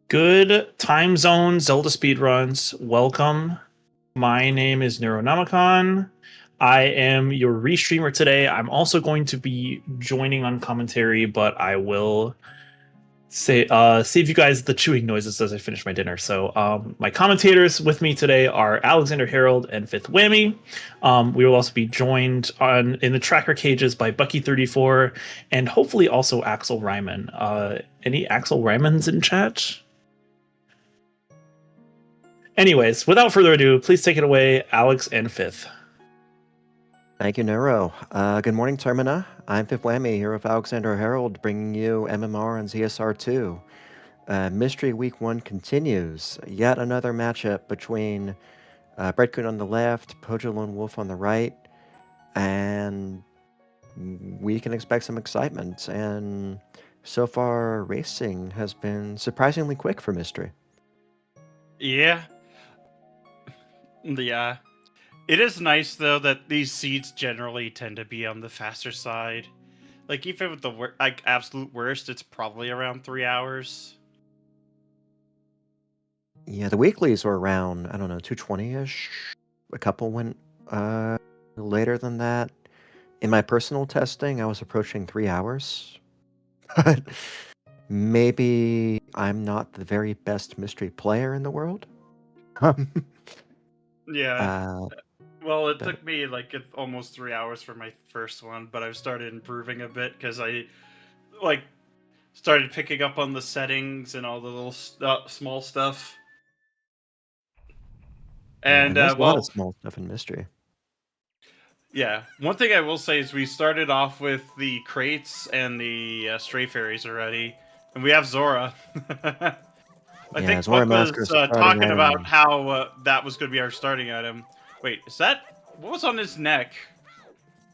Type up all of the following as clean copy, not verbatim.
Good time zone Zelda speedruns. Welcome. My name is Neuronomicon. I am your restreamer today. I'm also going to be joining on commentary, but I will save you guys the chewing noises as I finish my dinner. So my commentators with me today are Alexander Harold and Fifth Whammy. We will also be joined in the tracker cages by Bucky34 and hopefully also Axel Ryman. Any Axel Rymans in chat? Anyways, without further ado, please take it away, Alex and Fifth. Thank you, Neuro. Good morning, Termina. I'm Fifth Whammy here with Alexander Harold, bringing you MMR and ZSR2. Mystery Week 1 continues. Yet another matchup between Bread-kun on the left, Pojolonewolf on the right, and we can expect some excitement. And so far, racing has been surprisingly quick for Mystery. Yeah. It is nice though that these seeds generally tend to be on the faster side. Like even with the absolute worst, it's probably around 3 hours. Yeah, the weeklies were around, I don't know, 220-ish. A couple went later than that. In my personal testing, I was approaching 3 hours. But maybe I'm not the very best mystery player in the world. Yeah. Well, it took me like almost 3 hours for my first one, but I've started improving a bit because I started picking up on the settings and all the little small stuff. And there's a lot of small stuff in mystery. Yeah, one thing I will say is we started off with the crates and the stray fairies already, and we have Zora. I think Zora Buck was talking item. about how that was going to be our starting item. Wait, is that... what was on his neck?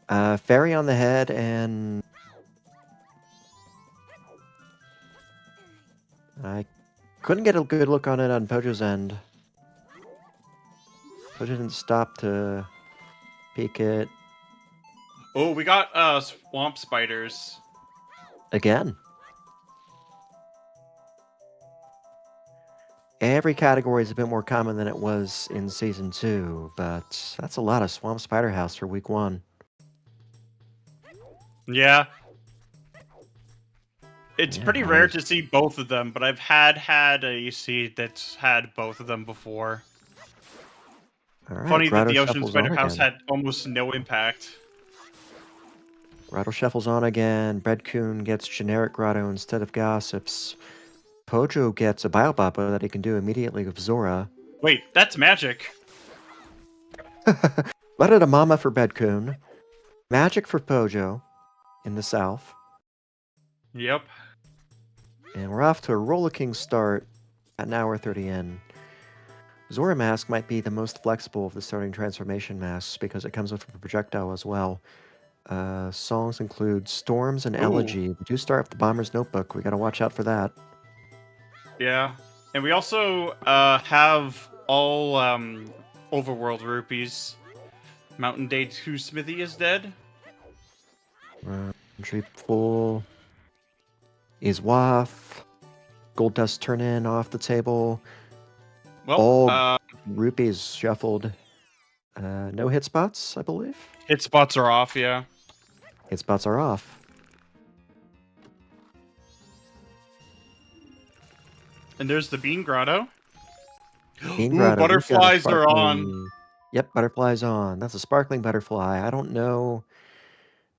Fairy on the head and... I couldn't get a good look on it on Pojo's end. Pojo didn't stop to peek it. Oh, we got swamp spiders. Again. Every category is a bit more common than it was in Season 2, but that's a lot of Swamp Spider House for Week 1. Yeah. It's pretty rare to see both of them, but I've had a seed that's had both of them before. Right, funny that the Ocean Spider House had almost no impact. Grotto shuffles on again. Bread-kun gets generic Grotto instead of Gossips. Pojo gets a Bioboppo that he can do immediately with Zora. Wait, that's magic. Let it a mama for Bread-kun. Magic for Pojo in the south. Yep. And we're off to a rollicking start at an hour 30 in. Zora Mask might be the most flexible of the starting transformation masks because it comes with a projectile as well. Songs include Storms and Elegy. We do start with the Bomber's Notebook. We gotta watch out for that. Yeah. And we also have all overworld rupees. Mountain Day 2 Smithy is dead. Entry full is Waff. Gold Dust Turn In off the table. Well, all rupees shuffled. No hit spots, I believe. Hit spots are off, yeah. Hit spots are off. And there's the Bean Grotto. Bean Grotto. Butterflies are on. Yep, butterflies on. That's a sparkling butterfly. I don't know.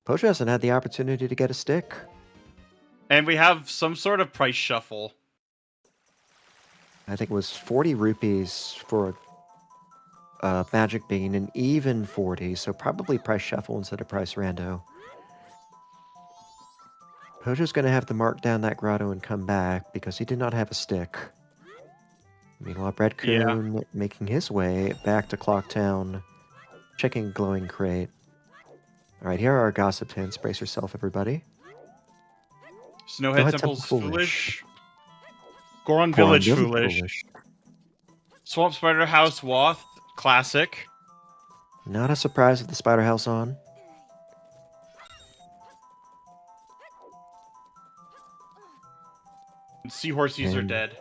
Pojo hasn't had the opportunity to get a stick. And we have some sort of price shuffle. I think it was 40 rupees for a magic bean and even 40, so probably price shuffle instead of price rando. Pojo's going to have to mark down that grotto and come back because he did not have a stick. Meanwhile, Bread-kun making his way back to Clocktown, checking glowing crate. Alright, here are our gossip hints. Brace yourself, everybody. Snowhead Temple's foolish. Goron Village foolish. Swamp Spider House Wath, classic. Not a surprise with the Spider House on. Seahorses are dead.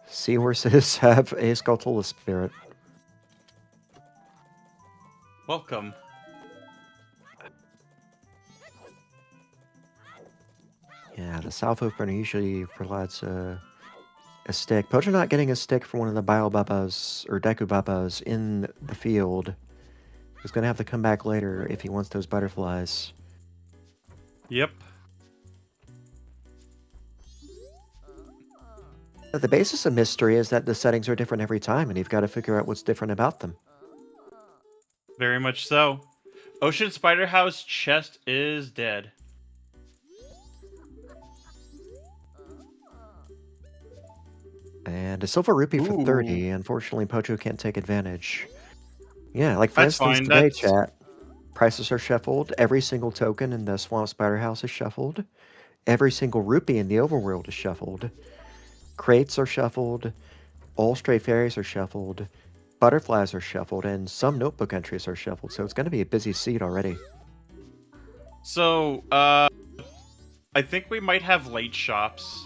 Seahorses have a Skulltula spirit. Welcome. Yeah, the South Opener usually provides a stick. Pojo not getting a stick for one of the Biobabas or Deku Babas in the field. He's going to have to come back later if he wants those butterflies. Yep. The basis of mystery is that the settings are different every time, and you've got to figure out what's different about them. Very much so. Ocean Spider House chest is dead. And a silver rupee for Ooh. 30. Unfortunately, Pojo can't take advantage. Yeah, like for That's instance, fine. today, That's chat, prices are shuffled. Every single token in the Swamp Spider House is shuffled. Every single rupee in the overworld is shuffled. Crates are shuffled. All stray fairies are shuffled. Butterflies are shuffled, and some notebook entries are shuffled. So it's going to be a busy seed already. so. I think we might have late shops.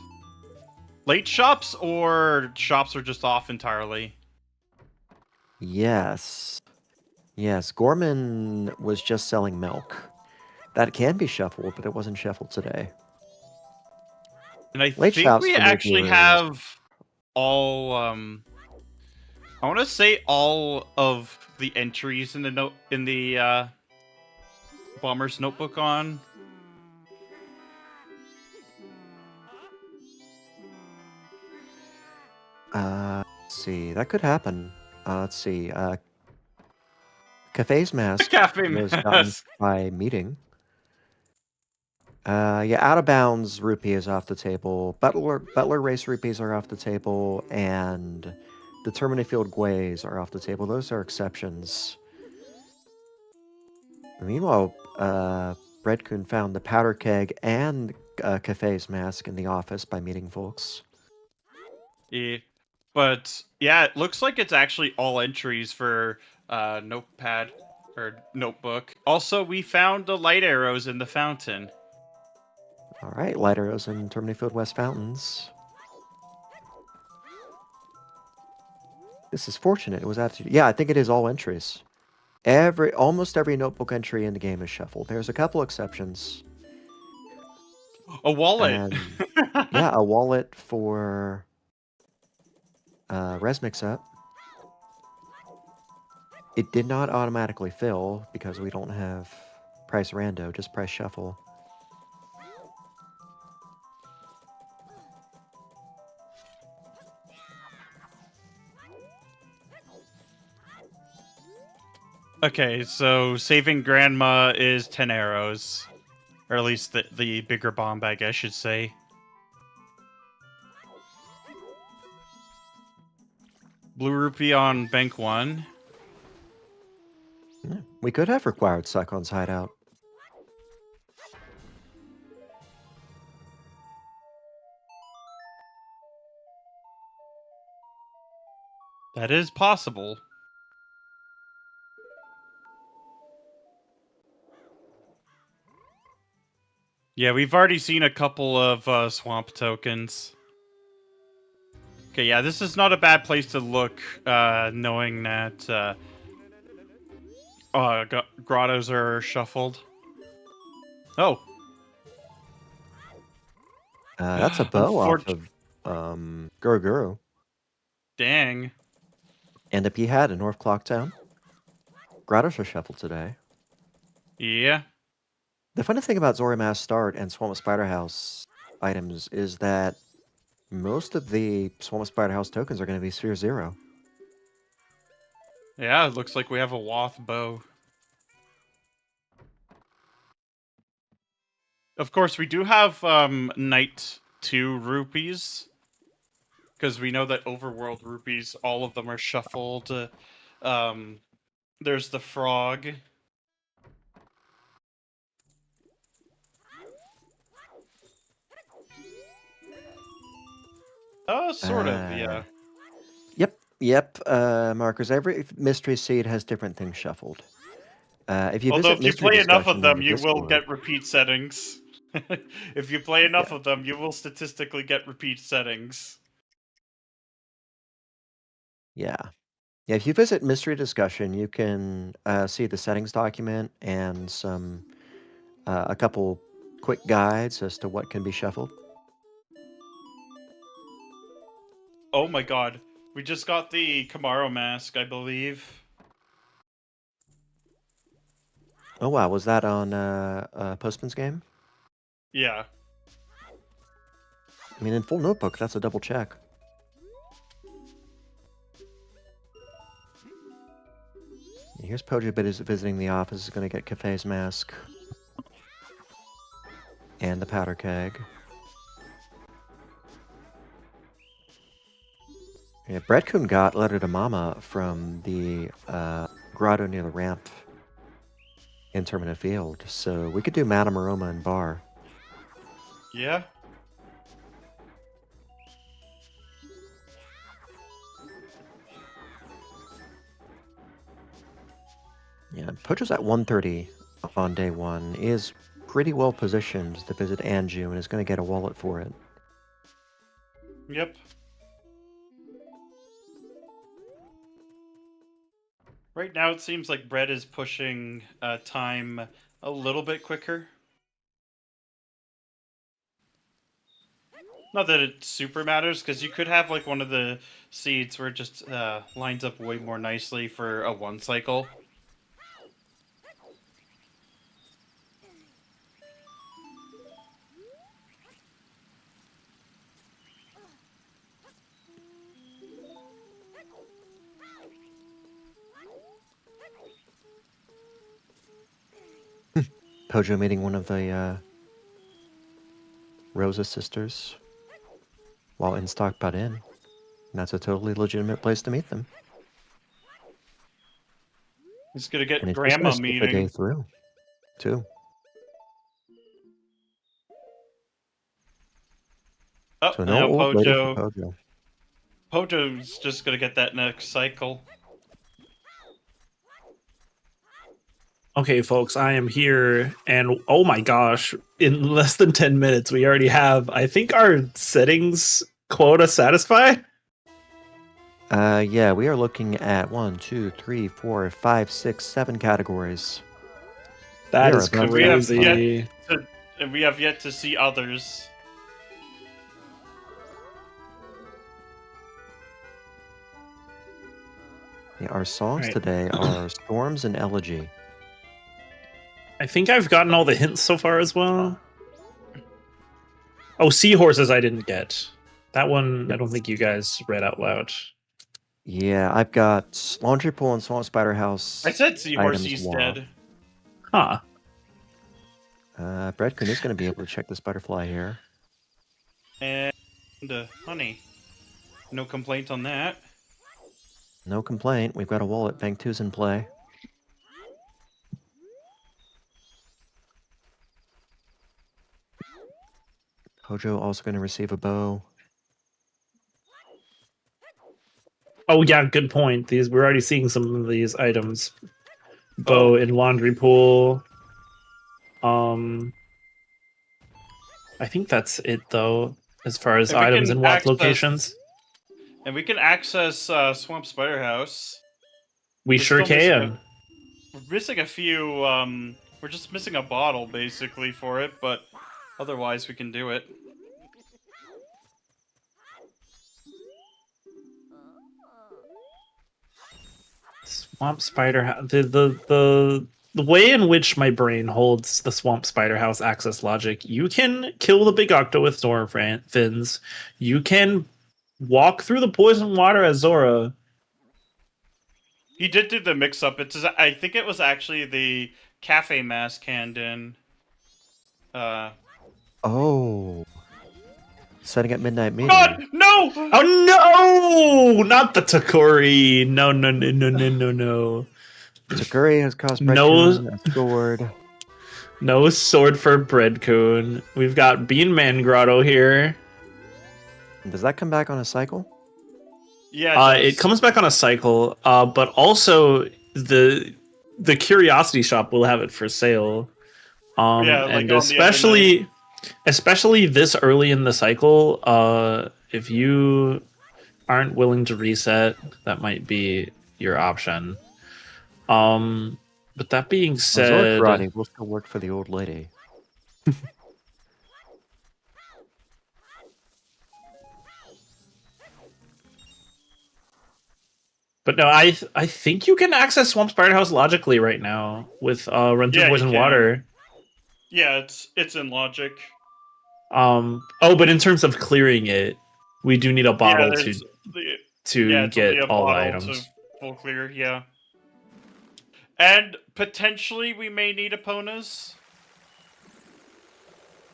Late shops or shops are just off entirely. Yes. Yes, Gorman was just selling milk. That can be shuffled, but it wasn't shuffled today. And I Late think shops we for new actually viewers. have all I want to say all of the entries in the Bomber's Notebook on. Let's see. That could happen. Let's see. Cafe's mask Cafe was gotten mask. by meeting. Yeah, out of bounds rupee is off the table. Butler race rupees are off the table, and the Termini Field Gways are off the table. Those are exceptions. Meanwhile, Bread-kun found the powder keg and Cafe's mask in the office by meeting folks. Yeah. But yeah, it looks like it's actually all entries for notepad or notebook. Also, we found the light arrows in the fountain. All right, light arrows and Termini Field West fountains. This is fortunate. It was absolutely... Yeah, I think it is all entries. Almost every notebook entry in the game is shuffled. There's a couple exceptions. A wallet. And, yeah, a wallet for Res Mix-Up. It did not automatically fill because we don't have price rando, just price shuffle. Okay, so saving grandma is 10 arrows. Or at least the bigger bomb bag, I should say. Blue rupee on bank 1. Yeah, we could have required Suckon's hideout. That is possible. Yeah, we've already seen a couple of swamp tokens. Okay, yeah, this is not a bad place to look, knowing that grottos are shuffled. Oh. That's a bow off of Guru Guru. Dang. And a P hat in North Clocktown. Grottos are shuffled today. Yeah. The funny thing about Zorima's Start and Swamp Spider House items is that most of the Swamp Spider House tokens are going to be Sphere 0. Yeah, it looks like we have a Wath bow. Of course, we do have Night 2 rupees. Because we know that Overworld rupees, all of them are shuffled. There's the frog. Oh, sort of, yeah. Yep. Markers. Every mystery seed has different things shuffled. If you Although visit if you mystery play enough of discussion them, in the you will Discord- get repeat settings. If you play enough of them, you will statistically get repeat settings. Yeah. Yeah, if you visit Mystery Discussion, you can see the settings document and a couple quick guides as to what can be shuffled. Oh my god. We just got the Camaro mask, I believe. Oh wow, was that on Postman's game? Yeah. I mean, in full notebook, that's a double check. Here's Pojo visiting the office. Is going to get Cafe's mask and the powder keg. Yeah, Bread-kun got Letter to Mama from the grotto near the ramp in Termina Field, so we could do Madame Aroma and Bar. Yeah. Yeah, Pojo's at 1:30 on day one. He is pretty well positioned to visit Anju and is going to get a wallet for it. Yep. Right now, it seems like Bread is pushing time a little bit quicker. Not that it super matters, because you could have like one of the seeds where it just lines up way more nicely for a one cycle. Pojo meeting one of the Rosa sisters while in stock butt in. And that's a totally legitimate place to meet them. He's gonna And get it's grandma just gonna skip a day meeting. through, too. Oh, So no now old lady for Pojo. Pojo's just gonna get that next cycle. Okay, folks, I am here, and oh my gosh, in less than 10 minutes, we already have, I think, our settings quota satisfied. Yeah, we are looking at 1, 2, 3, 4, 5, 6, 7 categories. That We are is about We have crazy. And we have yet to see others. Yeah, our songs Right. today are Storms and Elegy. I think I've gotten all the hints so far as well. Oh, seahorses I didn't get. That one I don't think you guys read out loud. Yeah, I've got Laundry Pool and Swamp Spider House. I said Seahorse, items he's walk. dead. Huh. Bread-kun is going to be able to check this butterfly here. And honey. No complaint on that. No complaint. We've got a wallet. Bank 2's in play. Pojo also going to receive a bow. Oh yeah, good point. These we're already seeing some of these items. Bow in laundry pool. I think that's it though, as far as And we items can in walk access- locations. And we can access Swamp Spider House. We We're sure still missing can. We're missing a few. We're just missing a bottle basically for it, but otherwise we can do it. Swamp Spider House. The way in which my brain holds the Swamp Spider House access logic, you can kill the big octo with storm fins. You can walk through the poison water as Zora. He did do the mix-up. I think it was actually the cafe mask hand in. Oh. Setting up midnight meeting. God, no! Oh no! Not the Takori. No. Takuri has caused No. Bread-kun a sword. No sword for Bread-kun. We've got Bean Man Grotto here. Does that come back on a cycle? Yeah, It comes back on a cycle, but also the Curiosity Shop will have it for sale. Yeah, like and on the other especially this early in the cycle, if you aren't willing to reset, that might be your option. But that being Zork said, Karate will still work for the old lady. but no, I think you can access Swamp Spider House logically right now with Run Through Yeah, you Poison can. Water. Yeah, it's in logic. Oh, but in terms of clearing it, we do need a bottle yeah, to it's only get a all the bottle to items. full clear. Yeah, and potentially we may need Eponas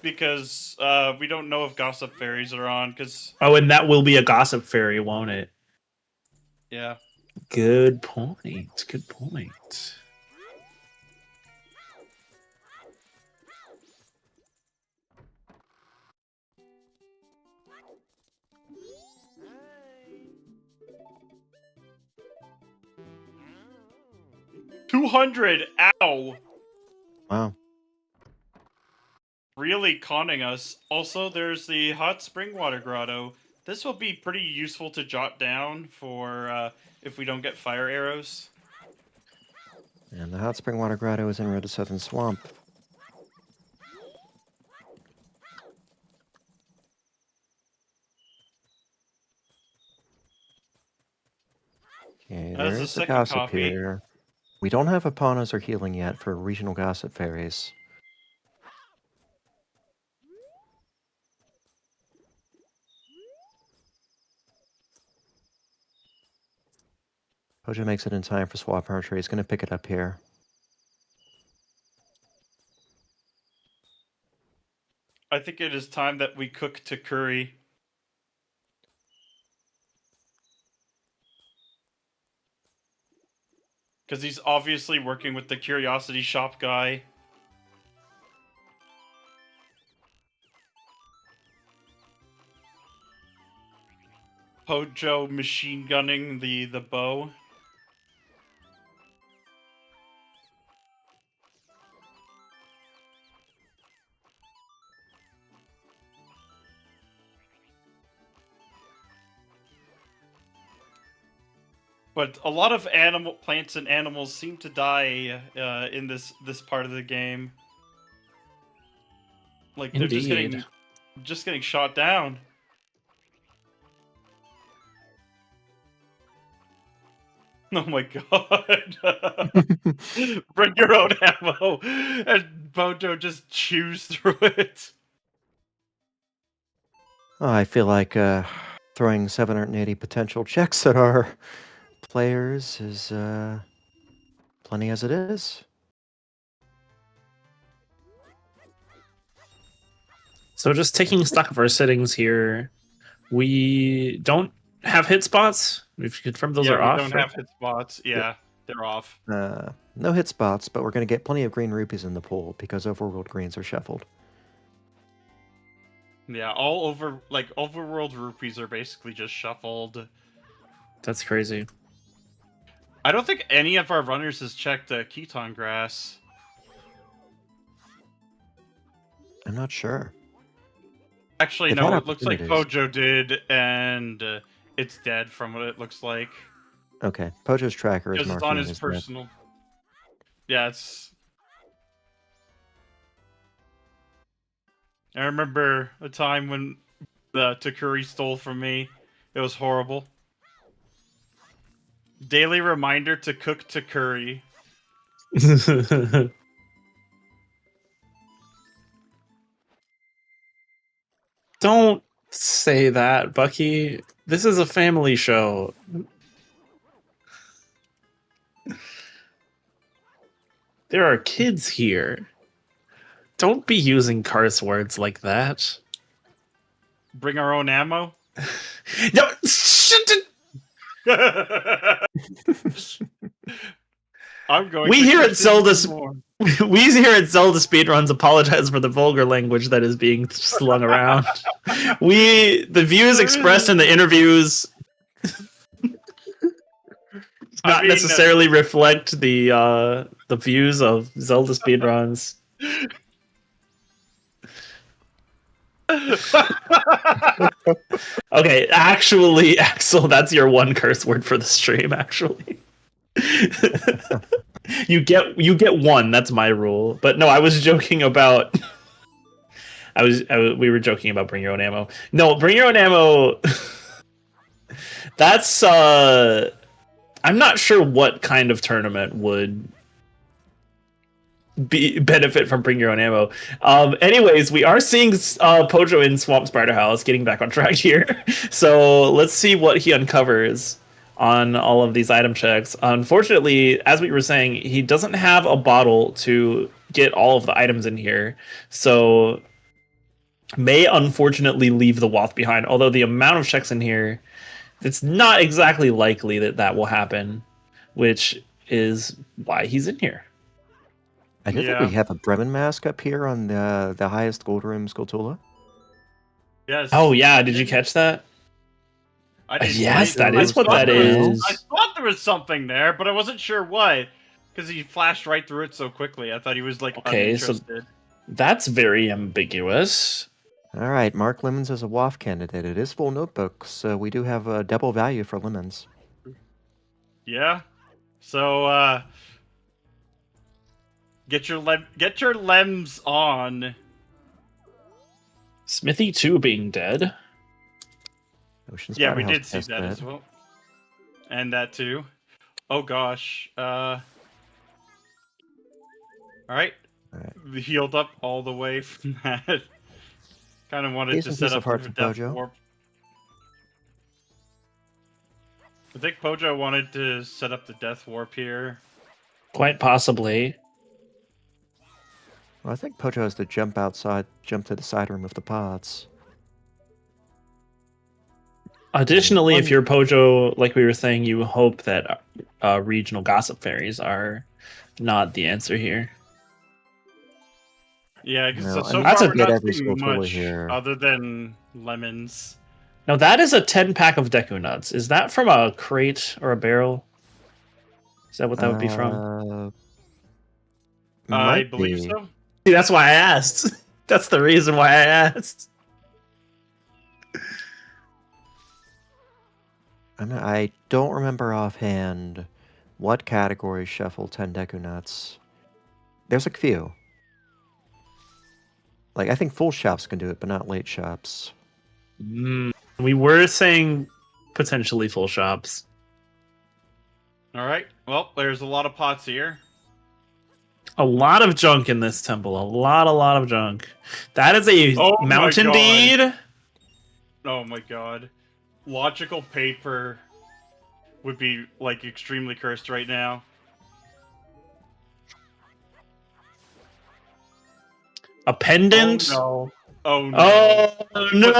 because we don't know if Gossip Fairies are on. Because Oh, and that will be a Gossip Fairy, won't it? yeah, Good point. Good point. $200. Ow! Wow. Really conning us. Also, there's the hot spring water grotto. This will be pretty useful to jot down for if we don't get fire arrows. And the hot spring water grotto is in Road to Southern Swamp. Okay, That's the there's the second gossip copy. here. We don't have Eponas or healing yet for regional gossip fairies. Pojo makes it in time for swap archery. He's going to pick it up here. I think it is time that we cook to curry. Because he's obviously working with the Curiosity Shop guy. Pojo machine gunning the bow. But a lot of plants and animals seem to die in this part of the game. Like they're Indeed. just getting shot down. Oh my god! Bring your own ammo, and Bojo just chews through it. Oh, I feel like throwing 780 potential checks at our players is plenty as it is. So just taking stock of our settings here, we don't have hit spots. We've confirmed those are we off. don't right? have hit spots. Yeah, they're off. No hit spots, but we're going to get plenty of green rupees in the pool because overworld greens are shuffled. Yeah, all overworld rupees are basically just shuffled. That's crazy. I don't think any of our runners has checked Keton Grass. I'm not sure. Actually, They've no, had it looks like opportunities. Pojo did, and it's dead from what it looks like. Okay, Pojo's tracker is Because it's marking on it his as dead. personal. Yeah, it's. I remember a time when the Takuri stole from me. It was horrible. Daily reminder to cook Takuri. Don't say that, Bucky. This is a family show. There are kids here. Don't be using curse words like that. Bring our own ammo. No, shit. I'm going. We to here cook at Zelda, more. we here at Zelda Speedruns apologize for the vulgar language that is being slung around. The views expressed in the interviews not necessarily reflect the views of Zelda Speedruns. Okay, actually, Axel, that's your one curse word for the stream. Actually, you get one. That's my rule. But no, I was joking about. We were joking about bring your own ammo. No, bring your own ammo. That's I'm not sure what kind of tournament would benefit from bring your own ammo. Anyways, we are seeing Pojo in Swamp Spider House, getting back on track here. So let's see what he uncovers on all of these item checks. Unfortunately, as we were saying, he doesn't have a bottle to get all of the items in here. So may unfortunately leave the Wath behind, although the amount of checks in here, it's not exactly likely that that will happen, which is why he's in here. I do think we have a Bremen mask up here on the highest gold room Skulltula. Yes. Oh yeah, did you catch that? Yes, that is what that is. I thought there was something there, but I wasn't sure what, because he flashed right through it so quickly. I thought he was like uninterested. So that's very ambiguous. All right, Mark Lemons is a WAF candidate. It is full notebook, so we do have a double value for Lemons. Yeah. So get your lems on. Smithy 2 being dead. Yeah, we did see that as well. And that too. Oh gosh. Alright. We healed up all the way from that. Kind of wanted to set up the death warp. I think Pojo wanted to set up the death warp here. Quite possibly. Well, I think Pojo has to jump to the side room of the pods. Additionally, if you're Pojo, like we were saying, you hope that regional gossip fairies are not the answer here. Yeah, because No, so that's far a we're bit not every seeing much here. other than lemons. Now that is a 10-pack of Deku nuts. Is that from a crate or a barrel? Is that what that would be from? I believe so. See, that's why I asked. That's the reason why I asked. I don't remember offhand what categories shuffle 10 Deku nuts. There's a few. Like, I think full shops can do it, but not late shops. We were saying potentially full shops. Alright, well, there's a lot of pots here. A lot of junk in this temple. A lot of junk. That is a mountain deed. Oh my god. Logical paper would be, like, extremely cursed right now. A pendant? Oh no. Oh no. Oh no.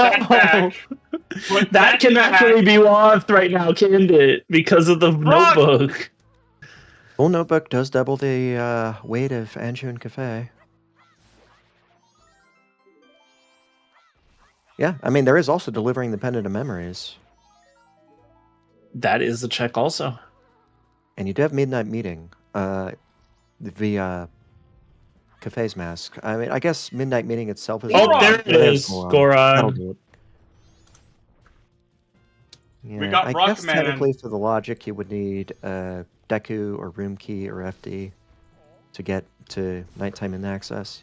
That can back. actually be lost right now, can't it? Because of the notebook. Full notebook does double the weight of Anjun Cafe. Yeah, I mean, there is also delivering the pendant of memories. That is the check also. And you do have Midnight Meeting. The Cafe's mask. I mean, I guess Midnight Meeting itself is... Oh, there it is, Goron. Yeah, we got I Rockman. guess technically for the logic, you would need Deku or Room Key or FD to get to nighttime in access.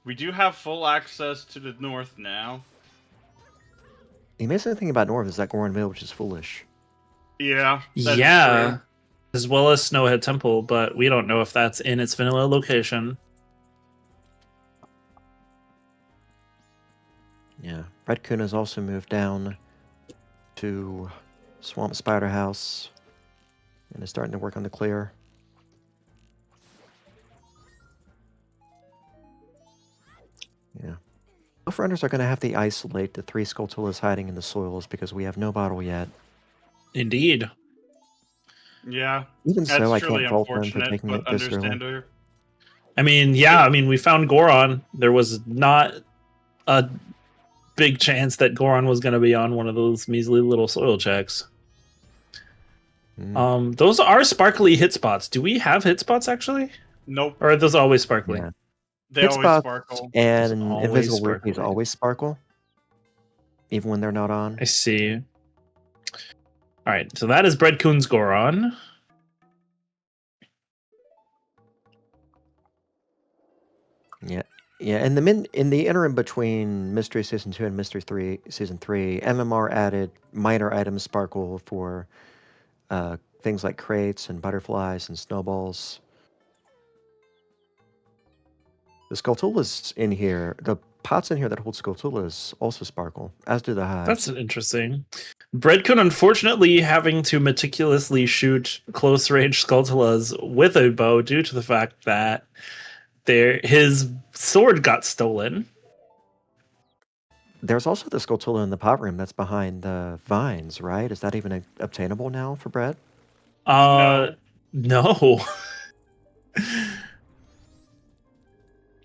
We do have full access to the north now. The amazing thing about North is that Goron Village is foolish. Yeah. Yeah. As well as Snowhead Temple, but we don't know if that's in its vanilla location. Yeah. Bread-kun has also moved down to Swamp Spider House and is starting to work on the clear. Yeah. Both runners are going to have to isolate the 3 Skulltulas hiding in the soils because we have no bottle yet. Indeed. Yeah. Even so, I can't fault them for taking it this early. I mean, yeah, we found Goron. There was not a big chance that Goron was going to be on one of those measly little soil checks. Those are sparkly hit spots. Do we have hit spots, actually? Nope. Or are those always sparkly? Yeah. They Hit always spots sparkle. and always invisible rupees sparkling. always sparkle, even when they're not on. I see. All right, so that is Bread-kun's Goron. Yeah. Yeah, in the interim between Mystery Season 2 and Mystery 3 Season 3, MMR added minor items sparkle for things like crates and butterflies and snowballs. The Skulltulas in here, the pots in here that hold Skulltulas also sparkle, as do the hives. That's interesting. Bread-kun, unfortunately, having to meticulously shoot close-range Skulltulas with a bow due to the fact that his sword got stolen. There's also the Skulltula in the pot room that's behind the vines, right? Is that even obtainable now for Bread? No.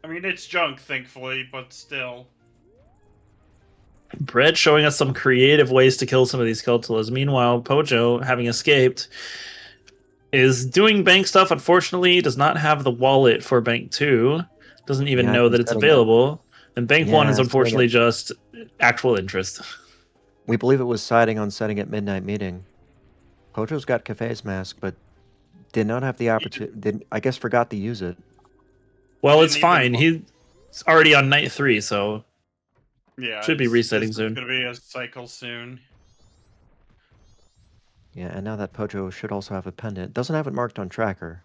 I mean, it's junk, thankfully, but still. Bread showing us some creative ways to kill some of these Skulltulas. Meanwhile, Pojo, having escaped, is doing bank stuff. Unfortunately, does not have the wallet for bank 2. Doesn't even Yeah, know that it's available. And bank 1 is Yeah, unfortunately just actual interest. we believe it was siding on setting at midnight meeting. Pojo's got Cafe's mask, but did not have the opportunity. I guess forgot to use it. Well, He it's didn't fine. even He's already on night 3, so Yeah, should be resetting this soon. is gonna be a cycle soon. Yeah, and now that Pojo should also have a pendant. Doesn't have it marked on tracker.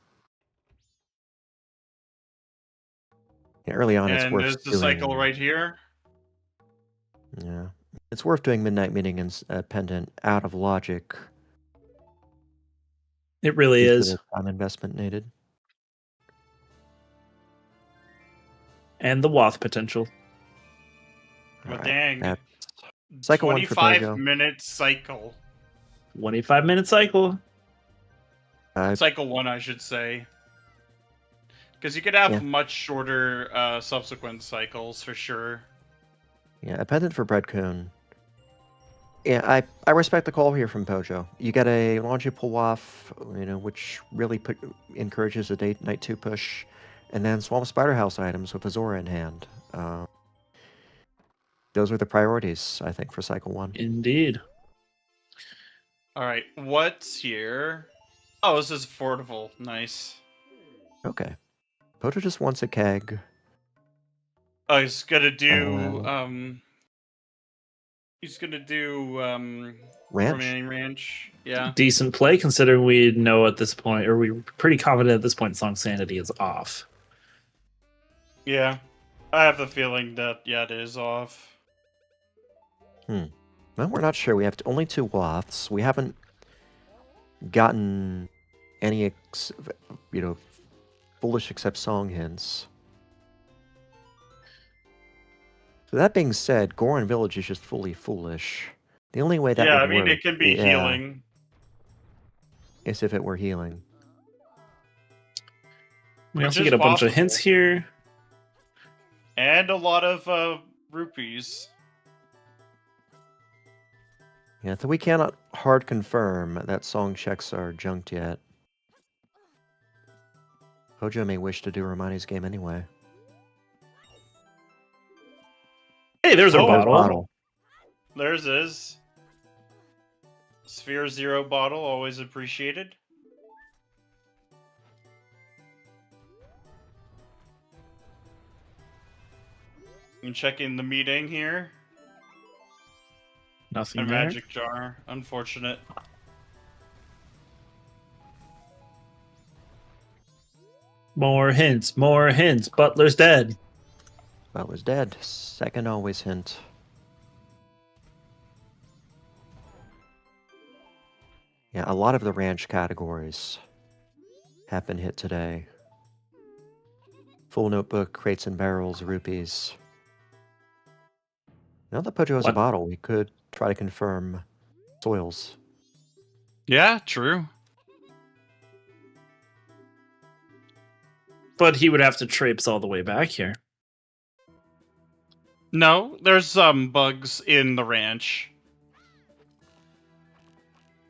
Yeah, early on, it's And worth there's the doing. cycle right here. Yeah, it's worth doing midnight meeting and pendant out of logic. It really due to is. the time investment needed. And the Wath potential. But Alright, dang. that's cycle 1 for 25 Pojo. minute cycle. 25-minute cycle. Cycle 1, I should say. Because you could have Yeah. much shorter subsequent cycles for sure. Yeah, a pendant for Bread-kun. Yeah, I respect the call here from Pojo. You get a launching pull off, which really encourages a night 2 push, and then Swamp Spider House items with Azora in hand. Those are the priorities, I think, for cycle 1. Indeed. Alright, what's here? Oh, this is affordable. Nice. Okay. Pojo just wants a keg. Oh, he's gonna do, he's gonna do, Ranch? Remaining Ranch. Yeah. Decent play, considering we know at this point, or we're pretty confident at this point, Song Sanity is off. Yeah. I have the feeling that, yeah, it is off. Well, we're not sure. We have only 2 Waths. We haven't gotten any, foolish except song hints. So that being said, Goron Village is just fully foolish. The only way that Yeah, would I mean, work, it can be healing. is if it were healing. We Which also is get a bunch of possible. hints here. And a lot of rupees. Yeah, so we cannot hard confirm that song checks are junked yet. Pojo may wish to do Romani's game anyway. Hey, there's a Oh, bottle. There's his. Sphere Zero bottle, always appreciated. I'm checking the meeting here. Nothing A there. magic jar. Unfortunate. More hints, more hints. Butler's dead. Butler's dead. Second always hint. Yeah, a lot of the ranch categories have been hit today. Full notebook, crates and barrels, rupees. Now that Pojo has a What? bottle, we could try to confirm soils. Yeah, true. But he would have to traipse all the way back here. No, there's some bugs in the ranch.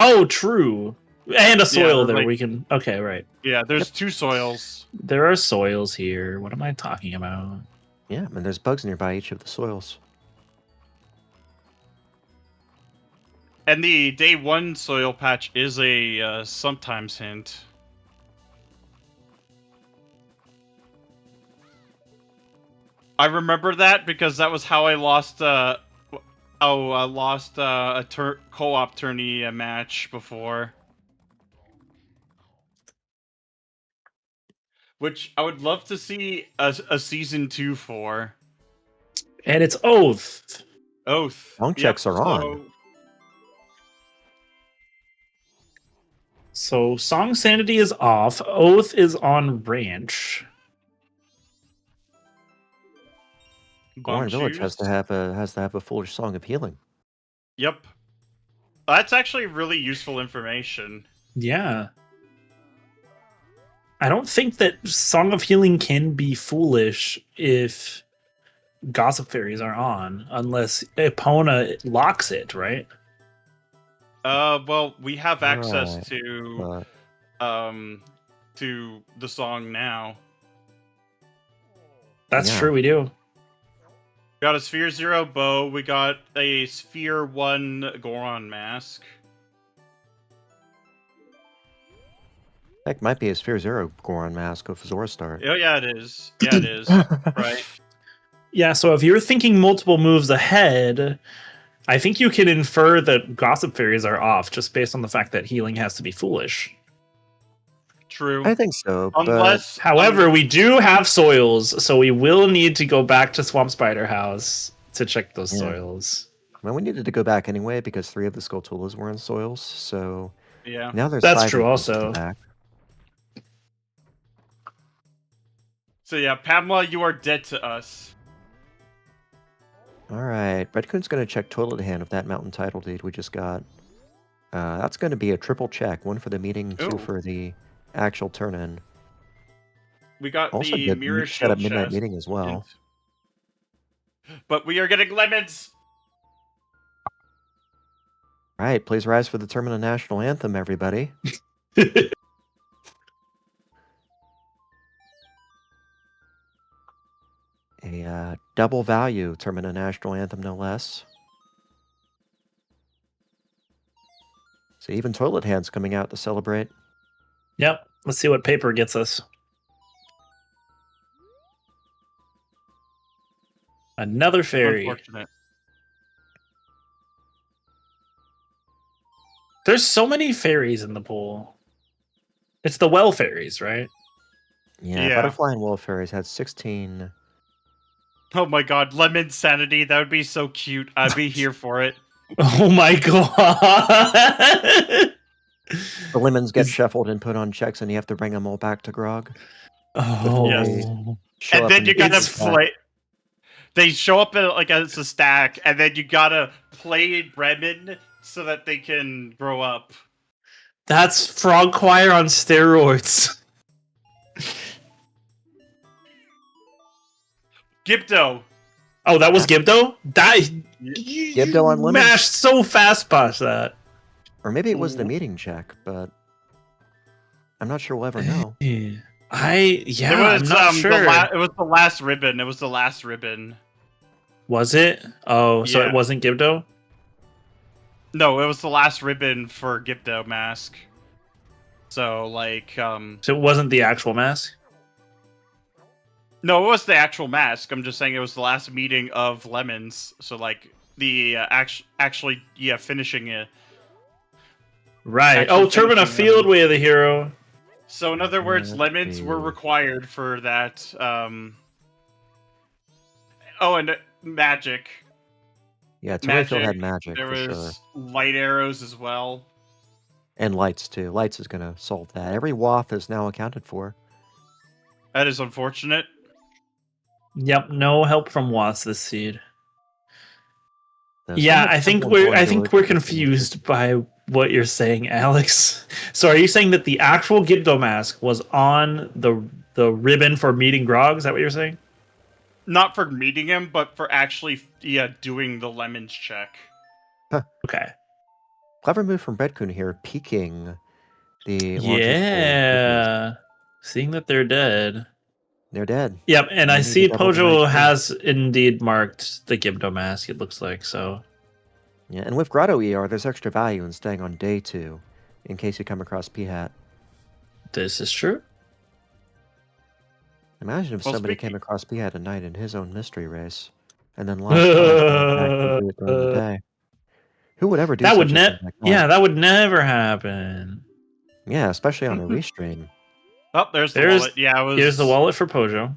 Oh, true. And a soil there. like- We can. Okay, right. Yeah, there's 2 soils. There are soils here. What am I talking about? Yeah, and there's bugs nearby each of the soils. And the day 1 soil patch is a sometimes hint. I remember that because that was how I lost. I lost a co-op tourney match before. Which I would love to see a season 2 for. And it's Oath. Oath. Song checks are on. So Song Sanity is off. Oath is on Ranch. Goron Village has to have a foolish song of healing. Yep. That's actually really useful information. Yeah. I don't think that Song of Healing can be foolish if Gossip Fairies are on, unless Epona locks it, right? Well, we have access Right, to the song now. That's Yeah. true, we do. We got a Sphere 0 bow. We got a Sphere 1 Goron mask. Heck, might be a Sphere Zero Goron mask of Zora start. Oh yeah, it is. Yeah, it is. Right. Yeah, so if you're thinking multiple moves ahead, I think you can infer that Gossip Fairies are off just based on the fact that healing has to be foolish. True. I think so, Unless, However, we do have soils, so we will need to go back to Swamp Spider House to check those Yeah. soils. but we needed to go back anyway because 3 of the Skulltulas were in soils. So yeah. now there's That's 5 true we need to go also. back. So yeah, Pamela, you are dead to us. All right, Bread-kun's going to check Toilet Hand of that mountain title deed we just got. That's going to be a triple check, 1 for the meeting, 2 Ooh. for the actual turn-in. We got Also the good mirror set up shield Midnight chest. Meeting as well. But we are getting lemons. All right, please rise for the Termina National Anthem, everybody. A double value Termina National Anthem, no less. So even Toilet Hand's coming out to celebrate. Yep, let's see what paper gets us. Another fairy. Unfortunate. There's so many fairies in the pool. It's the well fairies, right? Yeah, Yeah. Butterfly and Wolf Fairies had 16. Oh my god, lemon sanity. That would be so cute. I'd be here for it. Oh my god! The lemons get Is- shuffled and put on checks, and you have to bring them all back to Grog. Oh, Show And up then you gotta get back. play. They show up like as a stack, and then you gotta play Bremen so that they can grow up. that's Frog Choir on steroids. Gibdo. Oh, that was Gibdo? That Gibdo on lemons? mashed so fast past that. Or maybe it was the meeting check, but I'm not sure we'll ever know. Yeah, It I'm was not sure. it was the last ribbon. It was the last ribbon. Was it? Oh, so Yeah. it wasn't Gibdo? No, it was the last ribbon for Gibdo mask. So like So it wasn't the actual mask? no, it was the actual mask. I'm just saying it was the last meeting of Lemons. So like the actually finishing it. Right. Actually Oh, Turbina finishing Field Lemons. Way of the Hero. So in other words, Let's Lemons were see. required for that. Oh, and magic. Yeah, Torreyfield had Magic. magic There for was sure. light arrows as well. And lights, too. Lights is going to solve that. Every waff is now accounted for. That is unfortunate. Yep, no help from Watts this seed. So Yeah, somewhat I think simple and we're Village we're is confused by what you're saying, Alex. So are you saying that the actual Gibdo mask was on the ribbon for meeting Grog? Is that what you're saying? Not for meeting him, but for actually doing the Lemons check. Okay. Clever move from Bread-kun here, peeking The longitudinal figures. Yeah. Seeing that they're dead. They're dead. Yep, and We I need see to double the night Pojo too. has indeed marked the Gibdo mask, it looks like, so. Yeah, and with Grotto ER, there's extra value in staying on day 2, in case you come across P-Hat. This is true. Imagine if Well, somebody speaking- came across P-Hat at night in his own mystery race, and then lost time coming back to do it during the day. Who would ever do That such would a thing like that? Yeah, that would never happen. Yeah, especially on a restream. Oh, there's the There's- wallet. Yeah, I was. Here's the wallet for Pojo.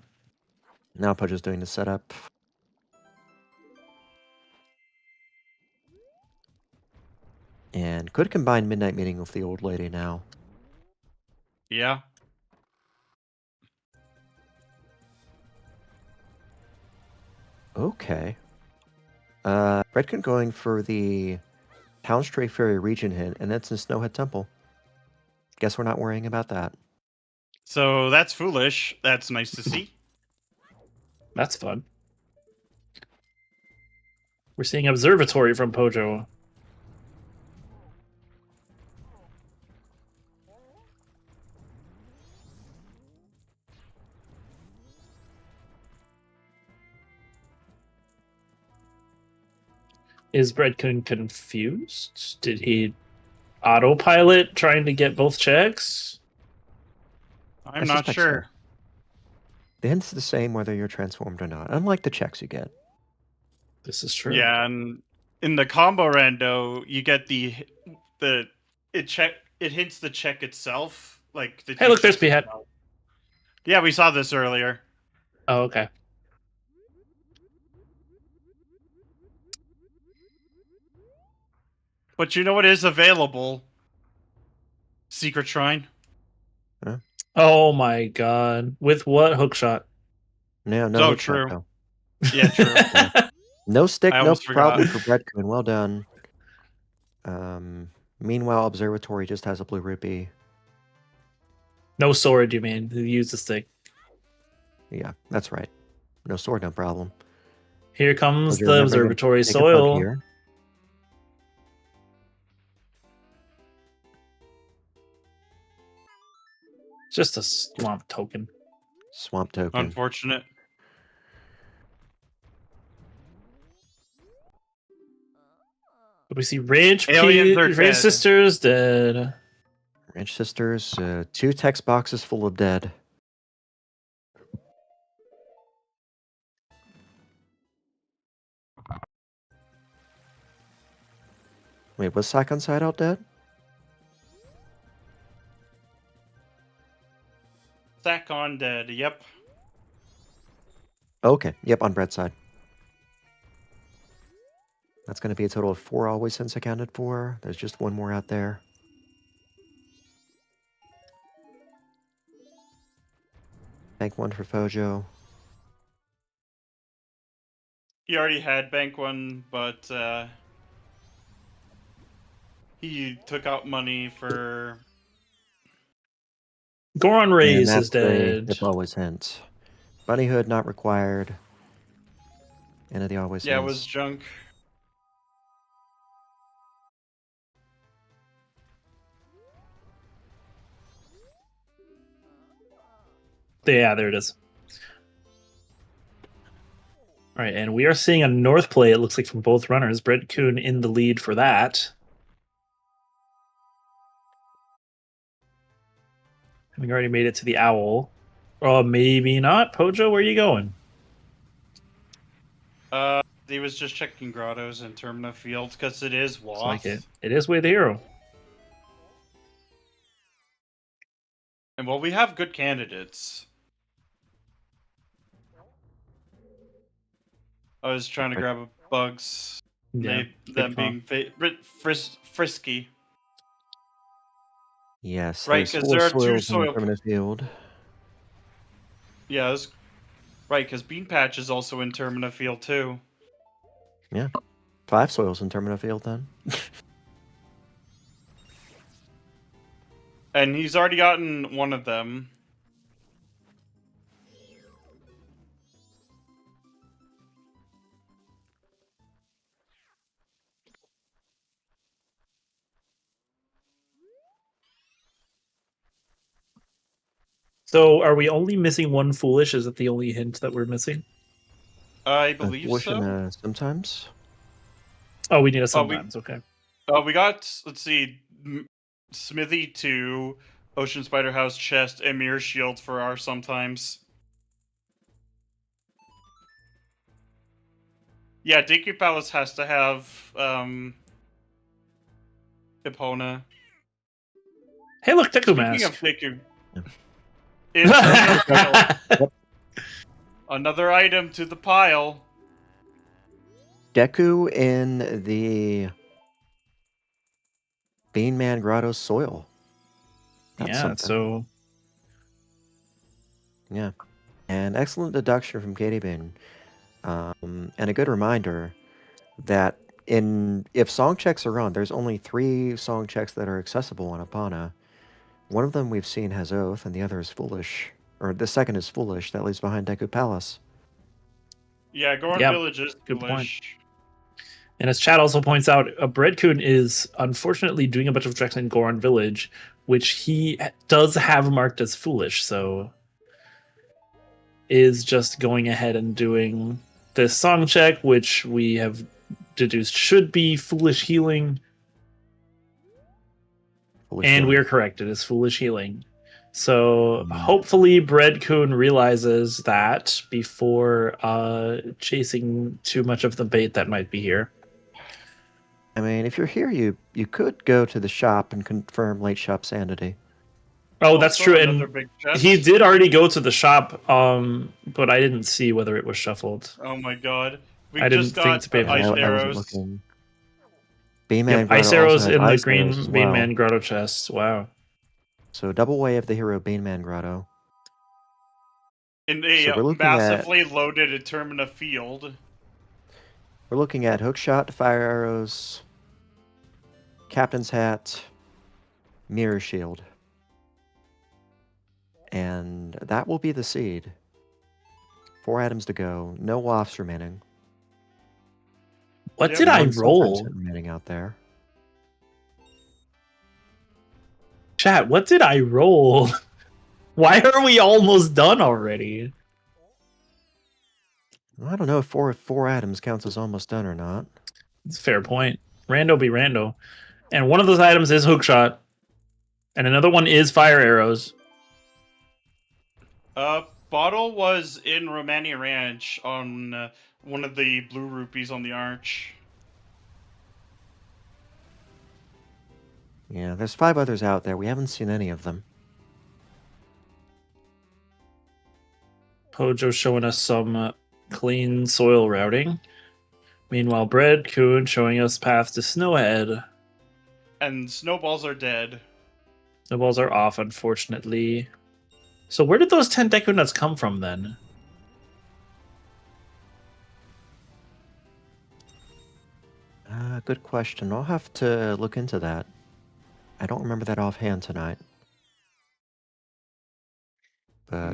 Now Pojo's doing the setup. And could combine Midnight Meeting with the old lady now. Yeah. Okay. Bread-kun going for the Town Stray Fairy region hit, and that's in Snowhead Temple. Guess we're not worrying about that. So that's foolish. That's nice to see. That's fun. We're seeing Observatory from Pojo. Is Bread-kun confused? Did he autopilot trying to get both checks? I'm I not suspect sure. so. The hint's the same whether you're transformed or not, unlike the checks you get. This is true. Yeah, and in the combo rando, you get the it hits the check itself. Like the Hey, look, there's checks P-Hat. itself. Yeah, we saw this earlier. Oh, okay. But you know what is available? Secret Shrine. Oh my god. With what hookshot? No, no Oh, hook shot, true. though. Yeah, true. No stick, I no almost forgot. problem for Bread-kun. Well done. Meanwhile, Observatory just has a blue rupee. No sword, you mean? Use the stick. Yeah, that's right. No sword, no problem. Here comes Pojo the remembering to observatory take a pug soil. here. Just a swamp token. Swamp token. Unfortunate. But we see Range Aliens are Range dead. Sisters dead. Ranch Sisters, 2 text boxes full of dead. Wait, was Sack on Side Out dead? Sack on dead. Yep. Okay, yep, on Bread's side. That's going to be a total of 4 always since accounted for. There's just 1 more out there. Bank 1 for Fojo. He already had bank one, but he took out money for. Goron And Rays that's is dead. the always hint. Bunny Hood not required. End of the always Yeah, it hints. was junk. Yeah, there it is. All right, and we are seeing a North play, it looks like, from both runners. Bread-kun in the lead for that. Having already made it to the Owl. Or maybe not. Pojo, where are you going? He was just checking grottos and Termina Fields because it is Looks Woth. like it. It is Way the Hero. And well, we have good candidates. I was trying to grab bugs. Yeah, Them call. being frisky. Yes, Right, there's 'cause 4 there are 2 soils in soil- the permanent field. Yeah, that's right, because Bean Patch is also in Termina Field too. Yeah. 5 soils in Termina Field then. And he's already gotten one of them. So are we only missing one foolish? Is that the only hint that we're missing? I believe Foolish so. and sometimes. Oh, we need a Oh, we- sometimes. Okay. We got, let's see, Smithy 2, Ocean Spider House chest, and Mirror Shield for our sometimes. Yeah, Deku Palace has to have Epona. Hey, look, Deku Speaking Mask. of Deku, Yep. another item to the pile. Deku in the Beanman Grotto soil. That's Yeah, something. so Yeah. An excellent deduction from Katie Bean. And a good reminder that if song checks are on, there's only 3 song checks that are accessible on Epona. One of them we've seen has Oath, and the other is Foolish. Or the second is Foolish, that leaves behind Deku Palace. Yeah, Goron Yep, Village is good point. foolish. And as Chad also points out, Bread-kun is unfortunately doing a bunch of checks in Goron Village, which he does have marked as foolish, so is just going ahead and doing this song check, which we have deduced should be foolish healing. Foolish And healing. we are correct, it is foolish healing. So hopefully Bread-kun realizes that before chasing too much of the bait that might be here. I mean, if you're here, you could go to the shop and confirm late shop sanity. Oh, that's Also true. another And big chest. he did already go to the shop, but I didn't see whether it was shuffled. Oh my god. We I didn't just think got to pay ice attention. I wasn't arrows. looking. Beanman Yep, Grotto ice also arrows had in the ice green arrows as Bean well. Man Grotto chest. Wow. So double way of the hero Beanman Grotto. In a So we're looking massively loaded Etermina field. We're looking at hookshot, fire arrows, captain's hat, mirror shield. And that will be the seed. 4 items to go. No wafts remaining. What Yep. did I One sometimes roll? hit remaining out there. Chat, what did I roll? Why are we almost done already? Well, I don't know if four items counts as almost done or not. It's a fair point. Rando be rando. And one of those items is hookshot. And another one is fire arrows. Bottle was in Romani Ranch on one of the blue rupees on the arch. Yeah, there's 5 others out there. We haven't seen any of them. Pojo showing us some clean soil routing. Meanwhile, Bread-kun showing us path to Snowhead. And snowballs are dead. Snowballs are off, unfortunately. So where did those 10 Deku Nuts come from, then? Good question. I'll have to look into that. I don't remember that offhand tonight. But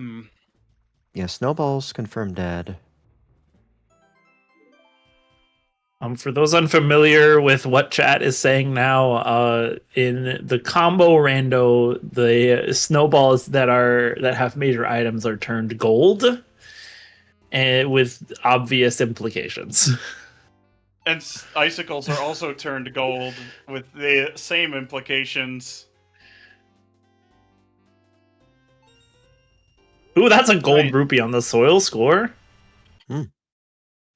yeah, snowballs confirmed dead. For those unfamiliar with what chat is saying now, in the combo rando, the snowballs that have major items are turned gold, and with obvious implications. And icicles are also turned gold with the same implications. Ooh, that's a gold Right. rupee on the soil score.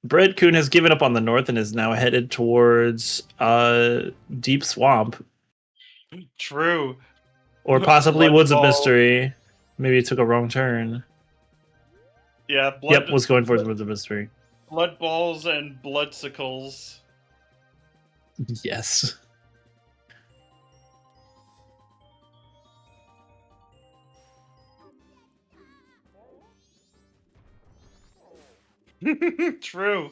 Bread-kun has given up on the north and is now headed towards Deep Swamp. True. Or possibly Blood Woods of Ball. Mystery. Maybe it took a wrong turn. Yeah, Yep, was going towards Woods of Mystery. blood balls and bloodsicles. Yes. True.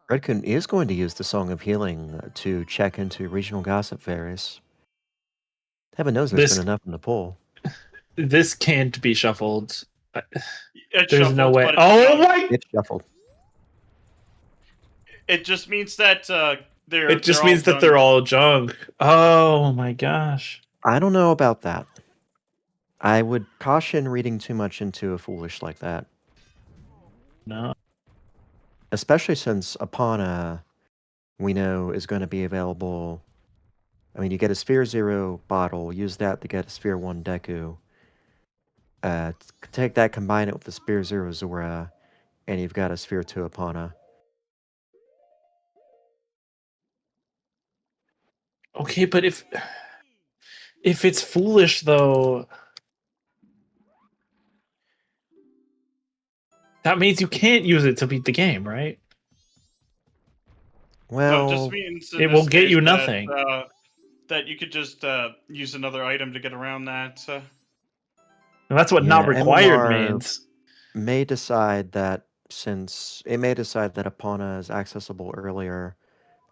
Bread-kun is going to use the Song of Healing to check into regional gossip fairies. Heaven knows there's been enough in the pool. This can't be shuffled. It's There's shuffled, no way. but it's Oh not. my! It's shuffled. It just means that It just all means that junk. they're all junk. Oh my gosh. I don't know about that. I would caution reading too much into a foolish like that. No. Especially since Apana, we know, is going to be available. I mean, you get a Sphere 0 bottle, use that to get a Sphere 1 Deku. Take that, combine it with the Sphere 0 Zora, and you've got a Sphere 2 Apana. Okay, but if it's foolish though, that means you can't use it to beat the game, right? No, it just Well, means in It this will get case you nothing. that you could just use another item to get around that. And that's what yeah, not required MMR means. may decide that since it may decide that Apana is accessible earlier.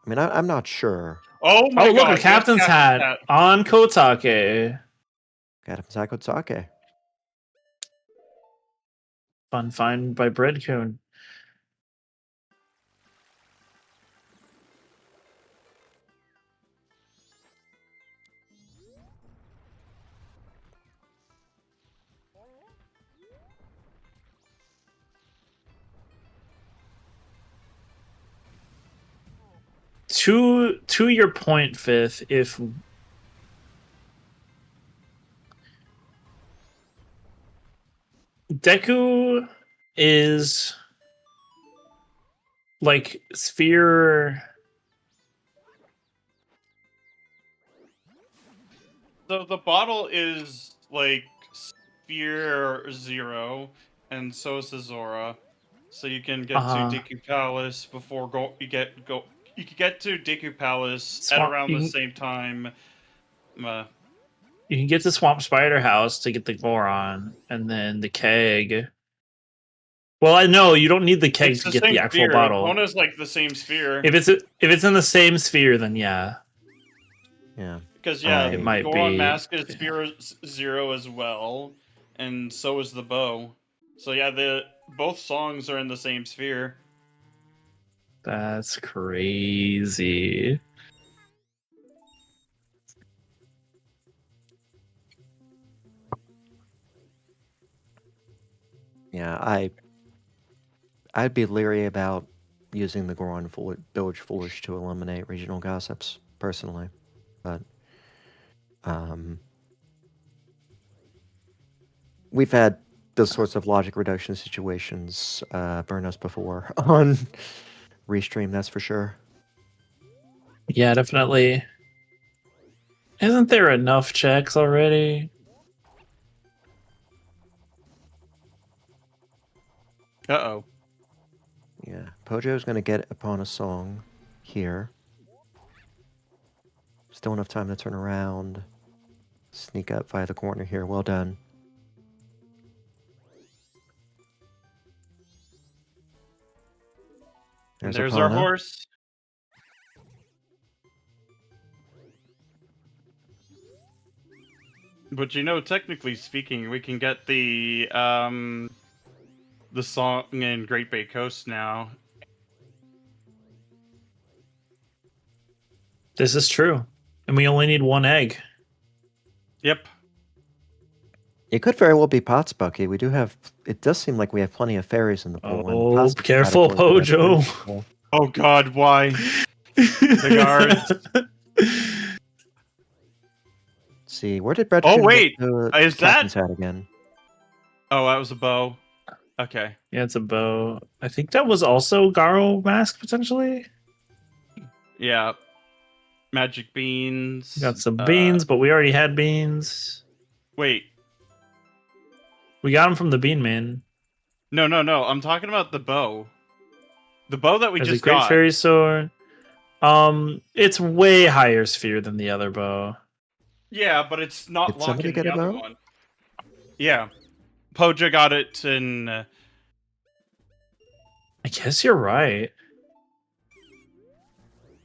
I mean, I'm not sure. Oh my Oh, look, god! a captain's yes, hat on Kotake. Got him Sakotake. Fun find by Bread-kun. To your point, Fifth, if Deku is like sphere. So the bottle is like Sphere 0, and so is the Zora. So you can get to Deku Palace before you could get to Deku Palace at Swamp, around the same time. You can get to Swamp Spider House to get the Goron, and then the keg. Well, I know you don't need the keg It's to the get same the actual sphere. bottle. Mona's like the same sphere. If it's in the same sphere, then yeah. Yeah. Because yeah, It might Goron be. Mask is Sphere 0 as well, and so is the bow. So yeah, both songs are in the same sphere. That's crazy. Yeah, I'd be leery about using the Goron Village Foolish to eliminate regional gossips, personally. But we've had those sorts of logic reduction situations burn us before on Restream, that's for sure. Yeah, definitely. Isn't there enough checks already? Uh-oh. Yeah, Pojo's going to get upon a song here. Still enough time to turn around. Sneak up via the corner here. Well done. There's our horse. But you know, technically speaking, we can get the song in Great Bay Coast now. This is true. And we only need one egg. Yep. It could very well be Pots, Bucky. We do have. It does seem like we have plenty of fairies in the pool. Oh, careful, Pojo. Oh God, why? The guards. See, where did Bread-kun Oh wait, is that hat again? Oh, that was a bow. Okay. Yeah, it's a bow. I think that was also Garo Mask potentially. Yeah. Magic beans. Got some beans, but we already had beans. Wait. We got them from the Bean Man. No. I'm talking about the bow. The bow that we There's just a Great got. Fairy Sword. It's way higher sphere than the other bow. Yeah, but it's not Did somebody locking get the a other bow? one. Yeah. Poja got it in... I guess you're right.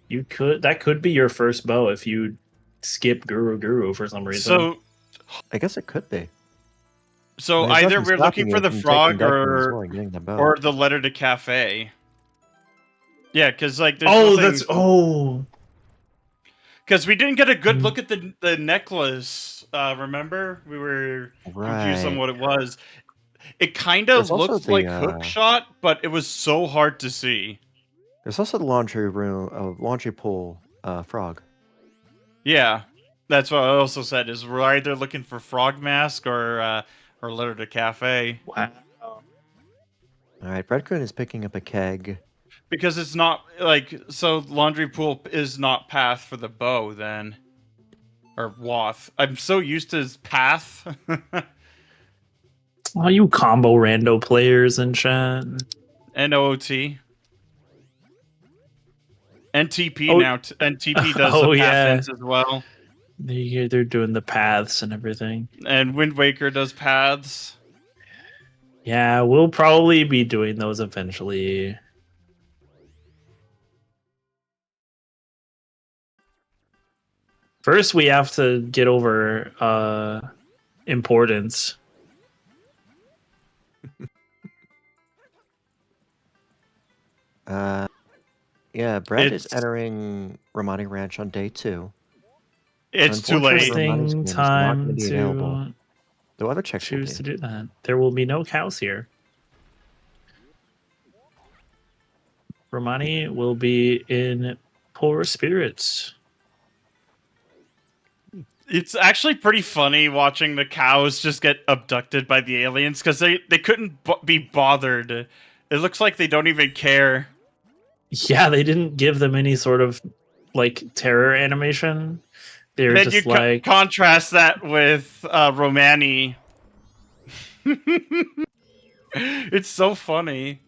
That could be your first bow if you skip Guru for some reason. So I guess it could be. So I mean, either we're looking for the frog or the the letter to cafe. Yeah, because like there's Oh, nothing. Because we didn't get a good look at the necklace. Remember, we were confused on Right. what it was. It kind of There's also looked like the hookshot, but it was so hard to see. there's also the laundry room, laundry pool, frog. Yeah, that's what I also said. Is we're either looking for frog mask or letter to cafe. wow. All right, Bread-kun is picking up a keg. Because it's not like so. Laundry pool is not path for the bow then, or wath. I'm so used to path. Oh, you combo rando players in chat. NOOT. NTP Oh, now. NTP does the oh path yeah. ins as well. They're doing the paths and everything. And Wind Waker does paths. Yeah, we'll probably be doing those eventually. First, we have to get over importance. Yeah, Brett is entering Romani Ranch on day 2. It's too late. Interesting time to Though other checks choose will to be. do that. There will be no cows here. Romani will be in poor spirits. It's actually pretty funny watching the cows just get abducted by the aliens because they couldn't be bothered. It looks like they don't even care. Yeah, they didn't give them any sort of like terror animation. They were And then you just like contrast that with Romani. It's so funny.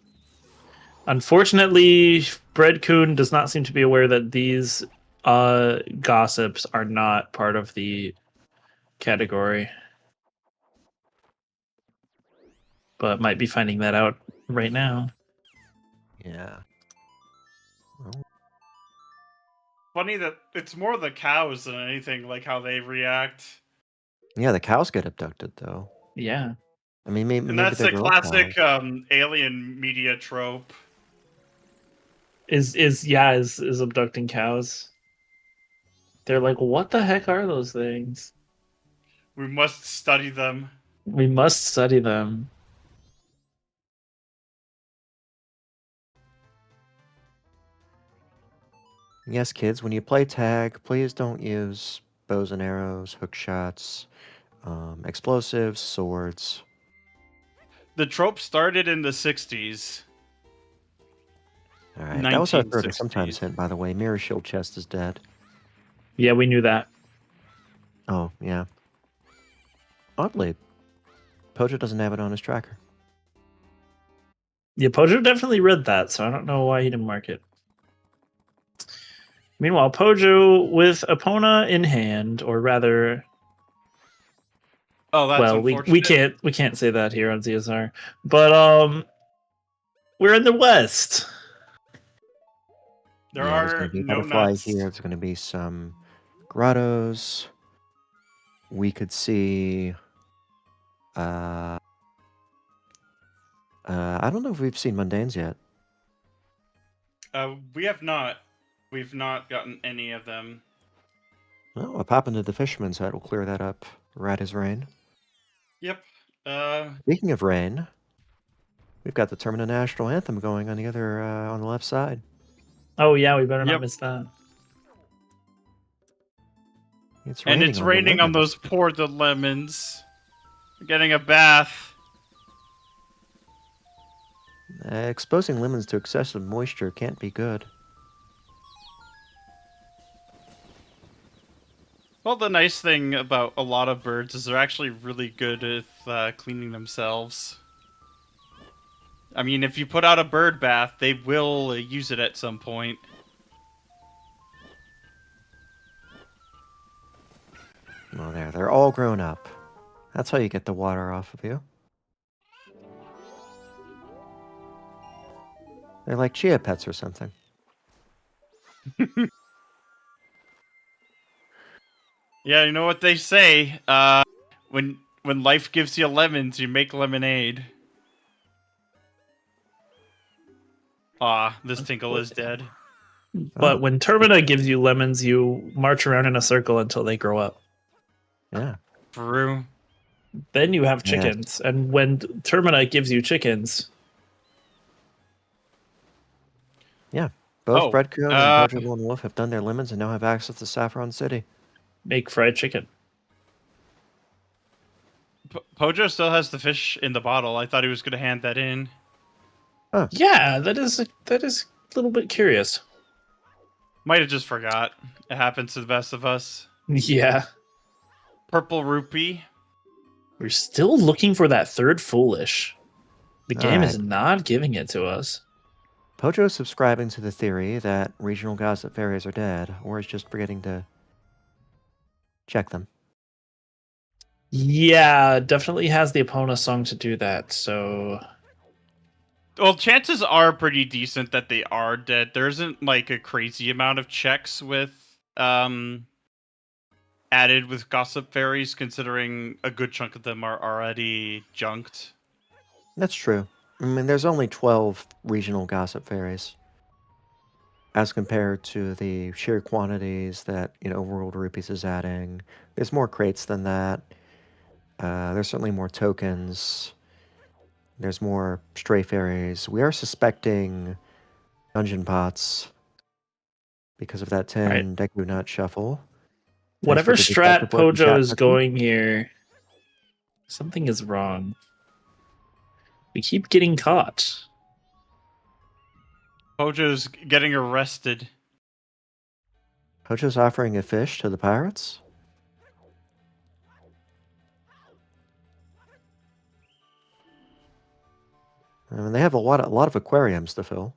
Unfortunately, Bread-kun does not seem to be aware that these gossips are not part of the category. But might be finding that out right now. Yeah. Well, Funny that it's more the cows than anything, like how they react. yeah, the cows get abducted though. Yeah. I mean, maybe And that's they're a girl classic cows. alien media trope. Is abducting cows. They're like, what the heck are those things? We must study them. We must study them. Yes, kids, when you play tag, please don't use bows and arrows, hook shots, explosives, swords. The trope started in the 60s. All right, that was our third and 1960s. sometimes hint, by the way. Mirror Shield Chest is dead. Yeah, we knew that. Oh, yeah. Oddly, Pojo doesn't have it on his tracker. Yeah, Pojo definitely read that, so I don't know why he didn't mark it. Meanwhile, Pojo with Epona in hand, or rather, Oh, that's well, unfortunate. we can't say that here on ZSR, but we're in the West. There There's going are to be no butterflies nuts. here. There's going to be some grottos. We could see. I don't know if we've seen mundanes yet. We have not. We've not gotten any of them. Oh, a pop into the fisherman's hut will clear that up right as rain. Yep. Speaking of rain, we've got the Termina National Anthem going on the other on the left side. Oh yeah, we better not Yep. miss that. It's And raining it's on raining on lemons. those poor the lemons. We're getting a bath. Exposing lemons to excessive moisture can't be good. Well, the nice thing about a lot of birds is they're actually really good at cleaning themselves. I mean, if you put out a bird bath, they will use it at some point. Well, they're all grown up. That's how you get the water off of you. They're like chia pets or something. Yeah, you know what they say. When life gives you lemons, you make lemonade. Ah, this Tinkle is dead. But Oh. when Termina gives you lemons, you march around in a circle until they grow up. Yeah. True. Then you have Yes. chickens, and when Termina gives you chickens, Yeah. Both Oh, Bread-kun and Pojolonewolf have done their lemons and now have access to Saffron City. make fried chicken. Pojo still has the fish in the bottle. I thought he was going to hand that in. Yeah, that is a little bit curious. Might have just forgot. It happens to the best of us. Yeah, Purple rupee. we're still looking for that third foolish. The game is Alright. not giving it to us. Pojo is subscribing to the theory that regional gossip fairies are dead, or is just forgetting to check them. Yeah, definitely has the Epona song to do that. So Well, chances are pretty decent that they are dead. There isn't like a crazy amount of checks with added with gossip fairies, considering a good chunk of them are already junked. That's true. I mean, there's only 12 regional gossip fairies, as compared to the sheer quantities that, Overworld Rupees is adding. There's more crates than that. There's certainly more tokens. There's more stray fairies. We are suspecting dungeon pots because of that 10 right. Deku Nut shuffle. Thanks Whatever for the detective strat work in Pojo chat, is Deku. going here, something is wrong. We keep getting caught. Pojo's getting arrested. Pojo's offering a fish to the pirates? I mean, they have a lot of aquariums to fill.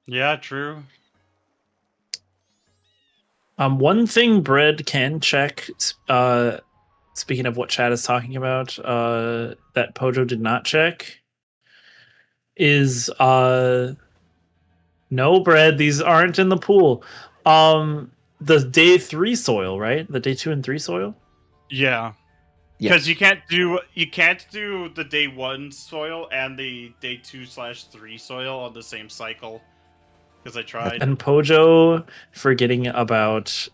Yeah, true. One thing Bread can check, speaking of what chat is talking about, that Pojo did not check, is no, Bread, these aren't in the pool. The day 3 soil, right? The day 2 and 3 soil? Yeah. Yes. Because you can't do the day 1 soil and the day 2/3 soil on the same cycle. Because I tried. And Pojo forgetting about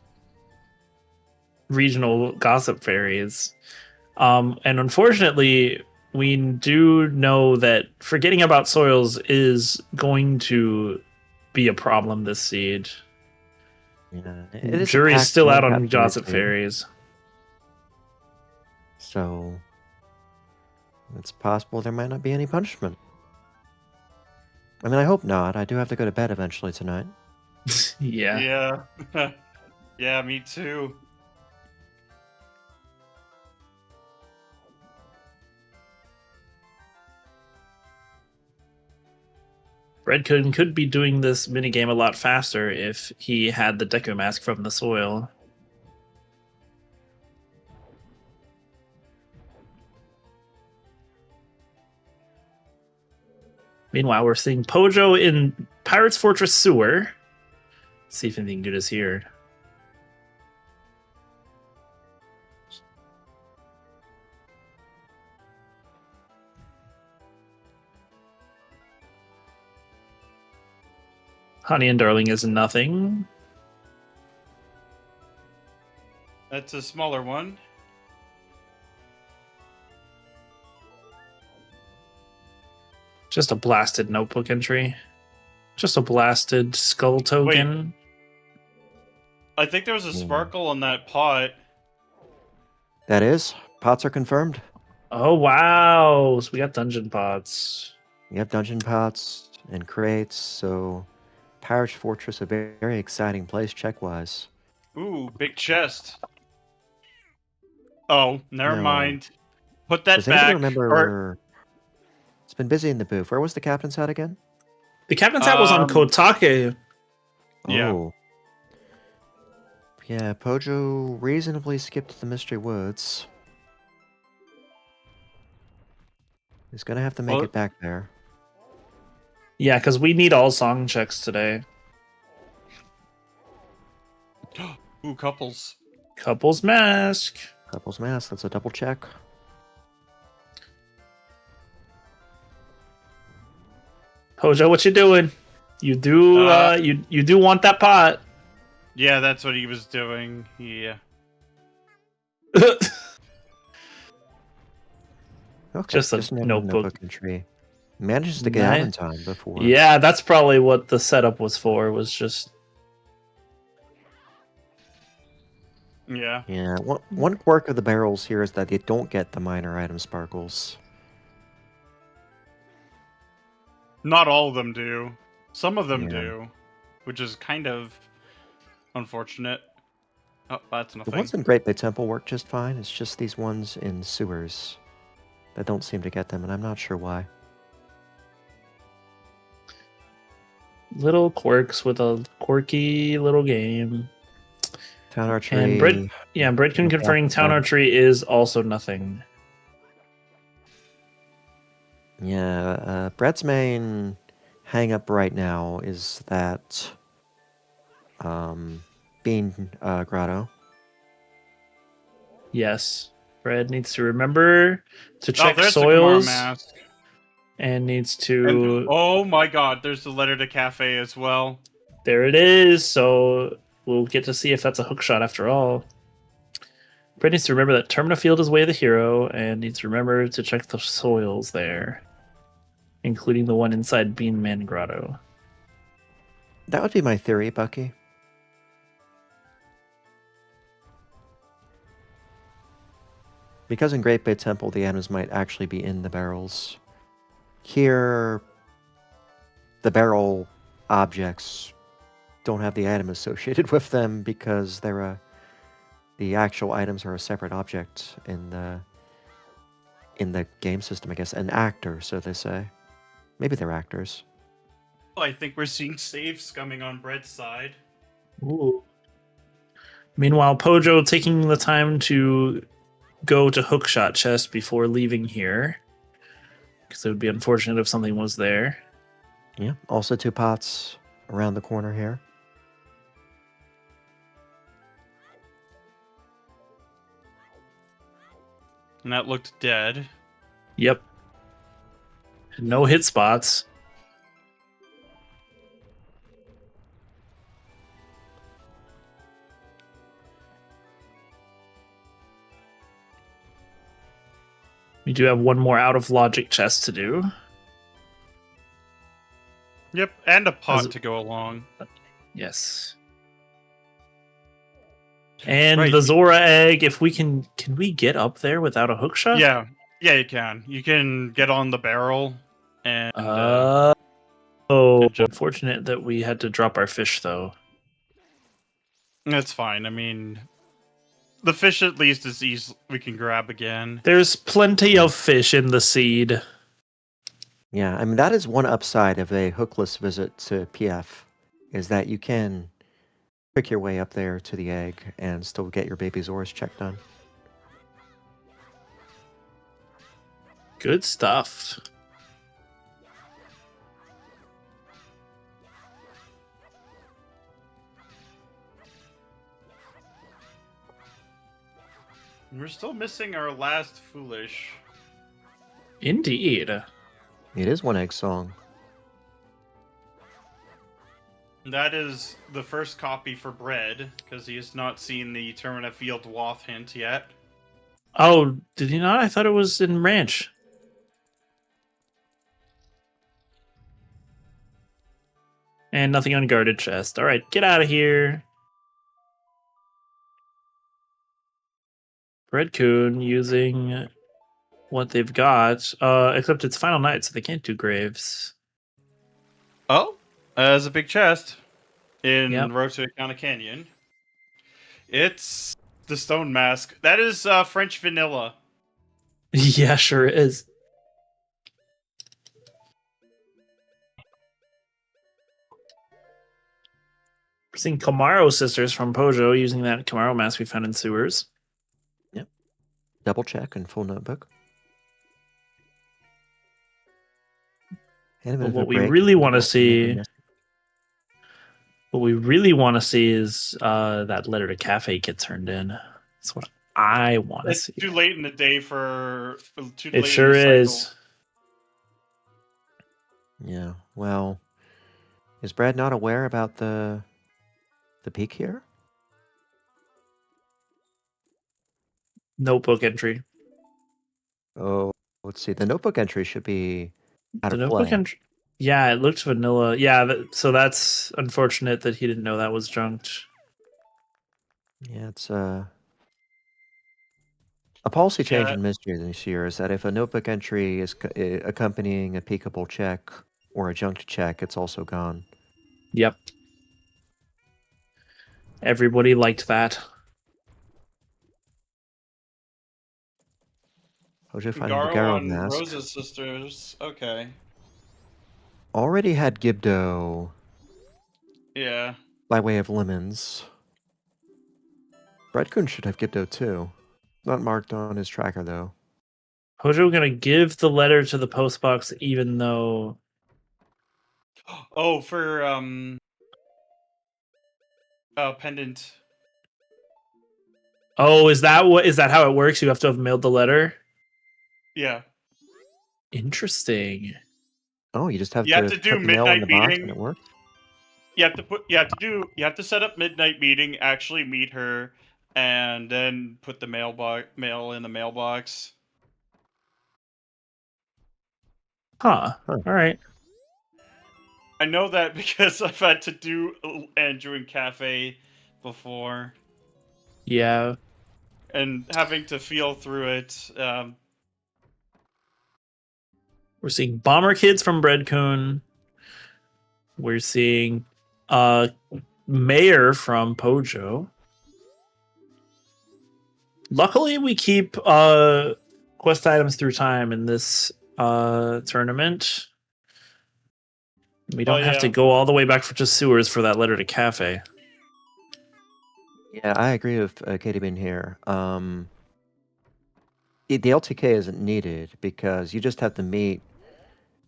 regional gossip fairies. And unfortunately, we do know that forgetting about soils is going to be a problem this seed. Yeah, it is a Jury's packed still out on non-capped gossip seed, fairies. so it's possible there might not be any punishment. I mean, I hope not. I do have to go to bed eventually tonight. Yeah. Yeah. Yeah, me too. Bread-kun could be doing this minigame a lot faster if he had the Deku Mask from the soil. Meanwhile, we're seeing Pojo in Pirate's Fortress Sewer. Let's see if anything good is here. Honey and Darling is nothing. That's a smaller one. Just a blasted notebook entry. Just a blasted skull token. I think there was a sparkle on that pot. That is, pots are confirmed. Oh, wow. So we got dungeon pots. We have dungeon pots and crates, so Pirate's Fortress, a very, very exciting place check-wise. Ooh, big chest. Oh, never No. mind. Put that Does anybody back. remember where... It's been busy in the booth. Where was the captain's hat again? The captain's hat was on Kotake. Yeah. Oh. Yeah, Pojo reasonably skipped the Mystery Woods. He's gonna have to make it back there. Yeah, because we need all song checks today. Ooh, couples. Couple's Mask. Couple's Mask, that's a double check. Pojo, what you doing? You do you do want that pot. Yeah, that's what he was doing. Yeah. Okay, Just a a notebook. entry. Manages to get out in time before. Yeah, that's probably what the setup was for. Was just. Yeah. Yeah. One quirk of the barrels here is that they don't get the minor item sparkles. Not all of them do. Some of them Yeah. do, which is kind of unfortunate. Oh, that's The nothing. ones in Great Bay Temple work just fine. It's just these ones in sewers that don't seem to get them, and I'm not sure why. Little quirks with a quirky little game. Town archery. And Bread-kun conferring town archery is also nothing. Yeah, Brett's main hang up right now is that Bean Grotto. Yes. Bread needs to remember to check there's soils. The mask. And needs to... And, oh my god, there's the letter to cafe as well. There it is, so we'll get to see if that's a hookshot after all. Brett needs to remember that Termina Field is way of the hero, and needs to remember to check the soils there, including the one inside Bean Man Grotto. That would be my theory, Bucky. Because in Great Bay Temple, the items might actually be in the barrels. Here, the barrel objects don't have the item associated with them because they're the actual items are a separate object in the game system, I guess. An actor, so they say. Maybe they're actors. I think we're seeing saves coming on Bread's side. Ooh. Meanwhile, Pojo taking the time to go to hookshot chest before leaving here, because it would be unfortunate if something was there. Yeah. Also 2 pots around the corner here. And that looked dead. Yep. No hit spots. We do have one more out of logic chest to do. Yep, and a pot to go along. Yes. And Right. the Zora egg, if we can we get up there without a hookshot? Yeah, you can. You can get on the barrel and unfortunate that we had to drop our fish though. That's fine. I mean, the fish at least is easy. We can grab again. There's plenty of fish in the seed. Yeah, I mean, that is one upside of a hookless visit to PF, is that you can pick your way up there to the egg and still get your baby Zora's check done. Good stuff. We're still missing our last foolish. Indeed. It is one egg song. That is the first copy for Bread, because he has not seen the Termina Field Wath hint yet. Oh, did he not? I thought it was in Ranch. And nothing on guarded chest. Alright, get out of here. Bread-kun using what they've got, except it's final night, so they can't do graves. Oh, there's a big chest in Road to Icona Canyon. It's the stone mask. That is French vanilla. Yeah, sure is. We're seeing Camaro sisters from Pojo using that Camaro mask we found in sewers. Yep. Double check and full notebook. But what we really want to see... What we really want to see is that letter to cafe get turned in. That's what I want to see. It's too late in the day for... It sure is. Yeah. Well, is Brad not aware about the peak here? Notebook entry. Oh, let's see. The notebook entry should be out The of notebook play. entry. Yeah, it looked vanilla. Yeah, so that's unfortunate that he didn't know that was junked. Yeah, it's a policy change Yeah. in Mystery this year is that if a notebook entry is accompanying a peekable check or a junked check, it's also gone. Yep. Everybody liked that. Hojo finding the Garo Garo and mask. Rosa's sisters. Okay. Already had Gibdo Yeah. by way of lemons. Bread-kun should have Gibdo too. Not marked on his tracker though. Hojo gonna give the letter to the postbox even though Oh, for pendant. Oh, is that how it works? You have to have mailed the letter? Yeah. Interesting. Oh, you just have You have to to do put the mail in the midnight box and meeting. it works? You have to set up midnight meeting, actually meet her, and then put the mail in the mailbox. Huh. Huh. All right. I know that because I've had to do Andrew and Cafe before, Yeah. and having to feel through it. We're seeing Bomber Kids from Bread-kun. We're seeing Mayor from Pojo. Luckily, we keep quest items through time in this tournament. We don't have to yeah. go all the way back to sewers for that letter to Cafe. Yeah, I agree with Katie Bean here. The LTK isn't needed because you just have to meet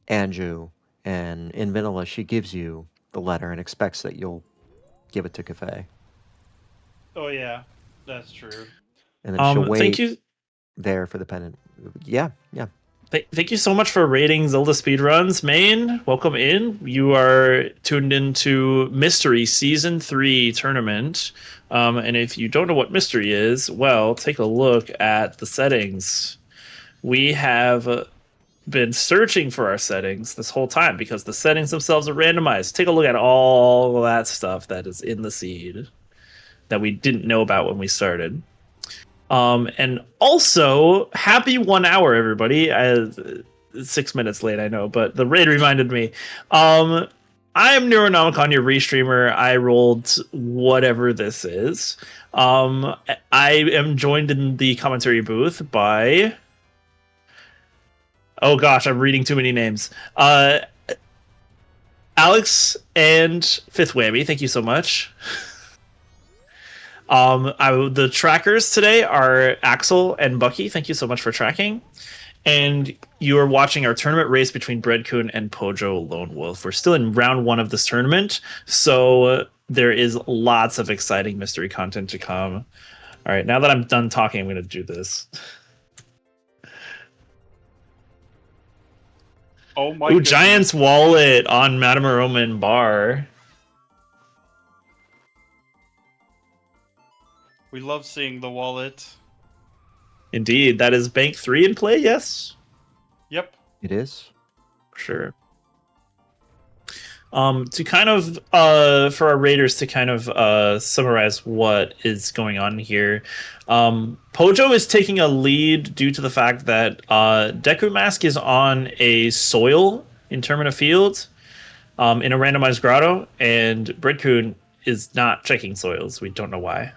Anju, and in vanilla, she gives you the letter and expects that you'll give it to Cafe. Oh yeah, that's true. And then she'll Thank wait you. there for the pendant. Yeah. Thank you so much for rating Zelda Speedruns. Main, welcome in. You are tuned into Mystery Season 3 tournament. And if you don't know what Mystery is, well, take a look at the settings. We have been searching for our settings this whole time because the settings themselves are randomized. Take a look at all that stuff that is in the seed that we didn't know about when we started. And also, happy 1 hour, everybody. 6 minutes late, I know, but the raid reminded me. I'm Neuronomicon, your restreamer. I rolled whatever this is. I am joined in the commentary booth by. Oh gosh, I'm reading too many names. Alex and Fifth Whammy, thank you so much. The trackers today are Axel and Bucky. Thank you so much for tracking. And you are watching our tournament race between Bread-kun and Pojolonewolf. We're still in round 1 of this tournament, so there is lots of exciting mystery content to come. All right, now that I'm done talking, I'm going to do this. Oh my Ooh, goodness. Giant's Wallet on Madame Roman Bar. We love seeing the wallet. Indeed, that is Bank 3 in play, yes? Yep. It is. Sure. To kind of for our raiders to kind of summarize what is going on here, Pojo is taking a lead due to the fact that Deku Mask is on a soil in Termina Field in a randomized grotto, and Bread-kun is not checking soils. We don't know why.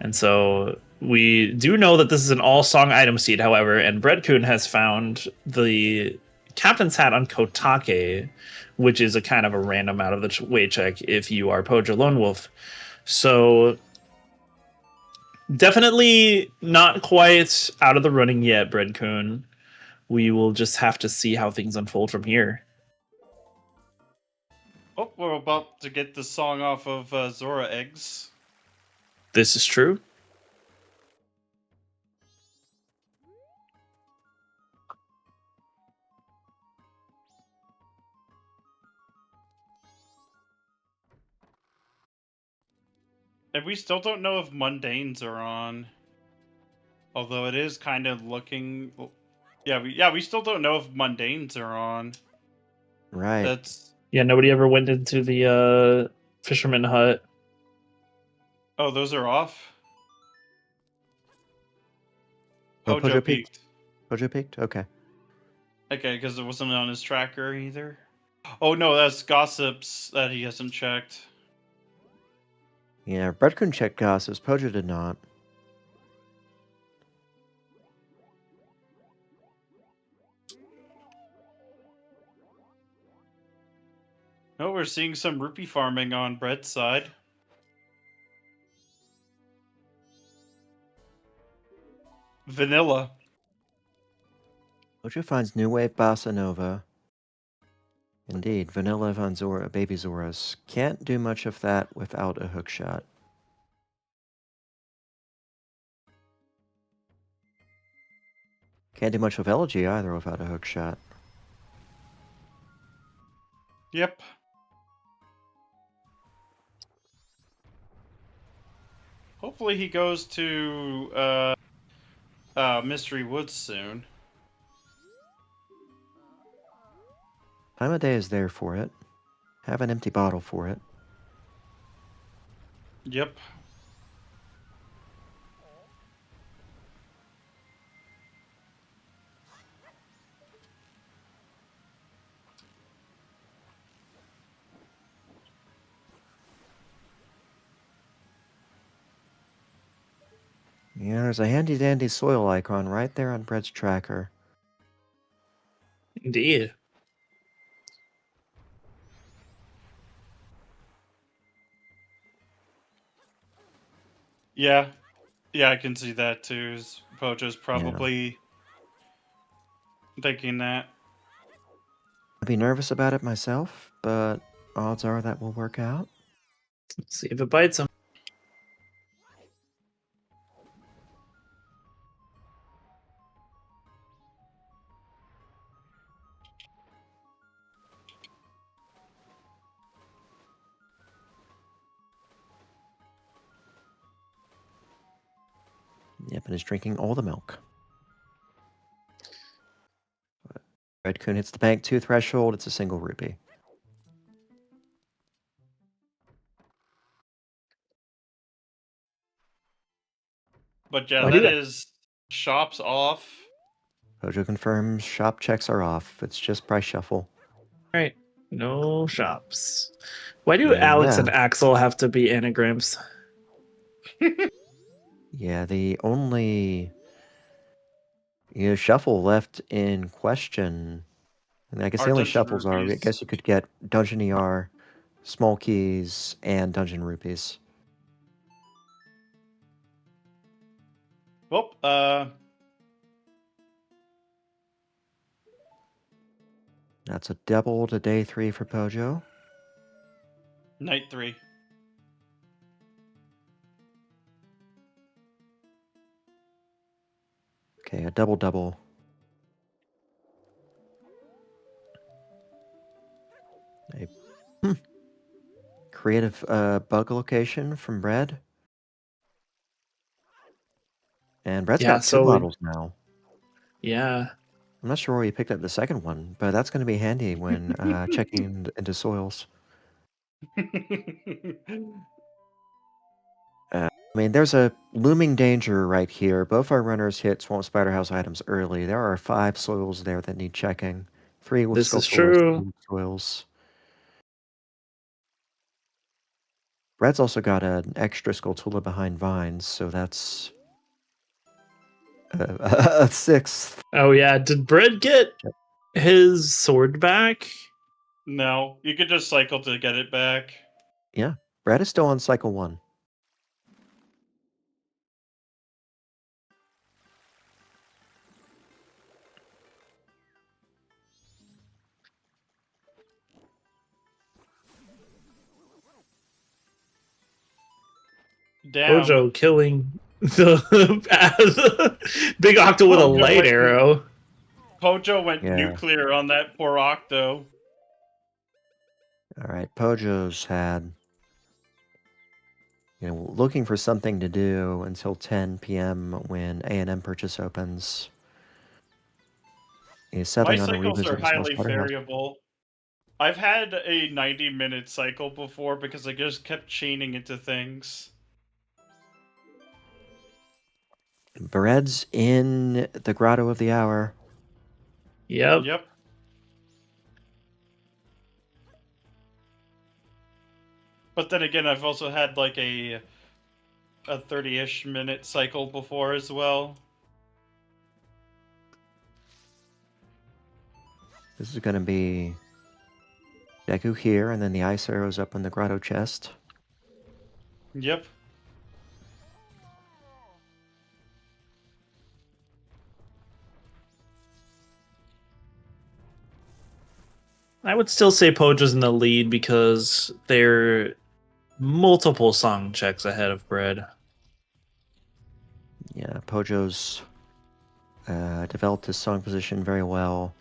And so we do know that this is an all-song item seed, however, and Bread-kun has found the Captain's Hat on Kotake, which is a kind of a random out of the way check if you are Pojolonewolf. So definitely not quite out of the running yet, Bread-kun. We will just have to see how things unfold from here. Oh, we're about to get the song off of Zora Eggs. This is true. And we still don't know if mundanes are on. Although it is kind of looking... Yeah, we still don't know if mundanes are on. Right. That's... Yeah, nobody ever went into the fisherman hut. Oh, those are off? Oh, Pojo Pojo peaked. peaked. Pojo peaked? Okay. Okay, because it wasn't on his tracker either. Oh no, that's gossips that he hasn't checked. Yeah, Bread-kun checked gossips. Pojo did not. Oh, we're seeing some rupee farming on Bread's side. Vanilla. Pojo finds New Wave Bossa Nova. Indeed, Vanilla Von Zora, Baby Zoras. Can't do much of that without a hook shot. Can't do much with Elegy either without a hook shot. Yep. Hopefully he goes to Mystery Woods soon. Time of day is there for it. Have an empty bottle for it. Yep. Yeah, there's a handy dandy soil icon right there on Bread's tracker. Indeed. Yeah. Yeah, I can see that too. Pojo's probably thinking that. I'd be nervous about it myself, but odds are that will work out. Let's see if it bites him. Yep, and is drinking all the milk. Bread-kun hits the bank 2 threshold. It's a single rupee. But yeah, Why do that that? is shops off. Pojo confirms shop checks are off. It's just price shuffle. Right. No shops. Why do And Alex yeah, and Axel have to be anagrams? yeah, the only shuffle left in question. And I guess Our the only dungeon shuffles are, I rupees. guess you could get Dungeon ER, Small Keys, and Dungeon Rupees. Well, That's a double to day 3 for Pojo. night 3. Okay, a double. A creative bug location from Bread. And Brett's Yeah, got 2 so bottles now. yeah. I'm not sure where you picked up the second one, but that's going to be handy when checking into soils. I mean, there's a looming danger right here. Both our runners hit Swamp Spider House items early. There are 5 soils there that need checking. 3 with This is Skulltulas, 2 true. with soils. Brett's also got an extra Skulltula behind vines, so that's a 6th. Oh yeah. Did Bread get his sword back? No, you could just cycle to get it back. Yeah, Brett is still on cycle 1. Damn. Pojo killing the big Octo with a Pojo light went- arrow. Pojo went Yeah. nuclear on that poor Octo. All right, Pojo's had looking for something to do until 10 p.m. when A&M purchase opens. He's My settling on a cycles are revisit of Small highly Slaughterhouse. variable. I've had a 90-minute cycle before because I just kept chaining into things. Bread's in the Grotto of the Hour. Yep. But then again, I've also had like a 30-ish minute cycle before as well. This is going to be Deku here, and then the ice arrows up on the Grotto chest. Yep. I would still say Pojo's in the lead because they're multiple song checks ahead of Bread. Yeah, Pojo's developed his song position very well.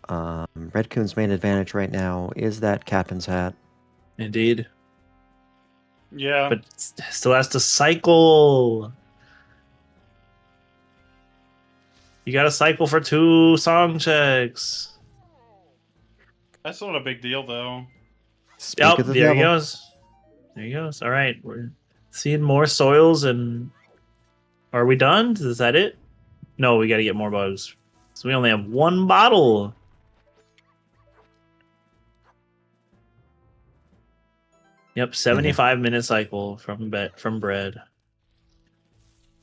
Bread-kun's main advantage right now is that captain's hat. Indeed. Yeah. But still has to cycle. You got to cycle for 2 song checks. That's not a big deal, though. Speak of the there he devil. goes. There he goes. All right, we're seeing more soils, and are we done? Is that it? No, we got to get more bugs. So we only have 1 bottle. Yep, 75-minute cycle from Bread.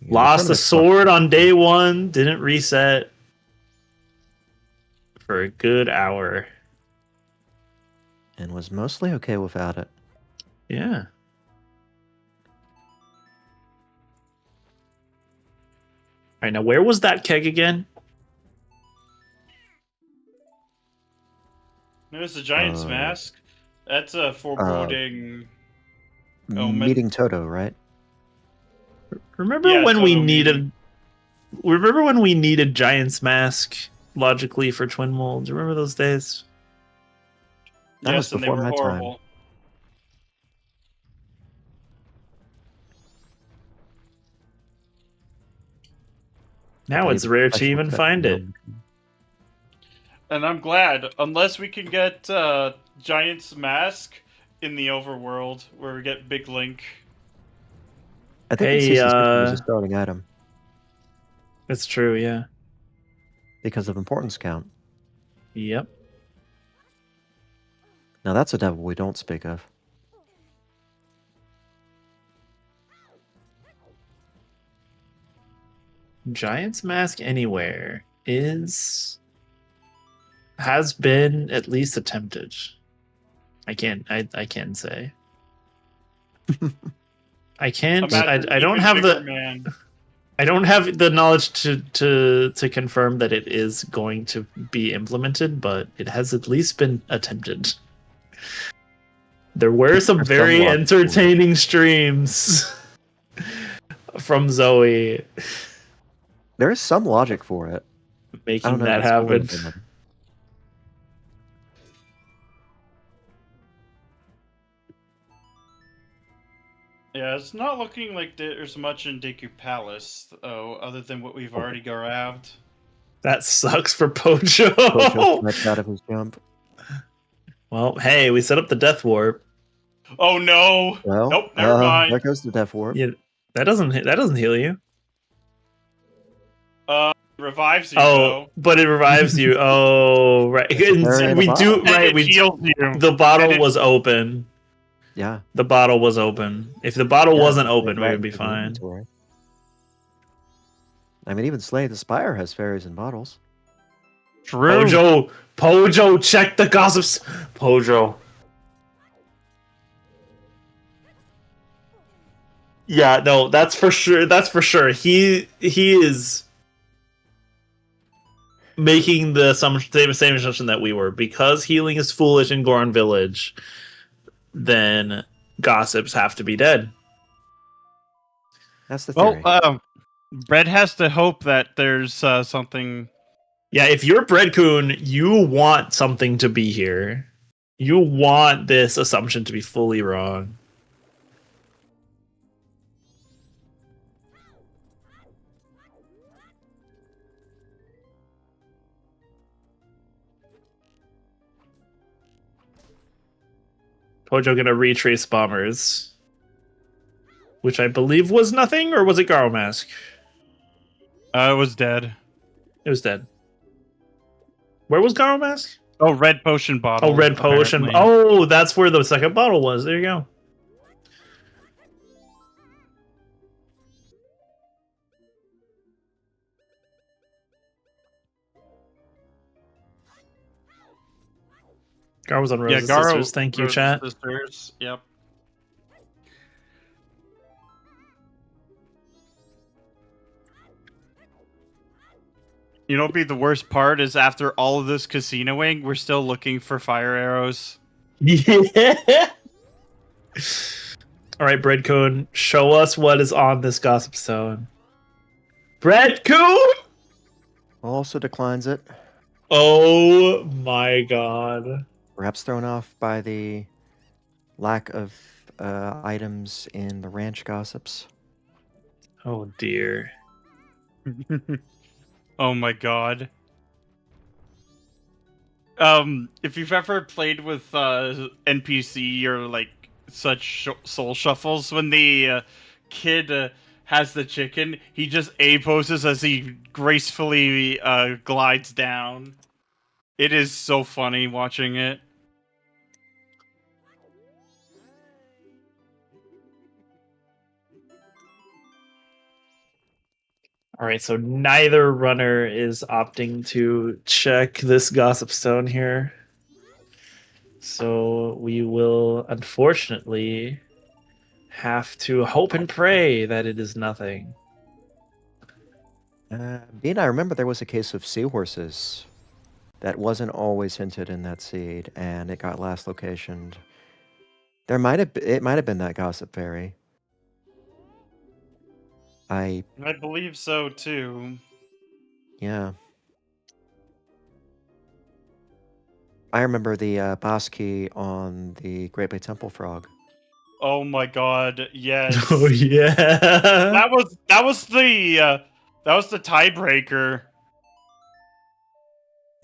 Yeah, Lost the sword on day 1. Didn't reset for a good hour. And was mostly okay without it. Yeah. All right, now where was that keg again? There's the Giant's Mask. That's a foreboding omen. Meeting Toto, right? Remember when we needed Giant's Mask logically for Twin Mold? Do you remember those days? That was and they before were my horrible. time. Now it's rare to even find it. And I'm glad, unless we can get Giant's Mask in the overworld, where we get Big Link. I think it's a starting item. It's true, yeah. Because of importance count. Yep. Now that's a devil we don't speak of. Giant's Mask Anywhere has been at least attempted. I can say. I can't. I don't have I don't have the knowledge to confirm that it is going to be implemented, but it has at least been attempted. There were some very entertaining streams from Zoe. There is some logic for it. Making that happen. Yeah, it's not looking like there's much in Deku Palace, though, other than what we've already grabbed. That sucks for Pojo. Pojo smacked out of his jump. Well, hey, we set up the Death Warp. Oh no! Well, nope, never mind. There goes the Death Warp. Yeah, that doesn't heal you. Revives you. Oh, but it revives you. Oh, right. We do right. We heals you. The bottle was open. Yeah. The bottle was open. If the bottle wasn't open, we would be fine. I mean, even Slay the Spire has fairies and bottles. True. Pojo, check the gossips. Pojo. Yeah, no, that's for sure. That's for sure. He is making the same assumption that we were, because healing is foolish in Goron Village. Then gossips have to be dead. That's the theory. Well, Bread has to hope that there's something. Yeah, if you're Bread-kun, you want something to be here. You want this assumption to be fully wrong. Pojo gonna retrace bombers. Which I believe was nothing, or was it Garo Mask? It was dead. It was dead. Where was Garo Mask? Oh, red potion bottle. Oh, red potion. Apparently. Oh, that's where the second bottle was. There you go. Gar was on Rose's Sisters. Thank you, Rose's chat. Sisters. Yep. You know, what'd be the worst part is after all of this casinoing, we're still looking for fire arrows. Yeah. All right, Bread-kun, show us what is on this gossip stone. Bread-kun! Also declines it. Oh my god. Perhaps thrown off by the lack of items in the ranch gossips. Oh dear. Oh my god. If you've ever played with NPC or like such soul shuffles, when the kid has the chicken, he just A poses as he gracefully glides down. It is so funny watching it. All right, so neither runner is opting to check this gossip stone here. So we will unfortunately have to hope and pray that it is nothing. Bean, I remember there was a case of seahorses that wasn't always hinted in that seed, and it got last locationed. It might have been that gossip fairy. I believe so too. Yeah. I remember the boss key on the Great Bay Temple Frog. Oh my god, yes. Oh yeah. That was the tiebreaker.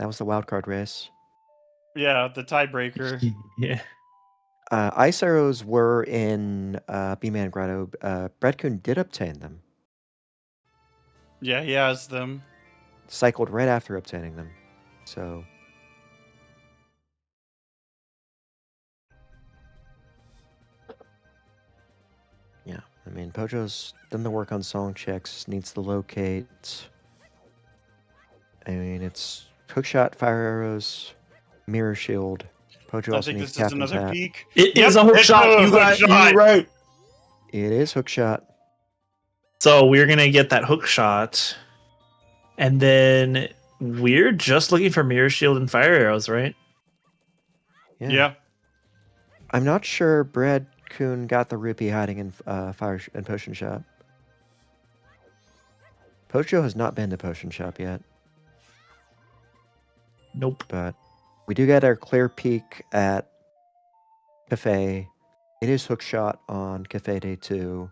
That was the wildcard race. Yeah, the tiebreaker. Yeah. Ice arrows were in B-Man Grotto. Bread-kun did obtain them. Yeah, he has them. Cycled right after obtaining them. So... yeah, I mean, Pojo's done the work on song checks, needs to locate. I mean, it's hookshot, fire arrows, mirror shield. Pojo I also think needs this is Captain's another Hat. peak. It is a hook shot. You got you right. It is hookshot. So we're gonna get that hook shot, and then we're just looking for mirror shield and fire arrows, right? Yeah. I'm not sure Bread-kun got the rupee hiding in fire and potion shop. Pojo has not been to potion shop yet. Nope. But we do get our clear peek at Cafe. It is hookshot on Cafe Day 2.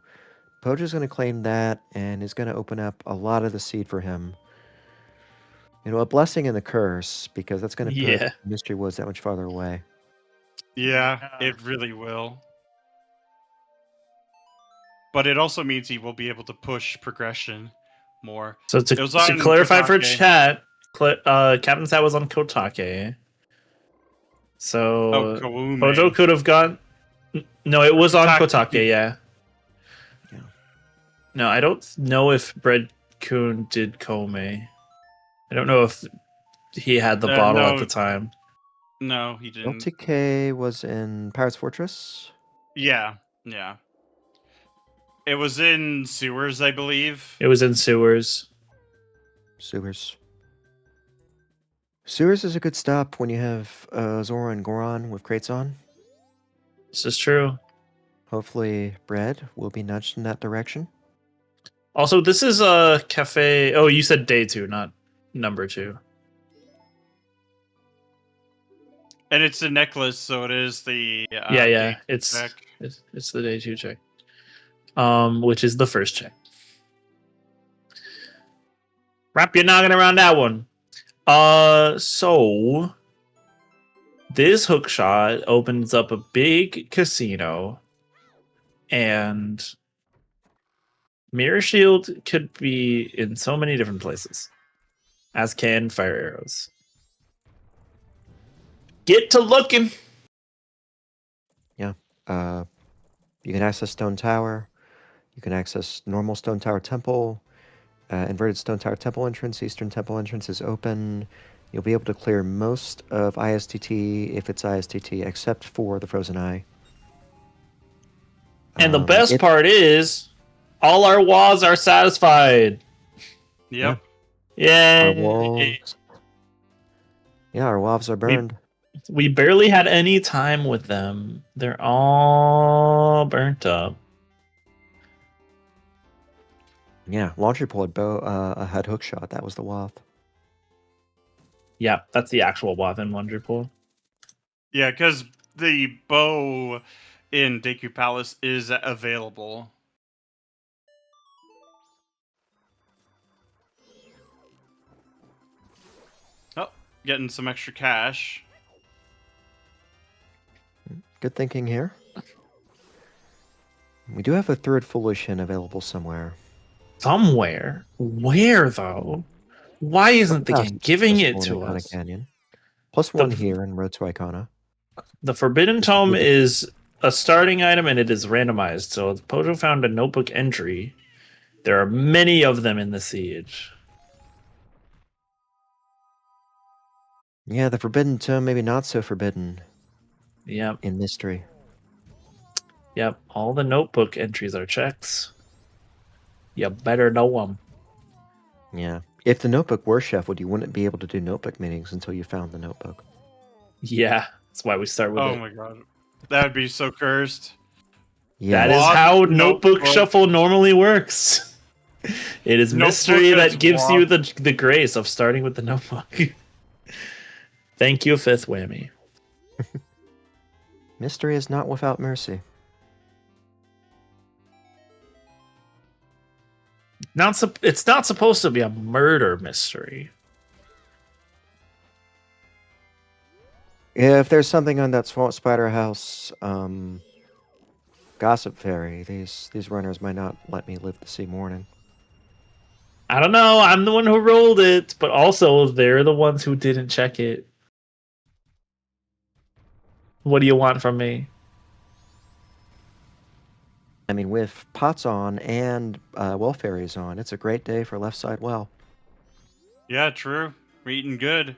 Pojo's going to claim that and is going to open up a lot of the seed for him. You know, a blessing and a curse, because that's going to put Mystery Woods that much farther away. Yeah, it really will. But it also means he will be able to push progression more. So to clarify for chat, Captain's Hat was on Kotake. So Pojo could have gone. No, it was on Kotake, yeah. No, I don't know if Bread-kun did Kome. I don't know if he had the bottle at the time. No, he didn't. LTK was in Pirate's Fortress? Yeah. It was in Sewers, I believe. It was in Sewers. Sewers is a good stop when you have Zora and Goron with crates on. This is true. Hopefully Bread will be nudged in that direction. Also, this is a cafe. Oh, you said day 2, not number 2. And it's a necklace, so it is the it's the day 2 check. Which is the first check. Wrap your noggin around that one. So This hook shot opens up a big casino, and Mirror Shield could be in so many different places, as can fire arrows. Get to looking. Yeah. You can access Stone Tower. You can access normal Stone Tower Temple. Inverted Stone Tower Temple entrance. Eastern Temple entrance is open. You'll be able to clear most of ISTT if it's ISTT, except for the Frozen Eye. And the best part is, all our walls are satisfied. Yep. Yeah. Our wolves. Yeah, our wolves are burned. We barely had any time with them. They're all burnt up. Yeah, laundry pool had hook shot. That was the waft. Yeah, that's the actual waft in laundry pool. Yeah, because the bow in Deku Palace is available. Oh, getting some extra cash. Good thinking here. We do have a third Foolish Hin available somewhere. Somewhere? Where, though? Why isn't the game giving it to Icona us? Canyon. +1 here in Road to Icona. The Forbidden Tome is a starting item, and it is randomized. So Pojo found a notebook entry. There are many of them in the siege. Yeah, the Forbidden Tome, maybe not so forbidden. Yep. In mystery. Yep. All the notebook entries are checks. You better know them. Yeah. If the notebook were Sheffield, you wouldn't be able to do notebook meetings until you found the notebook. Yeah. That's why we start with it. Oh my god. That would be so cursed. Yeah. That is how notebook shuffle normally works. It is mystery that gives you the grace of starting with the notebook. Thank you, Fifth Whammy. Mystery is not without mercy. It's not supposed to be a murder mystery. If there's something on that Swamp Spider House Gossip Fairy, these runners might not let me live to see morning. I don't know. I'm the one who rolled it, but also they're the ones who didn't check it. What do you want from me? I mean, with pots on and well fairies on, it's a great day for left side well. Yeah, true. We're eating good.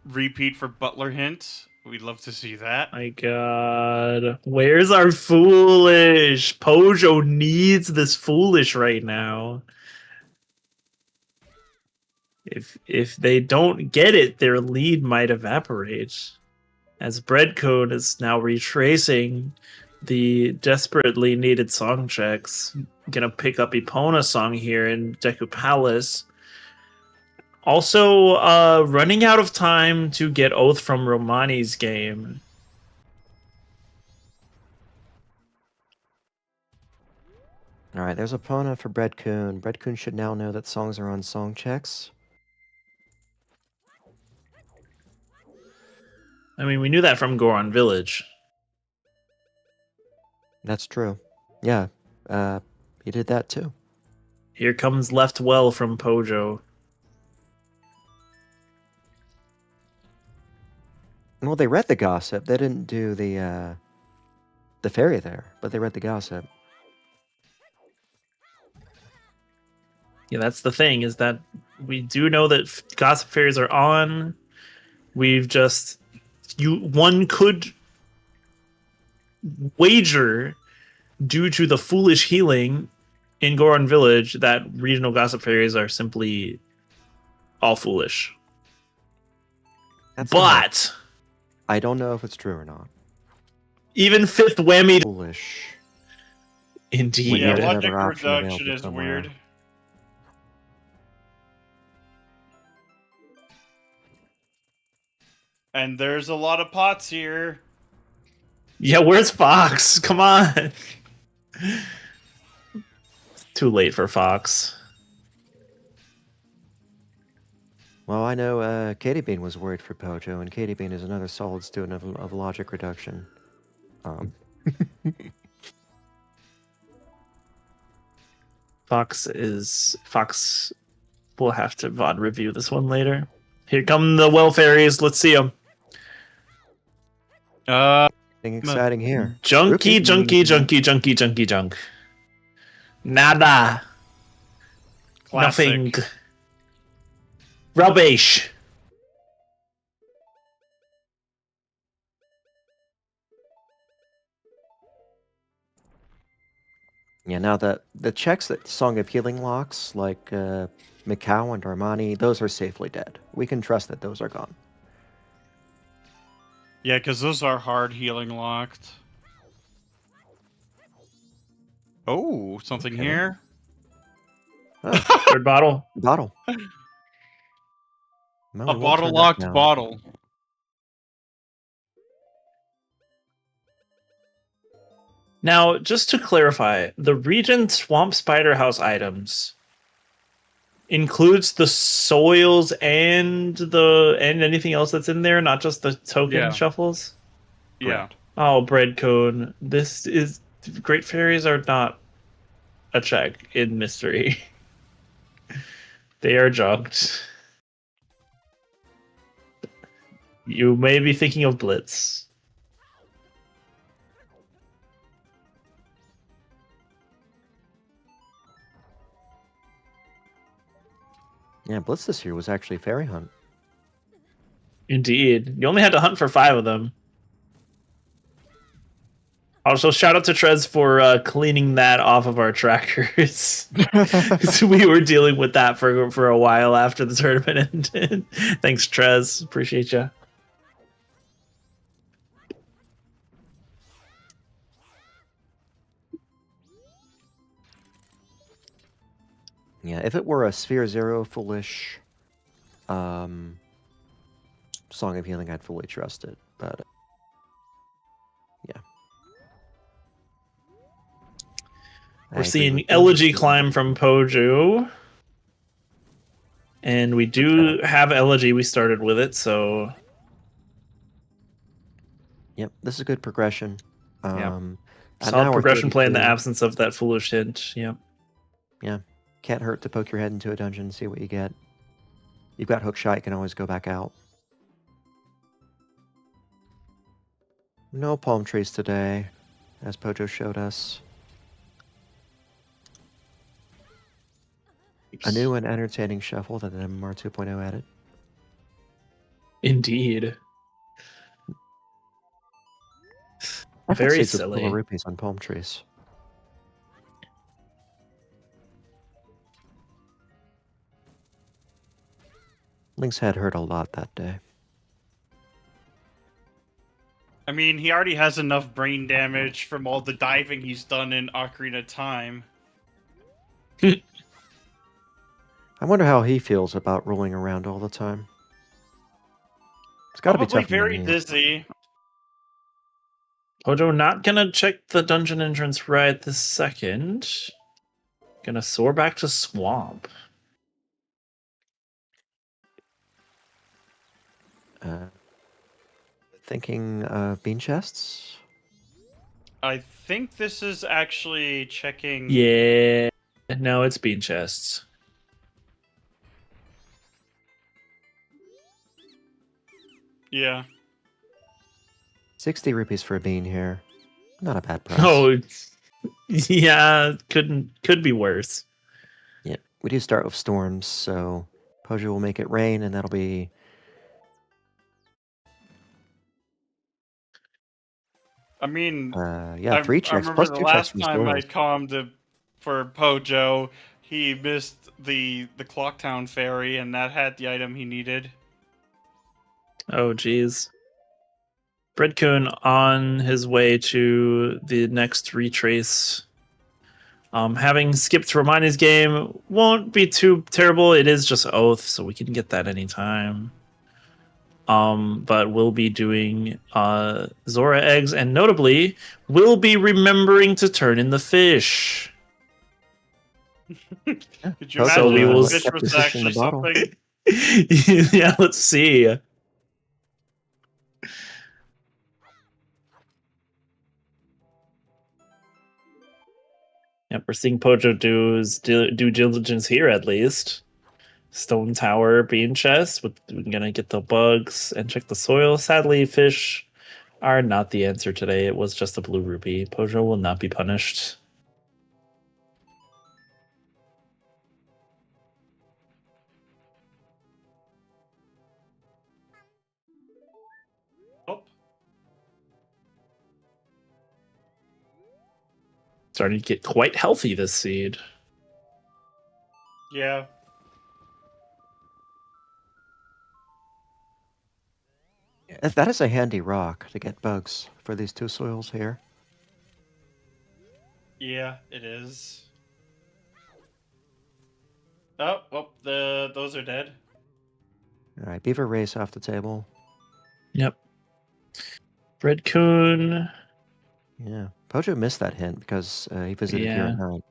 Repeat for Butler Hint. We'd love to see that. My god. Where's our foolish? Pojo needs this foolish right now. If they don't get it, their lead might evaporate. As Bread-kun is now retracing the desperately needed song checks. Gonna pick up Epona's song here in Deku Palace. Also, running out of time to get Oath from Romani's game. Alright, there's Epona for Bread-kun. Bread-kun should now know that songs are on song checks. I mean, we knew that from Goron Village. That's true. Yeah, he did that too. Here comes Left Well from Pojo. Well, they read the gossip. They didn't do the fairy there, but they read the gossip. Yeah, that's the thing, is that we do know that gossip fairies are on. We've just... One could wager, due to the foolish healing in Goron Village, that regional gossip fairies are simply all foolish. But I don't know if it's true or not. Even Fifth Whammy Foolish. Indeed. Yeah, logic reduction is weird. And there's a lot of pots here. Yeah, where's Fox? Come on. Too late for Fox. Well, I know Katie Bean was worried for Pojo, and Katie Bean is another solid student of logic reduction. Fox will have to VOD review this one later. Here come the well fairies. Let's see them. Anything exciting here? Junky, junky, junky, junky, junky, junk. Nada. Classic. Nothing. Rubbish. Yeah, now the checks that Song of Healing locks, like Mikau and Armani, those are safely dead. We can trust that those are gone. Yeah, because those are hard healing locked. Oh, something Okay. here. Oh, Third bottle. bottle. No, A we won't bottle turn that locked down. bottle. Now, just to clarify, the Regent Swamp Spider House items includes the soils and anything else that's in there, not just the token Yeah. shuffles. Yeah. Oh, Bread-kun. This is Great Fairies are not a check in mystery. They are junked. You may be thinking of Blitz. Yeah, Blitz this year was actually Fairy Hunt. Indeed. You only had to hunt for 5 of them. Also, shout out to Trez for cleaning that off of our trackers. So we were dealing with that for a while after the tournament ended. Thanks, Trez. Appreciate you. Yeah, if it were a Sphere Zero Foolish Song of Healing, I'd fully trust it. But yeah. We're seeing Elegy climb from Pojo. And we do have Elegy. We started with it, so... Yep, this is good progression. Solid now we're progression play in the 32. absence of that foolish hint. Yep. Yeah, can't hurt to poke your head into a dungeon and see what you get. You've got hookshot, you can always go back out. No palm trees today, as Pojo showed us. A new and entertaining shuffle that the MMR 2.0 added. Indeed. I've Very had seeds of silly. Purple rupees on palm trees. Link's head hurt a lot that day. I mean, he already has enough brain damage from all the diving he's done in Ocarina of Time. I wonder how he feels about rolling around all the time. It's got to be Probably tough. on the very knees. dizzy. Pojo not gonna check the dungeon entrance right this second. Gonna soar back to Swamp. Thinking of bean chests? I think this is actually checking... Yeah. No, it's bean chests. Yeah. 60 rupees for a bean here. Not a bad price. Oh, yeah. Could be worse. Yeah, we do start with storms, so Pojo will make it rain, and that'll be... I mean... yeah, 3 checks, I remember plus the 2 checks last from time I storms. calmed for Pojo, he missed the Clocktown Fairy, and that had the item he needed. Oh, geez. Bread-kun on his way to the next retrace. Having skipped Romani's game won't be too terrible. It is just Oath, so we can get that anytime. But we'll be doing Zora eggs, and notably, we'll be remembering to turn in the fish. Could you So imagine we if will the fish kept was the fish in the actually bottle. something? Yeah, let's see. Yep, we're seeing Pojo do his due diligence here at least. Stone tower, bean chest. We're gonna get the bugs and check the soil. Sadly, fish are not the answer today. It was just a blue rupee. Pojo will not be punished. Oh, Starting to get quite healthy, this seed. yeah. That is a handy rock to get bugs for these two soils here. Yeah, it is. Oh, well, those are dead. All right, beaver race off the table. Yep. Bread-kun. Yeah, Pojo missed that hint because he visited here at night.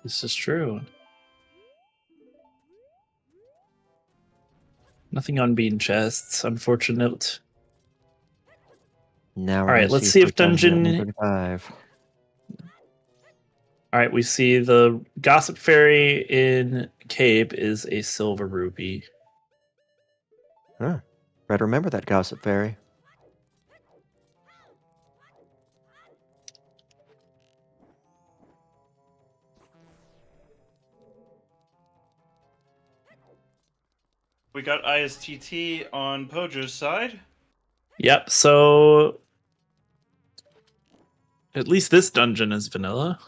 This is true. Nothing on bean chests, unfortunate. Now all right, let's see if dungeon. All right, we see the Gossip Fairy in Cape is a silver rupee. Huh. Red, remember that Gossip Fairy. We got ISTT on Pojo's side. Yep, so at least this dungeon is vanilla.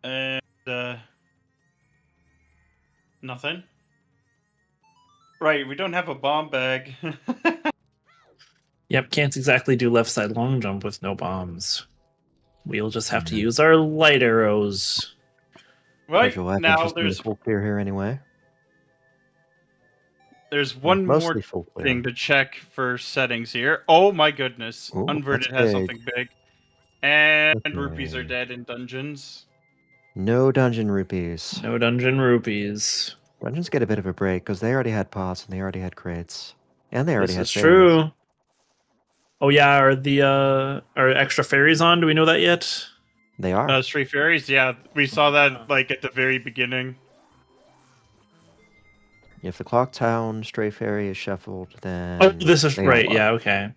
And nothing. Right, we don't have a bomb bag. Yep, can't exactly do left side long jump with no bombs. We'll just have to use our light arrows. Right, now there's full clear here anyway. There's one more thing to check for settings here. Oh my goodness. Ooh, Unverted has something big. And rupees are dead in dungeons. No dungeon rupees. No dungeon rupees. Dungeons get a bit of a break because they already had pots and they already had crates. And they already had This is true. Oh yeah, are extra fairies on? Do we know that yet? They are. Stray fairies, yeah. We saw that like at the very beginning. If the Clock Town Stray Fairy is shuffled, then... Oh, this is right, yeah, okay.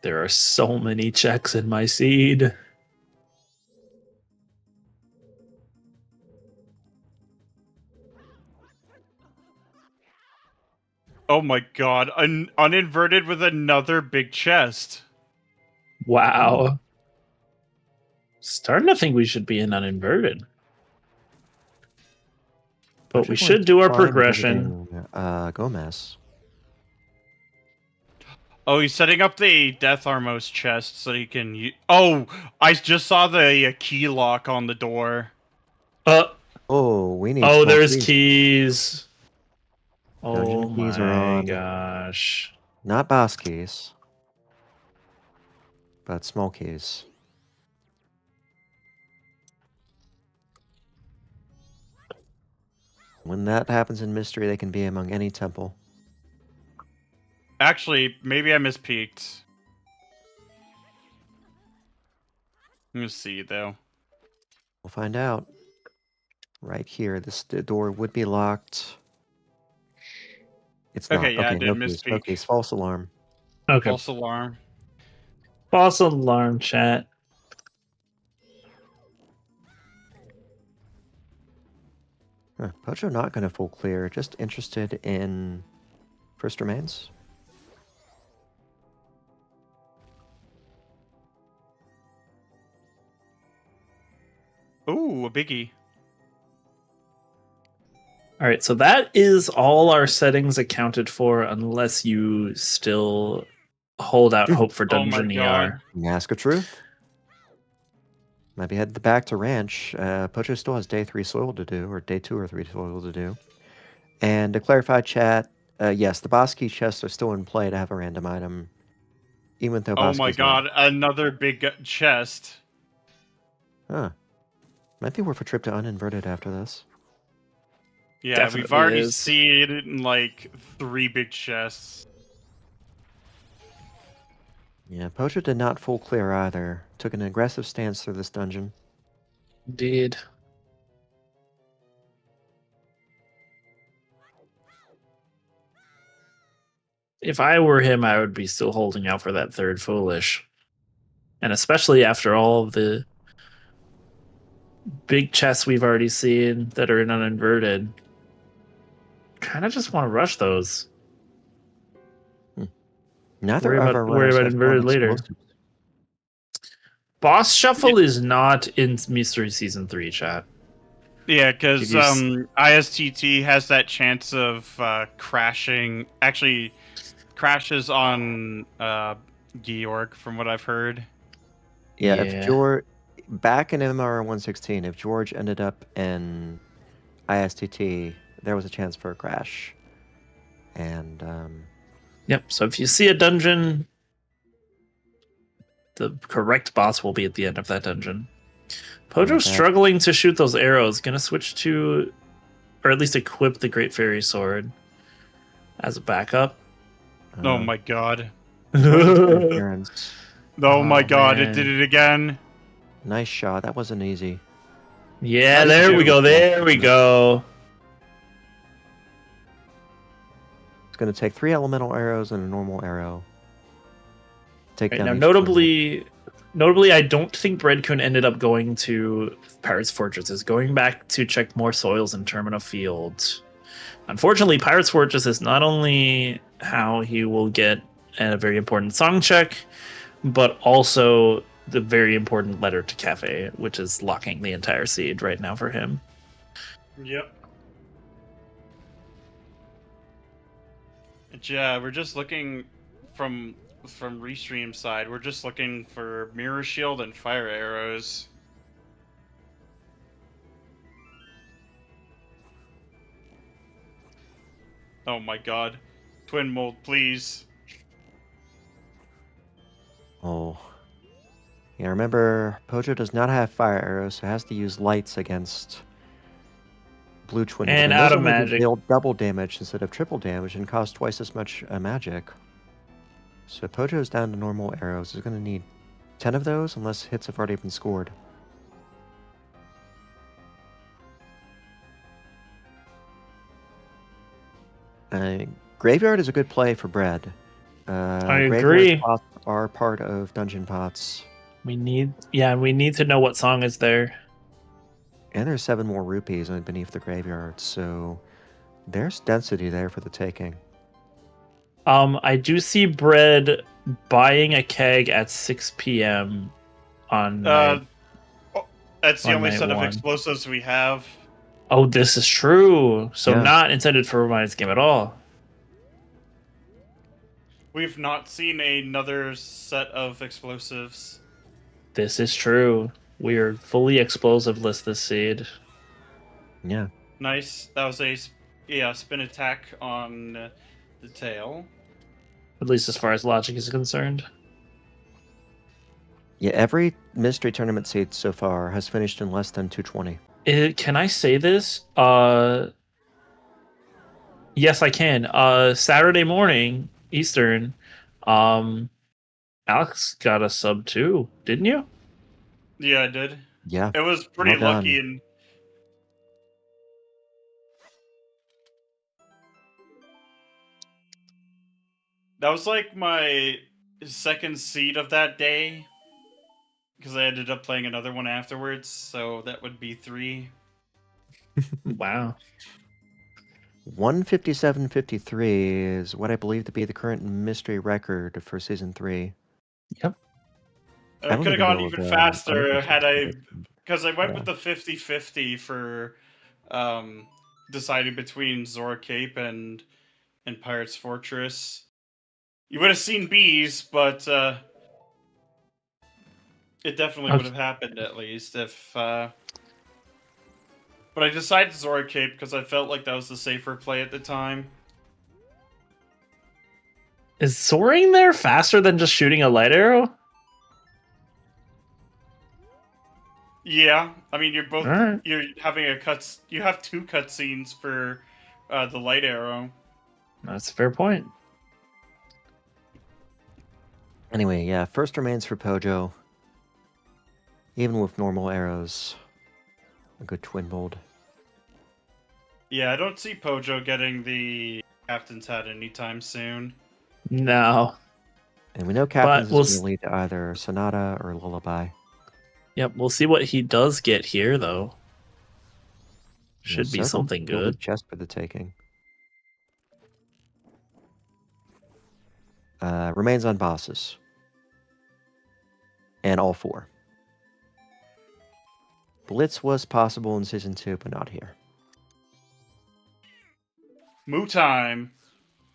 There are so many checks in my seed. Oh my god, uninverted with another big chest. Wow. Starting to think we should be in uninverted. But we should do our progression. Gomez. Oh, he's setting up the Death Armos chest so he can... Oh, I just saw the key lock on the door. Oh, we need... Oh, there's keys. Dungeon Oh keys my are on. gosh. Not boss keys. But small keys. When that happens in Mystery, they can be among any temple. Actually, maybe I mispeaked. I'm gonna see, though. We'll find out. Right here, this door would be locked. It's not. Okay, yeah, I okay, did no misspeak. keys. No keys. False alarm. Okay. False alarm. False alarm, chat. Pojo not going to full clear. Just interested in first remains. Ooh, a biggie. All right, so that is all our settings accounted for, unless you still hold out hope for Dungeon ER. Mask of Truth. Might be headed back to ranch. Pojo still has day 3 soil to do, or day 2 or 3 soil to do. And to clarify, chat, yes, the boss key chests are still in play to have a random item, even though Oh boss my key's not. god, another big chest. Huh. Might be worth a trip to Uninverted after this. Yeah, we've Definitely already is. seen like 3 big chests. Yeah, Pojo did not full clear either. Took an aggressive stance through this dungeon. Indeed. If I were him, I would be still holding out for that third foolish. And especially after all of the big chests we've already seen that are in uninverted. Kind of just want to rush those. Neither Worry of about our worry runners about have found inverted later. explosives. Boss Shuffle is not in Mystery Season 3, chat. Yeah, Did because you ISTT has that chance of crashing. Actually, crashes on Georg, from what I've heard. Yeah, if Yeah. George back in MMR 116, if George ended up in ISTT, there was a chance for a crash. And Yep. So if you see a dungeon, the correct boss will be at the end of that dungeon. Pojo's struggling to shoot those arrows. Gonna switch to, or at least equip the Great Fairy Sword as a backup. Oh my god. appearance. Oh my Oh, god, man. it did it again. Nice shot. That wasn't easy. Yeah, Nice there we shoot. go. There we go. It's going to take 3 elemental arrows and a normal arrow. Take Right, down now, each notably, I don't think Bread-kun ended up going to Pirates Fortress. Is going back to check more soils in Termina Field. Unfortunately, Pirates Fortress is not only how he will get a very important song check, but also the very important letter to Cafe, which is locking the entire seed right now for him. Yep. Yeah, we're just looking from Restream side. We're just looking for Mirror Shield and Fire Arrows. Oh my god. Twin mold, please. Oh. Yeah, remember, Pojo does not have fire arrows, so has to use lights against blue twin mold. And And out those of only magic. deal double damage instead of triple damage and cost twice as much magic. So Pojo's down to normal arrows. He's going to need 10 of those unless hits have already been scored. Graveyard is a good play for Bread. I Graveyard agree. spots are part of dungeon pots. We need to know what song is there. And there's 7 more rupees beneath the graveyard, so there's density there for the taking. I do see Bread buying a keg at 6 p.m. on night. That's the on only night set of 1. explosives we have. Oh, this is true. So Yeah. not intended for Romance game at all. We've not seen another set of explosives. This is true. We are fully explosive-less this seed. Yeah. Nice. That was a spin attack on the tail. At least as far as logic is concerned. Yeah, every mystery tournament seed so far has finished in less than 220. Can I say this? Yes, I can. Saturday morning, Eastern, Alex got a sub too, didn't you? Yeah, I did. Yeah. It was pretty Well done. lucky, and that was like my second seed of that day, because I ended up playing another one afterwards, so that would be 3. Wow. 157.53 is what I believe to be the current mystery record for season 3. Yep. I could have gone even faster had I, because I went Yeah. with the 50-50 for deciding between Zora Cape and Pirates Fortress. You would have seen bees, but it definitely would have happened at least if. But But I decided Zora Cape because I felt like that was the safer play at the time. Is soaring there faster than just shooting a light arrow? Yeah, I mean, Alright. you're having you have 2 cutscenes for the light arrow. That's a fair point. Anyway, yeah, first remains for Pojo. Even with normal arrows. A good twin bolt. Yeah, I don't see Pojo getting the captain's hat anytime soon. No. And we know Captain's we'll is going to lead to either Sonata or Lullaby. Yep, we'll see what he does get here, though. Should be something good. Chest for the taking. Remains on bosses. And all 4. Blitz was possible in Season 2, but not here. Moo time!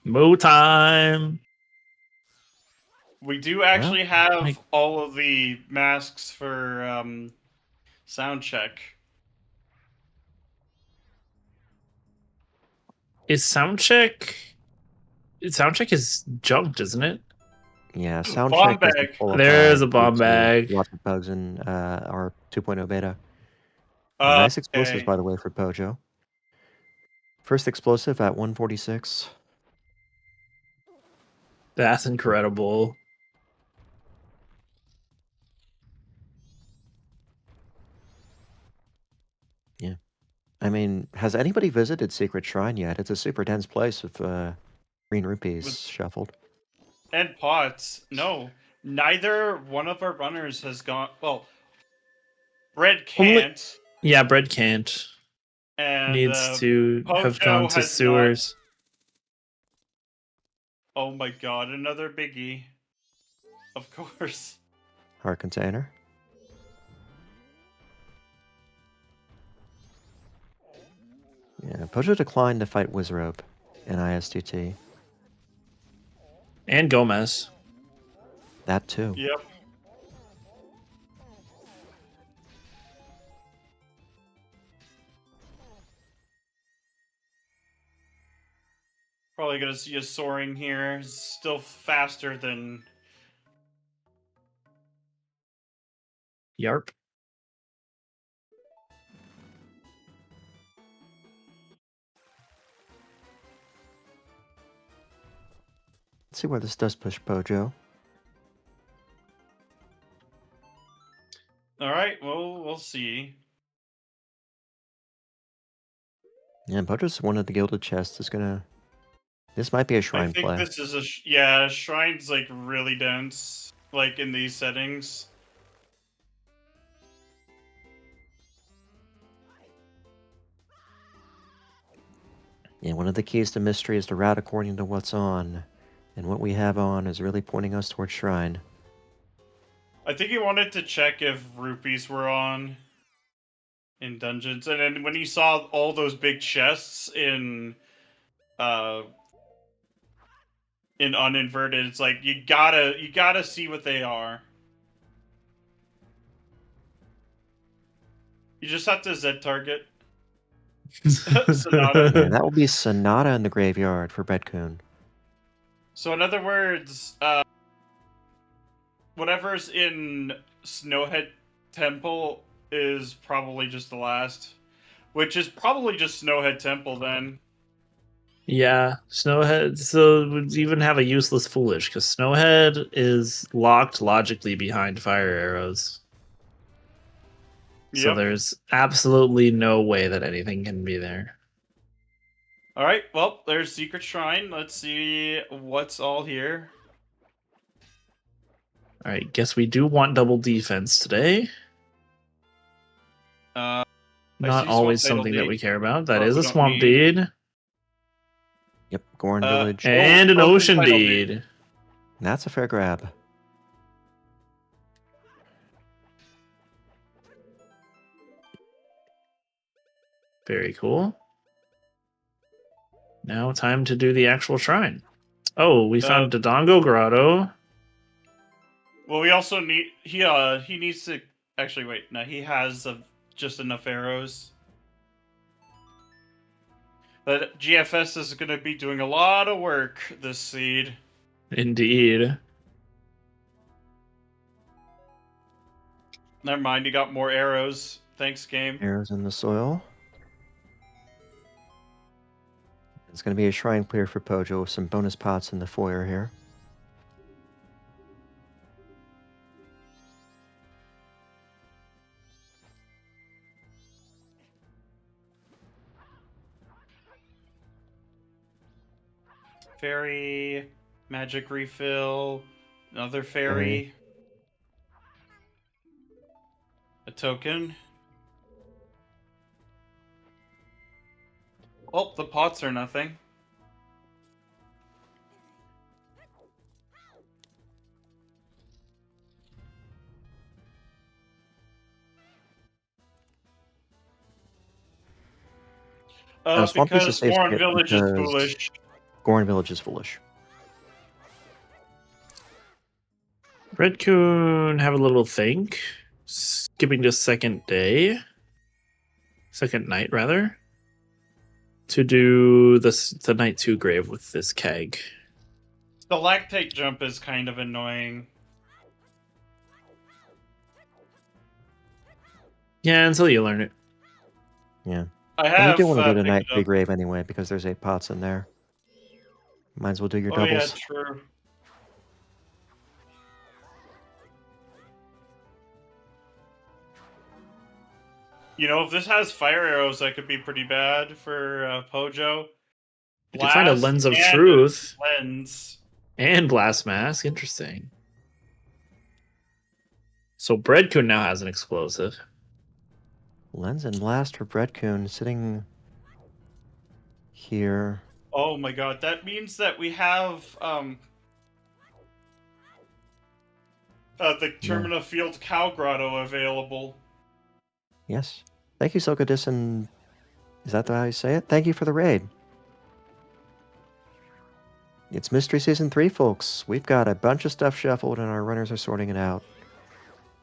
Moo time! We do actually have all of the masks for sound check. Is soundcheck... Soundcheck is junked, isn't it? Yeah, sound Bomb check bag. There's a bomb bag. Lots of bugs in our 2.0 beta. Okay. Nice explosives, by the way, for Pojo. First explosive at 146. That's incredible. Yeah. I mean, has anybody visited Secret Shrine yet? It's a super dense place with green rupees shuffled. And pots. No. Neither one of our runners has gone... Well, Bread can't. Yeah, Bread can't. And needs to Pojo have gone to sewers. Oh my god, another biggie. Of course. Heart container. Yeah, Pojo declined to fight Wizrobe in ISTT. And Gomez. That too. Yep. Probably gonna see us soaring here. Still faster than... Yarp. Let's see where this does push Pojo. Alright, well, we'll see. Yeah, Pojo's one of the gilded chests is gonna... This might be a shrine play. I think this is a... Yeah, shrine's like really dense. Like in these settings. Yeah, one of the keys to mystery is to route according to what's on. And what we have on is really pointing us towards shrine. I think he wanted to check if rupees were on in dungeons, and then when he saw all those big chests in uninverted, it's like you gotta see what they are. You just have to Z target. Sonata. Yeah, that will be Sonata in the graveyard for Bread-kun. So in other words, whatever's in Snowhead Temple is probably just the last. Which is probably just Snowhead Temple then. Yeah, Snowhead. So would even have a useless foolish because Snowhead is locked logically behind fire arrows. So there's absolutely no way that anything can be there. All right, well, there's Secret Shrine. Let's see what's all here. All right, guess we do want double defense today. Not always something that we care about. That is a Swamp Deed. Yep, Goron Village. And an Ocean Deed. That's a fair grab. Very cool. Now time to do the actual shrine. Oh, we found Dodongo Grotto. Well, we also need... He needs to... Actually, wait. No, he has just enough arrows. But GFS is going to be doing a lot of work this seed. Indeed. Never mind, you got more arrows. Thanks, game. Arrows in the soil. It's going to be a shrine clear for Pojo with some bonus pots in the foyer here. Fairy, magic refill, another fairy, a token. Oh, the pots are nothing. Swamp is a Because safe Warren skip Village is because foolish. Goron Village is foolish. Bread-kun have a little think. Skipping to second night rather, to do the night 2 grave with this keg. The lactate jump is kind of annoying. Yeah, until you learn it. Yeah. I And you have do want to do the picked night it up. grave anyway because there's 8 pots in there. Might as well do your Oh yeah, doubles. true. You know, if this has fire arrows, that could be pretty bad for Pojo. You can find a Blast lens of and truth lens. and blast mask. Interesting. So Bread-kun now has an explosive. Lens and blast for Bread-kun sitting here. Oh my god, that means that we have the Termina Field Cow Grotto available. Yes. Thank you, Sokodison. Is that how you say it? Thank you for the raid. It's Mystery Season 3, folks. We've got a bunch of stuff shuffled and our runners are sorting it out.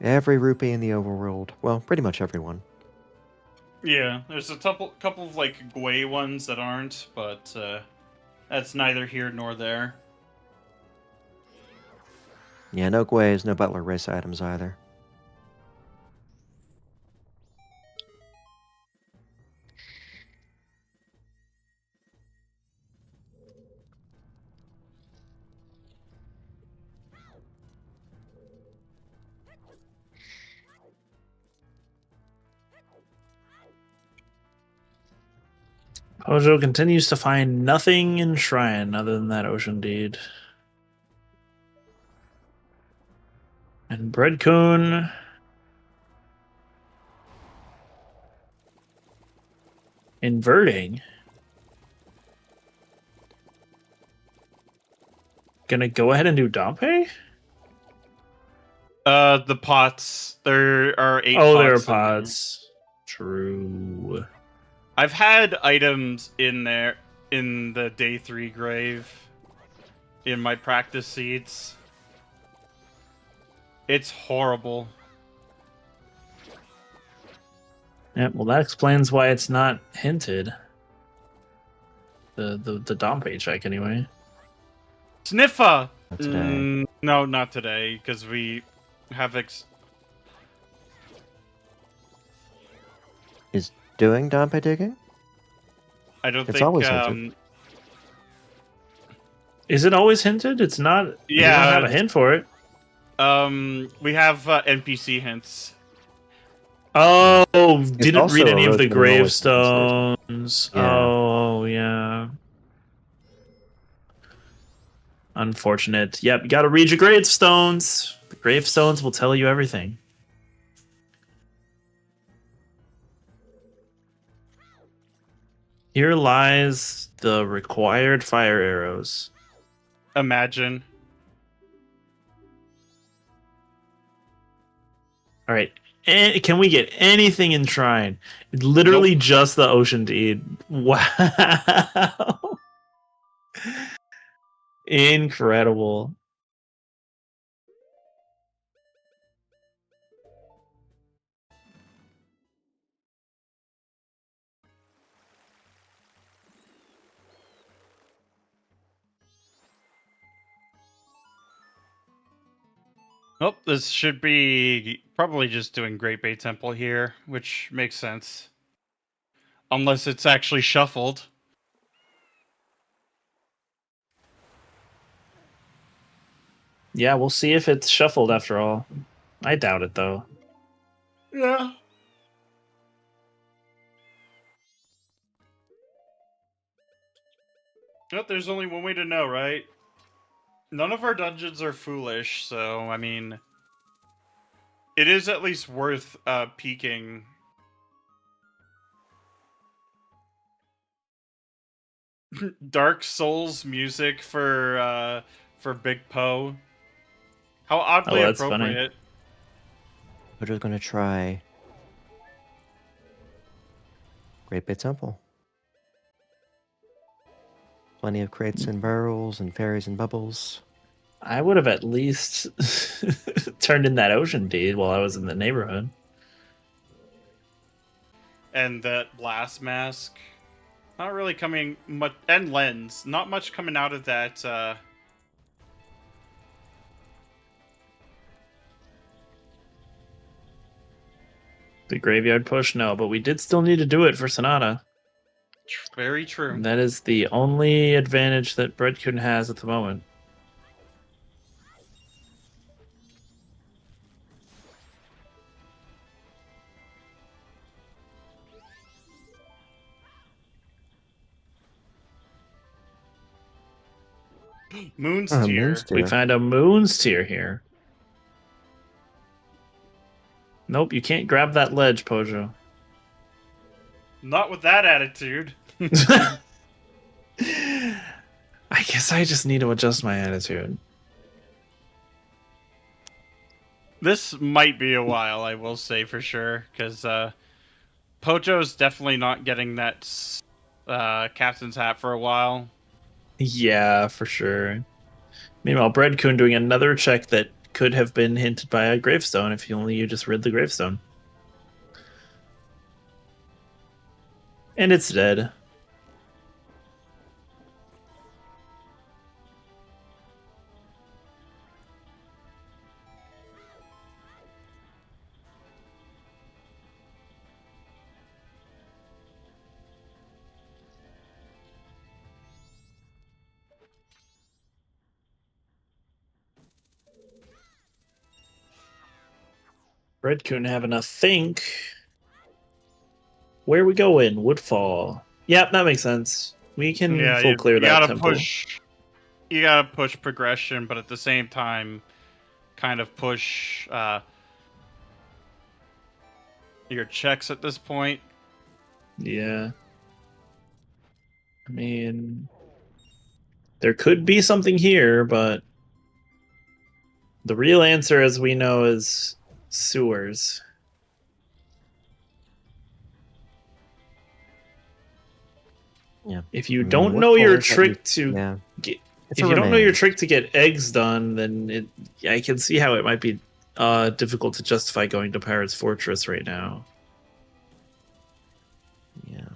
Every rupee in the overworld. Well, pretty much everyone. Yeah, there's a couple of like Gwei ones that aren't, but that's neither here nor there. Yeah, no Gways, no Butler race items either. Pojo continues to find nothing in Shrine other than that ocean deed. And Bread-kun inverting. Gonna go ahead and do Dompe? The pots. There are 8 Oh, pots. there are in there. pods. True. I've had items in there in the day 3 grave in my practice seeds. It's horrible. Yeah, well, that explains why it's not hinted. The Dompe check, anyway. Sniffa! Not today. No, not today, because we have Is doing Dompe digging? I don't It's think always hinted. Is it always hinted? It's not. You Yeah, don't have a hint for it. we have NPC hints. Oh, didn't also read any of the erosion and always gravestones. Yeah. Oh, yeah. Unfortunate. Yep, you gotta read your gravestones. The gravestones will tell you everything. Here lies the required fire arrows. Imagine. All right. And can we get anything in Shrine? Literally Nope. just the ocean deed. Wow. Incredible. Oh, this should be probably just doing Great Bay Temple here, which makes sense. Unless it's actually shuffled. Yeah, we'll see if it's shuffled after all. I doubt it, though. Yeah. But there's only one way to know, right? None of our dungeons are foolish, so, I mean... It is at least worth peeking. Dark Souls music for Big Poe. How oddly Oh, that's funny. appropriate. We're just going to try Great Bay Temple. Plenty of crates and barrels and fairies and bubbles. I would have at least turned in that ocean deed while I was in the neighborhood. And that blast mask. Not really coming much. And lens. Not much coming out of that. The graveyard push, no, but we did still need to do it for Sonata. Very true. And that is the only advantage that Bread-kun has at the moment. Moon's Oh, Tear. Moon's We Tear. find a Moon's Tear here. Nope, you can't grab that ledge, Pojo. Not with that attitude. I guess I just need to adjust my attitude. This might be a while, I will say for sure, because Pojo's definitely not getting that captain's hat for a while. Yeah, for sure. Meanwhile, Bread-kun doing another check that could have been hinted by a gravestone if only you just rid the gravestone. And it's dead. Bread-kun having a think. Where we going? Woodfall. Yep, that makes sense. We can Yeah, full clear you that gotta temple. push. You gotta push progression, but at the same time, kind of push your checks at this point. Yeah. I mean, there could be something here, but the real answer, as we know, is sewers. Yeah. If you I mean, don't what know your colors that trick to yeah. get, It's if a you don't know your remand. trick to get eggs done, then I can see how it might be difficult to justify going to Pirate's Fortress right now. Yeah.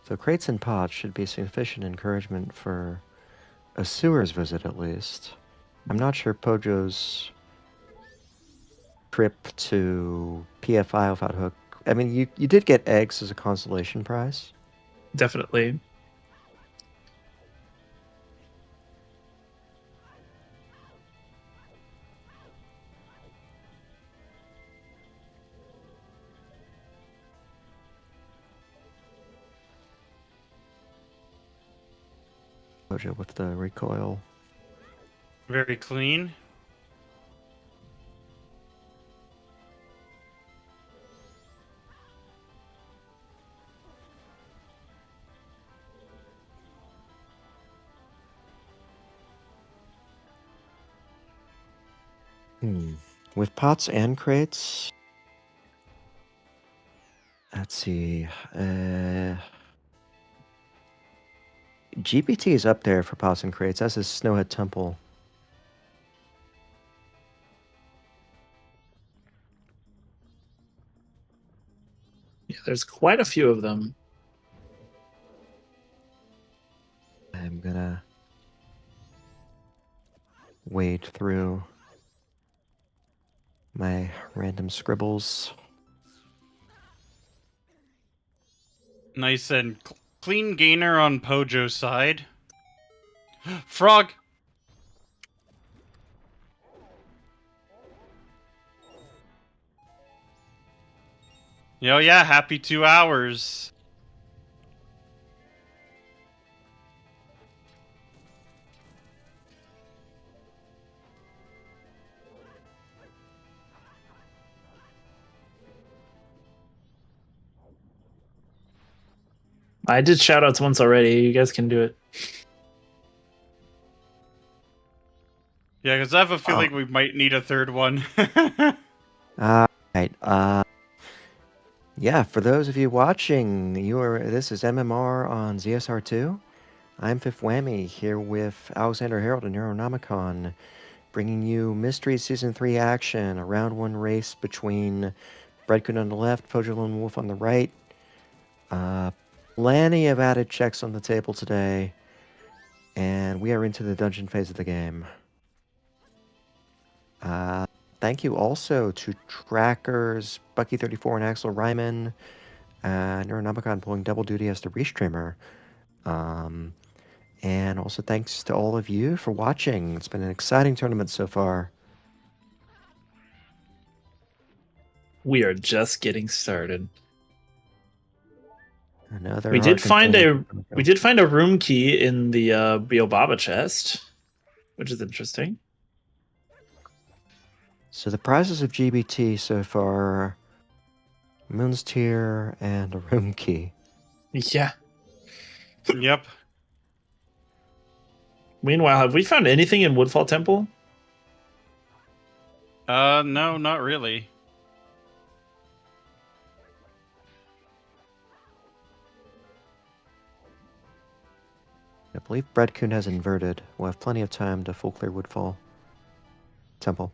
So crates and pots should be sufficient encouragement for a sewers visit at least. I'm not sure Pojo's trip to PFI without hook. I mean, you did get eggs as a consolation prize. Definitely. Pojo with the recoil. Very clean. With pots and crates. Let's see. GPT is up there for pots and crates. That's his Snowhead Temple. Yeah, there's quite a few of them. I'm gonna wade through my random scribbles. Nice and clean gainer on Pojo's side. Frog! Yo, yeah, happy 2 hours. I did shout outs once already. You guys can do it. Yeah, because I have a feeling we might need a third one. All right. Yeah, for those of you watching, this is MMR on ZSR2. I'm Fifth Whammy here with Alexander Harold and Neuronomicon, bringing you Mystery Season 3 action, a round 1 race between Bread-kun on the left, Pojolonewolf on the right. Plenty of added checks on the table today, and we are into the dungeon phase of the game. Thank you also to Trackers, Bucky34 and Axel Ryman, Neuronomicon pulling double duty as the restreamer. And also thanks to all of you for watching. It's been an exciting tournament so far. We are just getting started. We did find a room key in the Biobaba chest, which is interesting. So the prizes of GBT so far: Moon's Tear and a room key. Yeah. Yep. Meanwhile, have we found anything in Woodfall Temple? No, not really. I believe Bread-kun has inverted. We'll have plenty of time to full clear Woodfall Temple.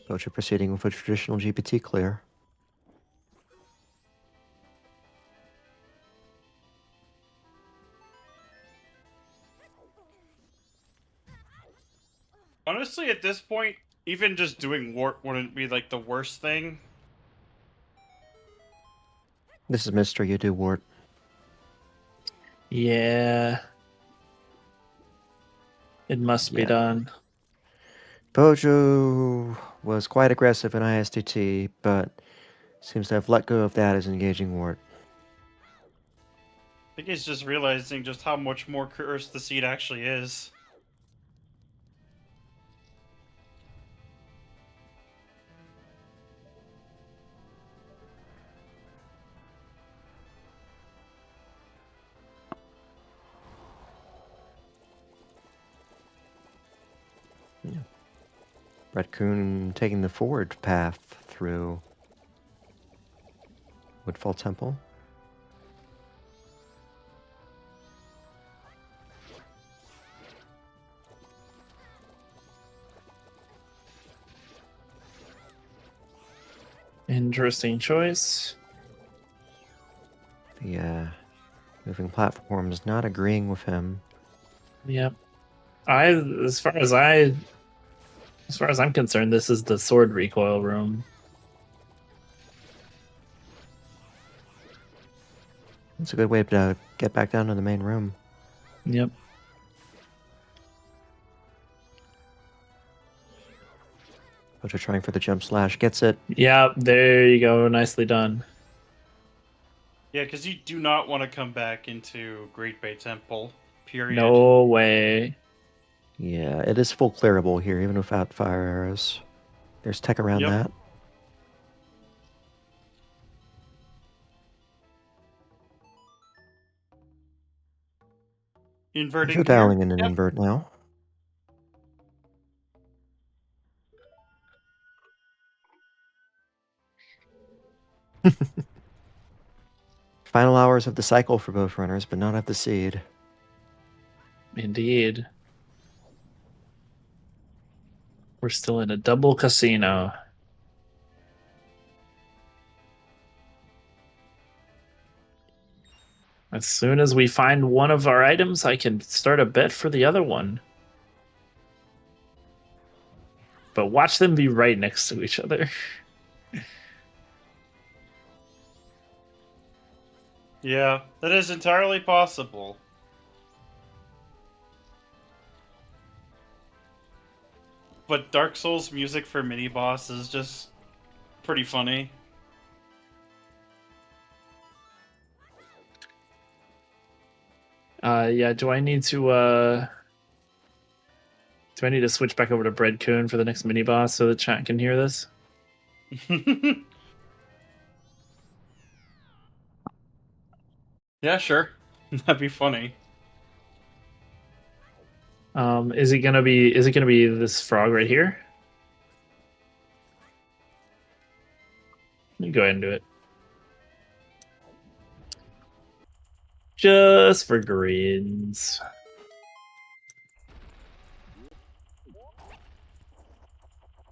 Poacher proceeding with a traditional GPT clear. Honestly, at this point, even just doing wart wouldn't be like the worst thing. This is mystery, you do wart. Yeah. It must be done. Pojo was quite aggressive in ISTT, but seems to have let go of that as engaging wart. I think he's just realizing just how much more cursed the seed actually is. Yeah. Bread-kun taking the forward path through Woodfall Temple. Interesting choice. The moving platform is not agreeing with him. Yep. As far as I'm concerned, this is the sword recoil room. It's a good way to get back down to the main room. Yep. Poacher trying for the jump slash, gets it. Yeah, there you go. Nicely done. Yeah, because you do not want to come back into Great Bay Temple, period. No way. Yeah, it is full clearable here, even without fire arrows. There's tech around that. Inverting You're dialing in an invert now. Final hours of the cycle for both runners, but not of the seed. Indeed. We're still in a double casino. As soon as we find one of our items, I can start a bet for the other one. But watch them be right next to each other. Yeah, that is entirely possible. But Dark Souls music for mini boss is just pretty funny. Yeah, do I need to switch back over to Bread-kun for the next mini boss so the chat can hear this? Yeah, sure. That'd be funny. Is it gonna be this frog right here? Let me go ahead and do it. Just for grins.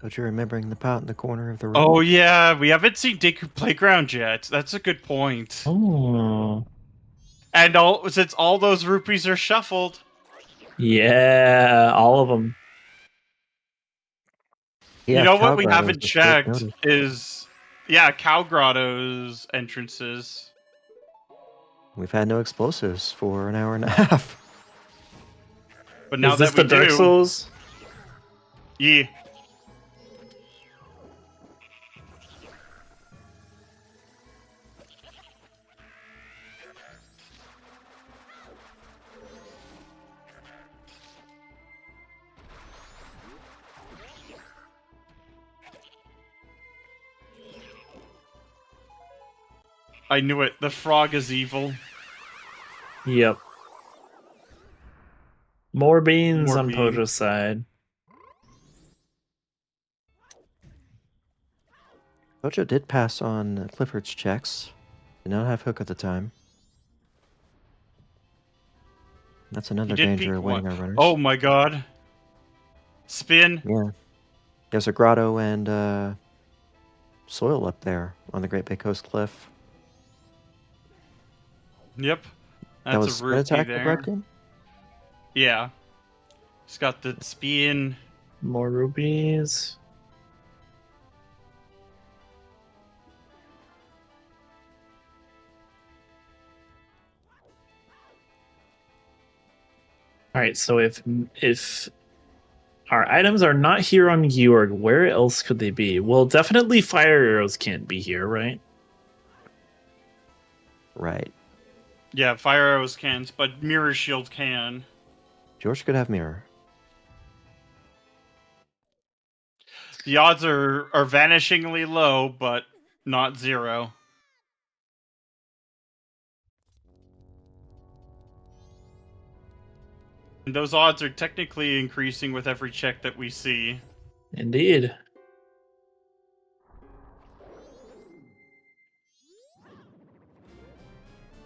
Don't you remembering the pot in the corner of the room? Oh yeah, we haven't seen Deku Playground yet. That's a good point. Oh. And since all those rupees are shuffled. Yeah, all of them. You Yeah, know what Cow we Grottoes haven't was great checked notice. is, yeah, Cow Grotto's entrances. We've had no explosives for an hour and a half. But now Is this that we the Dark do, Souls? yeah. I knew it. The frog is evil. Yep. More beans More on beans. Pojo's side. Pojo did pass on Clifford's checks. Did not have Hook at the time. That's He another did danger peek awaiting one. our runners. Oh my god. Spin. Yeah. There's a grotto and soil up there on the Great Bay Coast Cliff. Yep. That That's was a an rupee attack there. for Bread-kun? Yeah. He's got the spin. More rupees. All right, so if our items are not here on Georg, where else could they be? Well, definitely fire arrows can't be here, right? Right. Yeah, fire arrows can't, but mirror shield can. George could have mirror. The odds are vanishingly low, but not zero. And those odds are technically increasing with every check that we see. Indeed.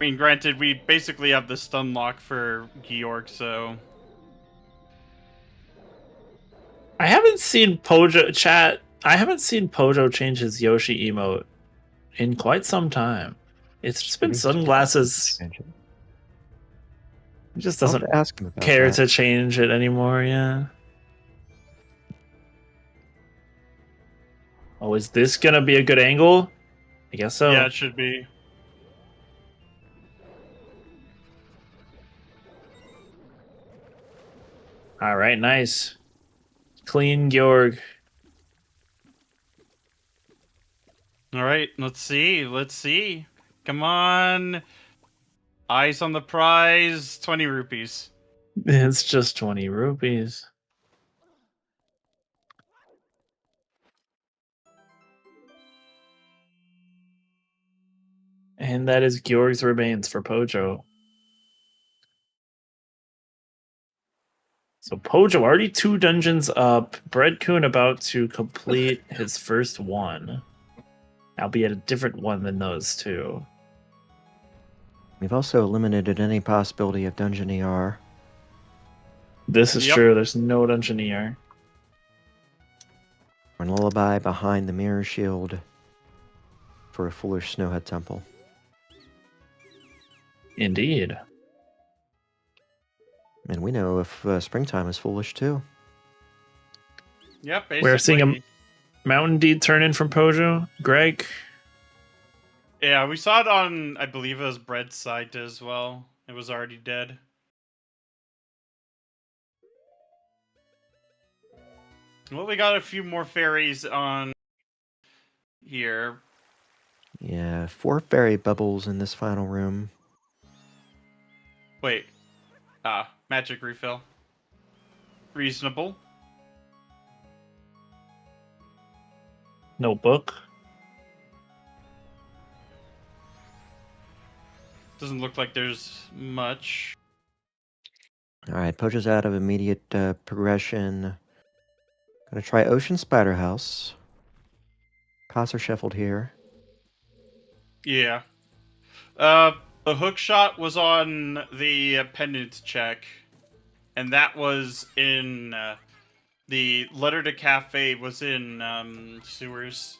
I mean, granted, we basically have the stun lock for Georg, so... I haven't seen Pojo chat. I haven't seen Pojo change his Yoshi emote in quite some time. It's just been Maybe he's too sunglasses. busy to change it. He just I'll have doesn't to ask him about care that. to change it anymore, yeah. Oh, is this gonna be a good angle? I guess so. Yeah, it should be. All right, nice. Clean Georg. Alright, let's see. Let's see. Come on. Eyes on the prize. 20 rupees. It's just 20 rupees. And that is Georg's remains for Pojo. So Pojo already 2 dungeons up. Bread-kun about to complete his first one. Albeit a different one than those two. We've also eliminated any possibility of Dungeon ER. This is Yep. true. There's no dungeon ER. Or an lullaby behind the mirror shield for a foolish snowhead temple. Indeed. And we know if springtime is foolish too. Yep, basically. We're seeing a Mountain Deed turn in from Pojo. Greg? Yeah, we saw it on, I believe it was Bread's side as well. It was already dead. Well, we got a few more fairies on here. Yeah, 4 fairy bubbles in this final room. Wait. Magic refill. Reasonable. Notebook. Doesn't look like there's much. Alright, Pojo's out of immediate progression. Gonna try Ocean Spider House. Costs are shuffled here. Yeah. The hook shot was on the pendant check, and that was in the letter to cafe was in sewers.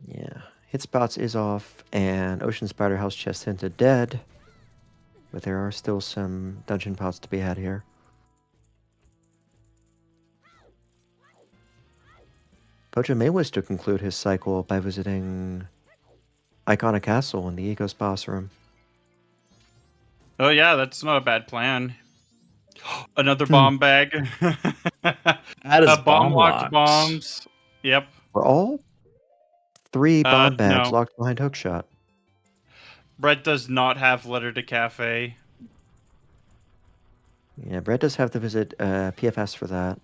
Yeah. Hit spots is off, and Ocean Spider House chest hinted dead. But there are still some dungeon pots to be had here. Pojo may wish to conclude his cycle by visiting Iconic Castle in the Ego's boss room. Oh yeah, that's not a bad plan. Another bomb bag. That is bomb locked. locked bombs. Yep. Were all 3 bomb bags no. locked behind hookshot? Brett does not have letter to cafe. Yeah, Brett does have to visit PFS for that.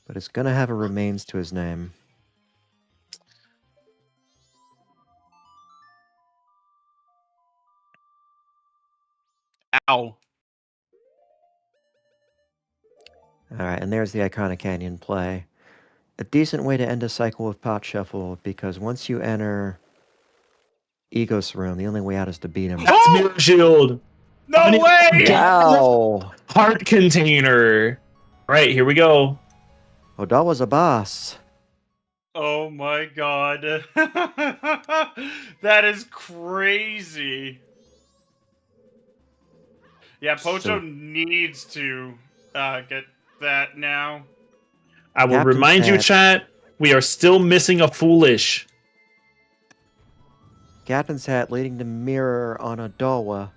But it's gonna have a remains to his name. Ow. Alright, and there's the Iconic Canyon play. A decent way to end a cycle of pot shuffle, because once you enter Egos room, the only way out is to beat him. That's Mirror Shield. No way! Wow! Heart container. Right, here we go. Odawa's a boss. Oh my god. That is crazy. Yeah, Pojo So- needs to get that now. I will Captain's remind you, hat. chat, we are still missing a foolish. Captain's hat leading to mirror on Odawa.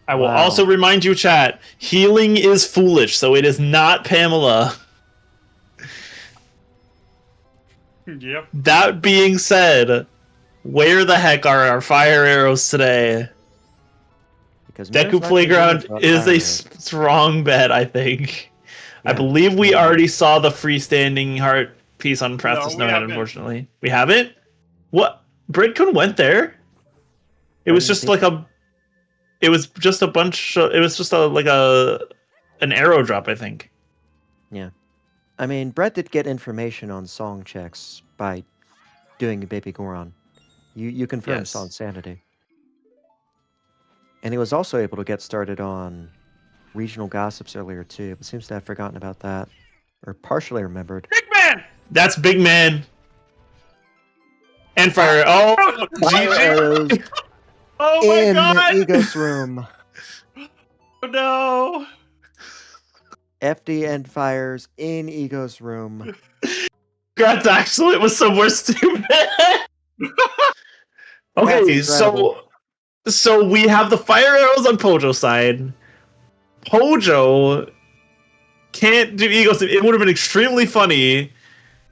I will Wow. also remind you, chat, healing is foolish, so it is not Pamela. Yep. That being said, where the heck are our fire arrows today? Because Mirror's Deku not Playground gonna do is a it. strong bet, I think. I Yeah. believe we already saw the freestanding heart piece on Press No, to we Snowhead, haven't. unfortunately. We haven't? What? Bread-kun went there? It I was didn't just think like a... It was just a bunch of... It was just an arrow drop, I think. I mean, Brett did get information on song checks by doing Baby Goron. You confirmed Yes. song sanity. And he was also able to get started on regional gossips earlier too, but seems to have forgotten about that. Or partially remembered. Big man! That's Big Man. And fire... Oh, Fire GG! arrows Oh my in god! Egos room. Oh no! FD end fires in Egos room. Congrats, Axel. It was somewhere stupid. Okay, That's incredible. so we have the fire arrows on Pojo's side. Pojo can't do Egos. It would have been extremely funny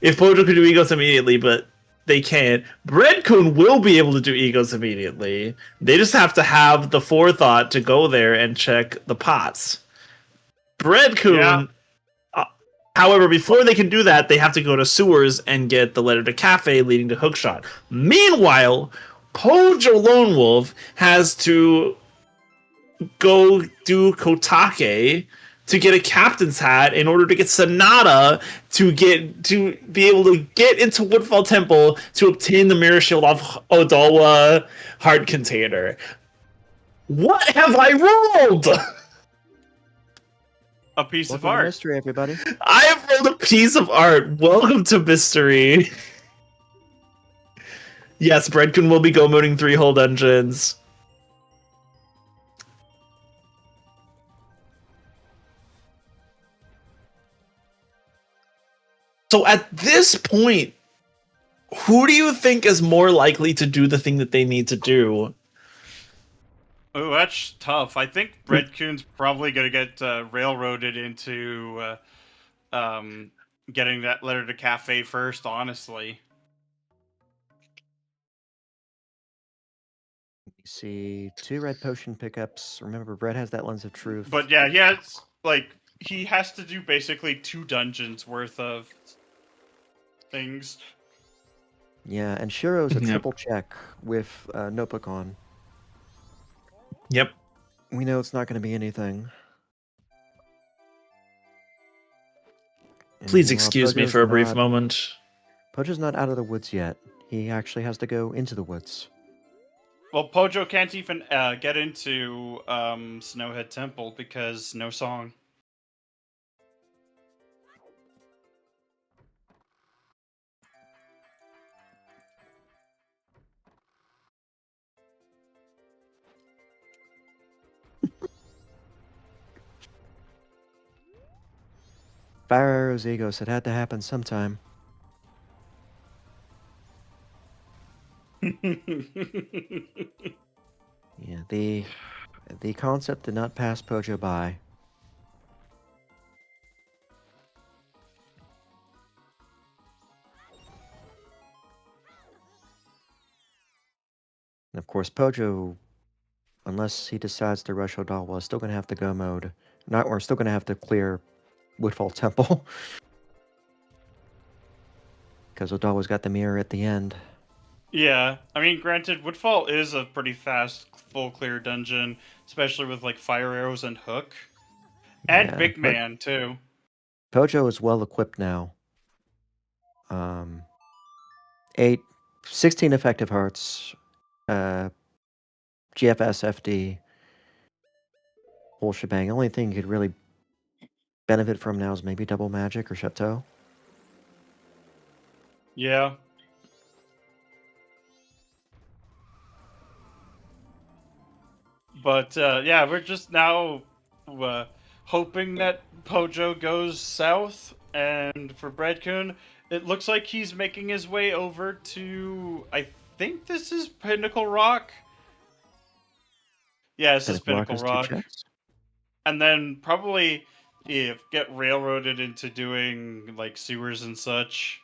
if Pojo could do Egos immediately, but they can't. Bread-kun will be able to do Egos immediately. They just have to have the forethought to go there and check the pots. Bread-kun, Yeah. however, before they can do that, they have to go to sewers and get the letter to cafe leading to hookshot. Meanwhile, Pojolonewolf has to go do Kotake to get a captain's hat in order to get Sonata to be able to get into Woodfall Temple to obtain the mirror shield off Odawa heart container. What have I rolled? A piece Welcome of to art. mystery, everybody. I have rolled a piece of art. Welcome to mystery. Yes, Bread-kun will be go moding 3 whole dungeons. So at this point, who do you think is more likely to do the thing that they need to do? Oh, that's tough. I think Bread-kun's probably gonna get railroaded into getting that letter to cafe first. Honestly, You see 2 red potion pickups. Remember, Brett has that lens of truth. but yeah, he has he has to do basically 2 dungeons worth of things. Yeah, and Shiro's a Yep. triple check with notebook on. Yep. We know it's not going to be anything. Please And while excuse me Pojo's for a brief not- moment. Pojo's not out of the woods yet. He actually has to go into the woods. Well, Pojo can't even get into Snowhead Temple because no song. Fire Arrow's ego said it had to happen sometime. Yeah, the concept did not pass Pojo by. And of course, Pojo, unless he decides to rush Odawa, is still going to have to go mode. We're still going to have to clear Woodfall Temple. Because Odawa's got the mirror at the end. Yeah, I mean, granted, Woodfall is a pretty fast, full clear dungeon, especially with like fire arrows and hook, and Yeah, Big but Man too. Pojo is well equipped now. 16 effective hearts, GFS, FD, whole shebang. Only thing you could really benefit from now is maybe double magic or chateau. Yeah. But yeah, we're just now hoping that Pojo goes south, and for Bread-kun, it looks like he's making his way over to. I think this is Pinnacle Rock. Yeah, this is Pinnacle has 2 Rock. checks. And then probably get railroaded into doing like sewers and such.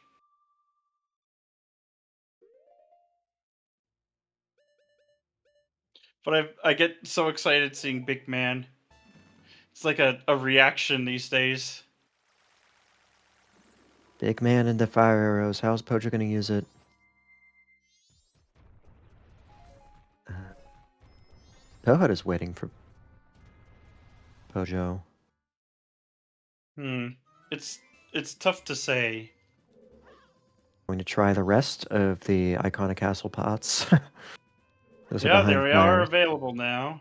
But I get so excited seeing Big Man. It's like a reaction these days. Big man into fire arrows. How's Pojo going to use it? Pohud is waiting for Pojo. It's tough to say. Going to try the rest of the iconic castle pots. Those are Yeah, behind they are fires. available now.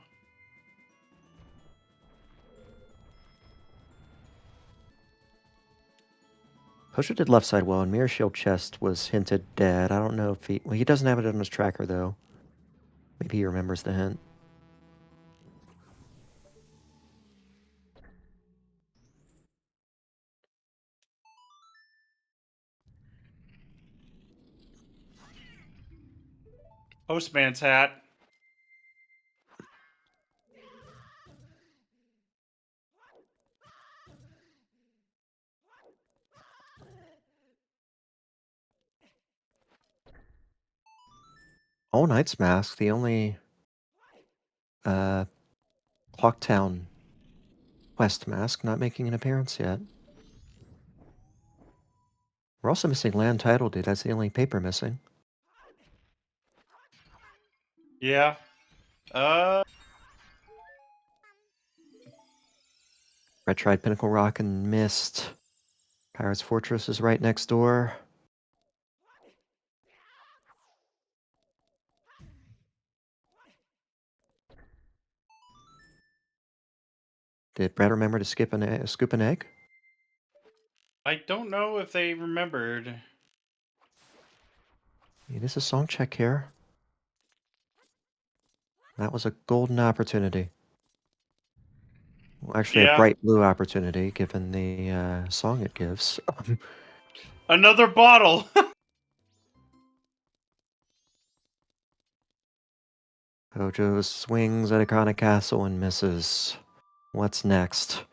Pojo did left side well, and Mirror Shield Chest was hinted dead. I don't know if he... Well, he doesn't have it on his tracker, though. Maybe he remembers the hint. Postman's hat. All Knight's Mask, the only Clocktown West mask, not making an appearance yet. We're also missing Land Title Dude. That's the only paper missing. Yeah. Red tried Pinnacle Rock and missed. Pirate's Fortress is right next door. Did Brad remember to scoop an egg? I don't know if they remembered. It is a song check here. That was a golden opportunity. Well, actually, a bright blue opportunity, given the song it gives. Another bottle! Pojo swings at Iconic Castle and misses. What's next?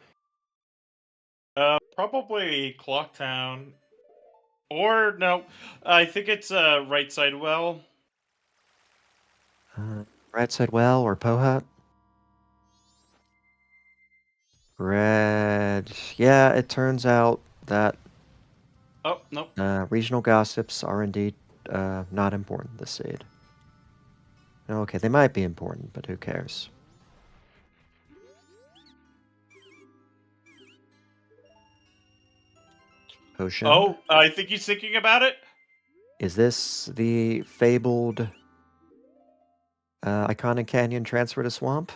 Probably Clocktown. Or, no, I think it's Right Side Well. Right Side Well or Pohut? Red. Yeah, it turns out that Oh, nope. regional gossips are indeed not important this seed. Okay, they might be important, but who cares? Potion. Oh, I think he's thinking about it. Is this the fabled Iconic Canyon transfer to Swamp?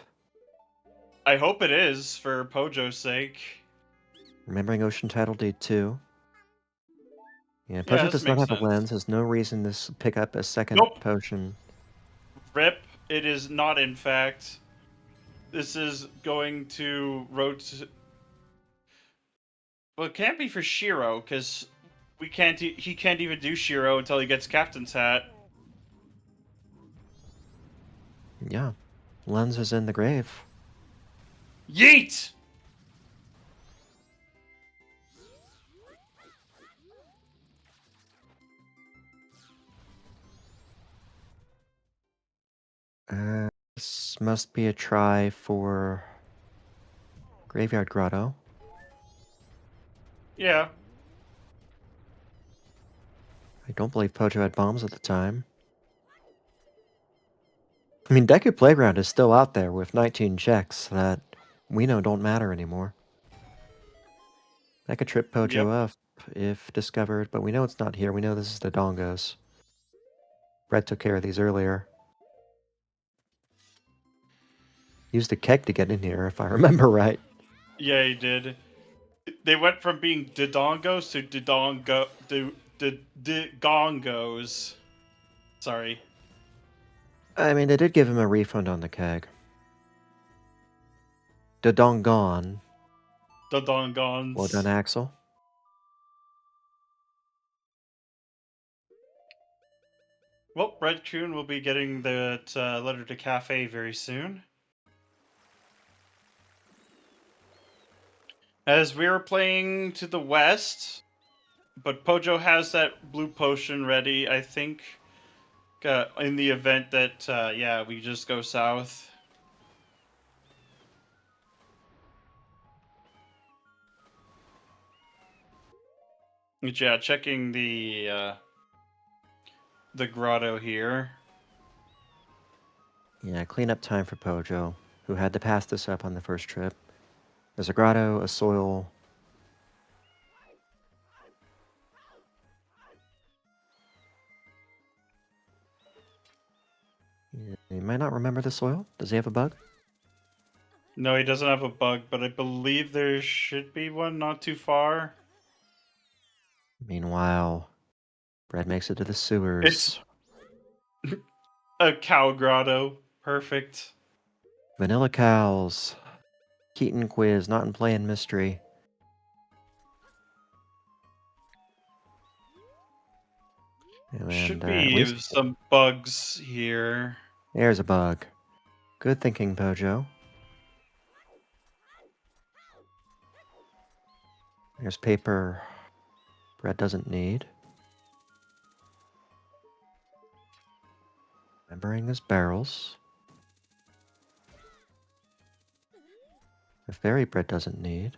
I hope it is, for Pojo's sake. Remembering Ocean Title Deed 2. Yeah, Pojo does not have a lens, has no reason to pick up a second potion. Rip, it is not, in fact. This is going to well, it can't be for Shiro, because he can't even do Shiro until he gets Captain's Hat. Yeah. Lens is in the grave. Yeet! This must be a try for Graveyard Grotto. Yeah. I don't believe Pojo had bombs at the time. I mean, Deku Playground is still out there with 19 checks that we know don't matter anymore. That could trip Pojo up if discovered, but we know it's not here. We know this is the Dongos. Brett took care of these earlier. Used a keg to get in here, if I remember right. Yeah, he did. They went from being Dodongos to Dongos. Sorry. I mean, they did give him a refund on the keg. Dodongon. Dodongons. Well done, Axel. Well, Bread-kun will be getting that letter to Cafe very soon. As we are playing to the west, but Pojo has that blue potion ready, I think, in the event that, yeah, we just go south. But yeah, checking the grotto here. Yeah, cleanup time for Pojo, who had to pass this up on the first trip. There's a grotto, a soil. He might not remember the soil. Does he have a bug? No, he doesn't have a bug, but I believe there should be one not too far. Meanwhile, Brad makes it to the sewers. It's a cow grotto. Perfect. Vanilla cows. Keaton quiz, not in play in mystery. And, Should be some bugs here. There's a bug. Good thinking, Pojo. There's paper Brad doesn't need. Remembering his barrels. A fairy Brad doesn't need.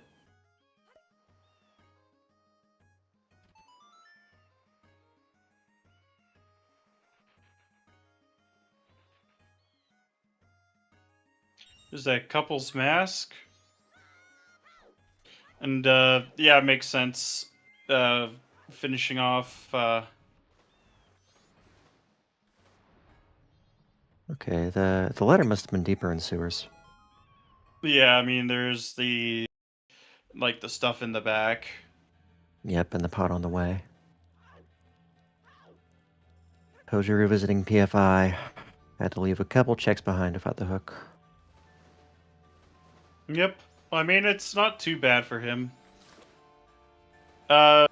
There's that couple's mask. And, yeah, it makes sense. Finishing off, Okay, the letter must have been deeper in sewers. Yeah, I mean, there's the stuff in the back. Yep, and the pot on the way. Pojo revisiting PFI. Had to leave a couple checks behind about the hook. Yep. I mean, it's not too bad for him.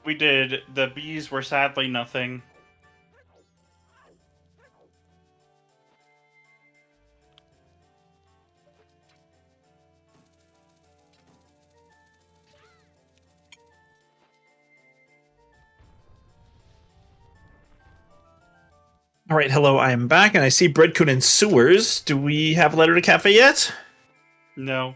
We did. The bees were sadly nothing. All right, hello, I am back, and I see Bread-kun in sewers. Do we have a letter to cafe yet? No.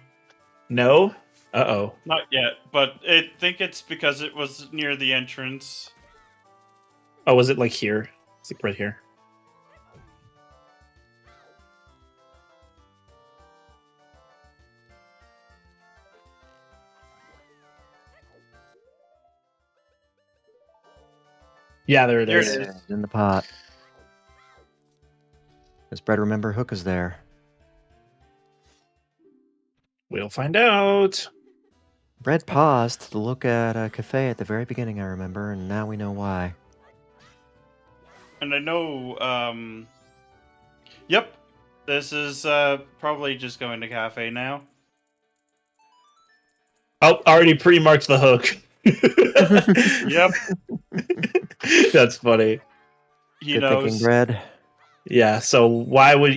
No? Uh-oh. Not yet, but I think it's because it was near the entrance. Oh, was it like here? It's like right here. Yeah, there it is. There it is. In the pot. Does Bread remember hook is there? We'll find out. Bread paused to look at a cafe at the very beginning, I remember, and now we know why. And I know, yep. This is, probably just going to cafe now. Oh, already pre-marked the hook. Yep. That's funny. He Good knows. thinking, Bread. Yeah, so why would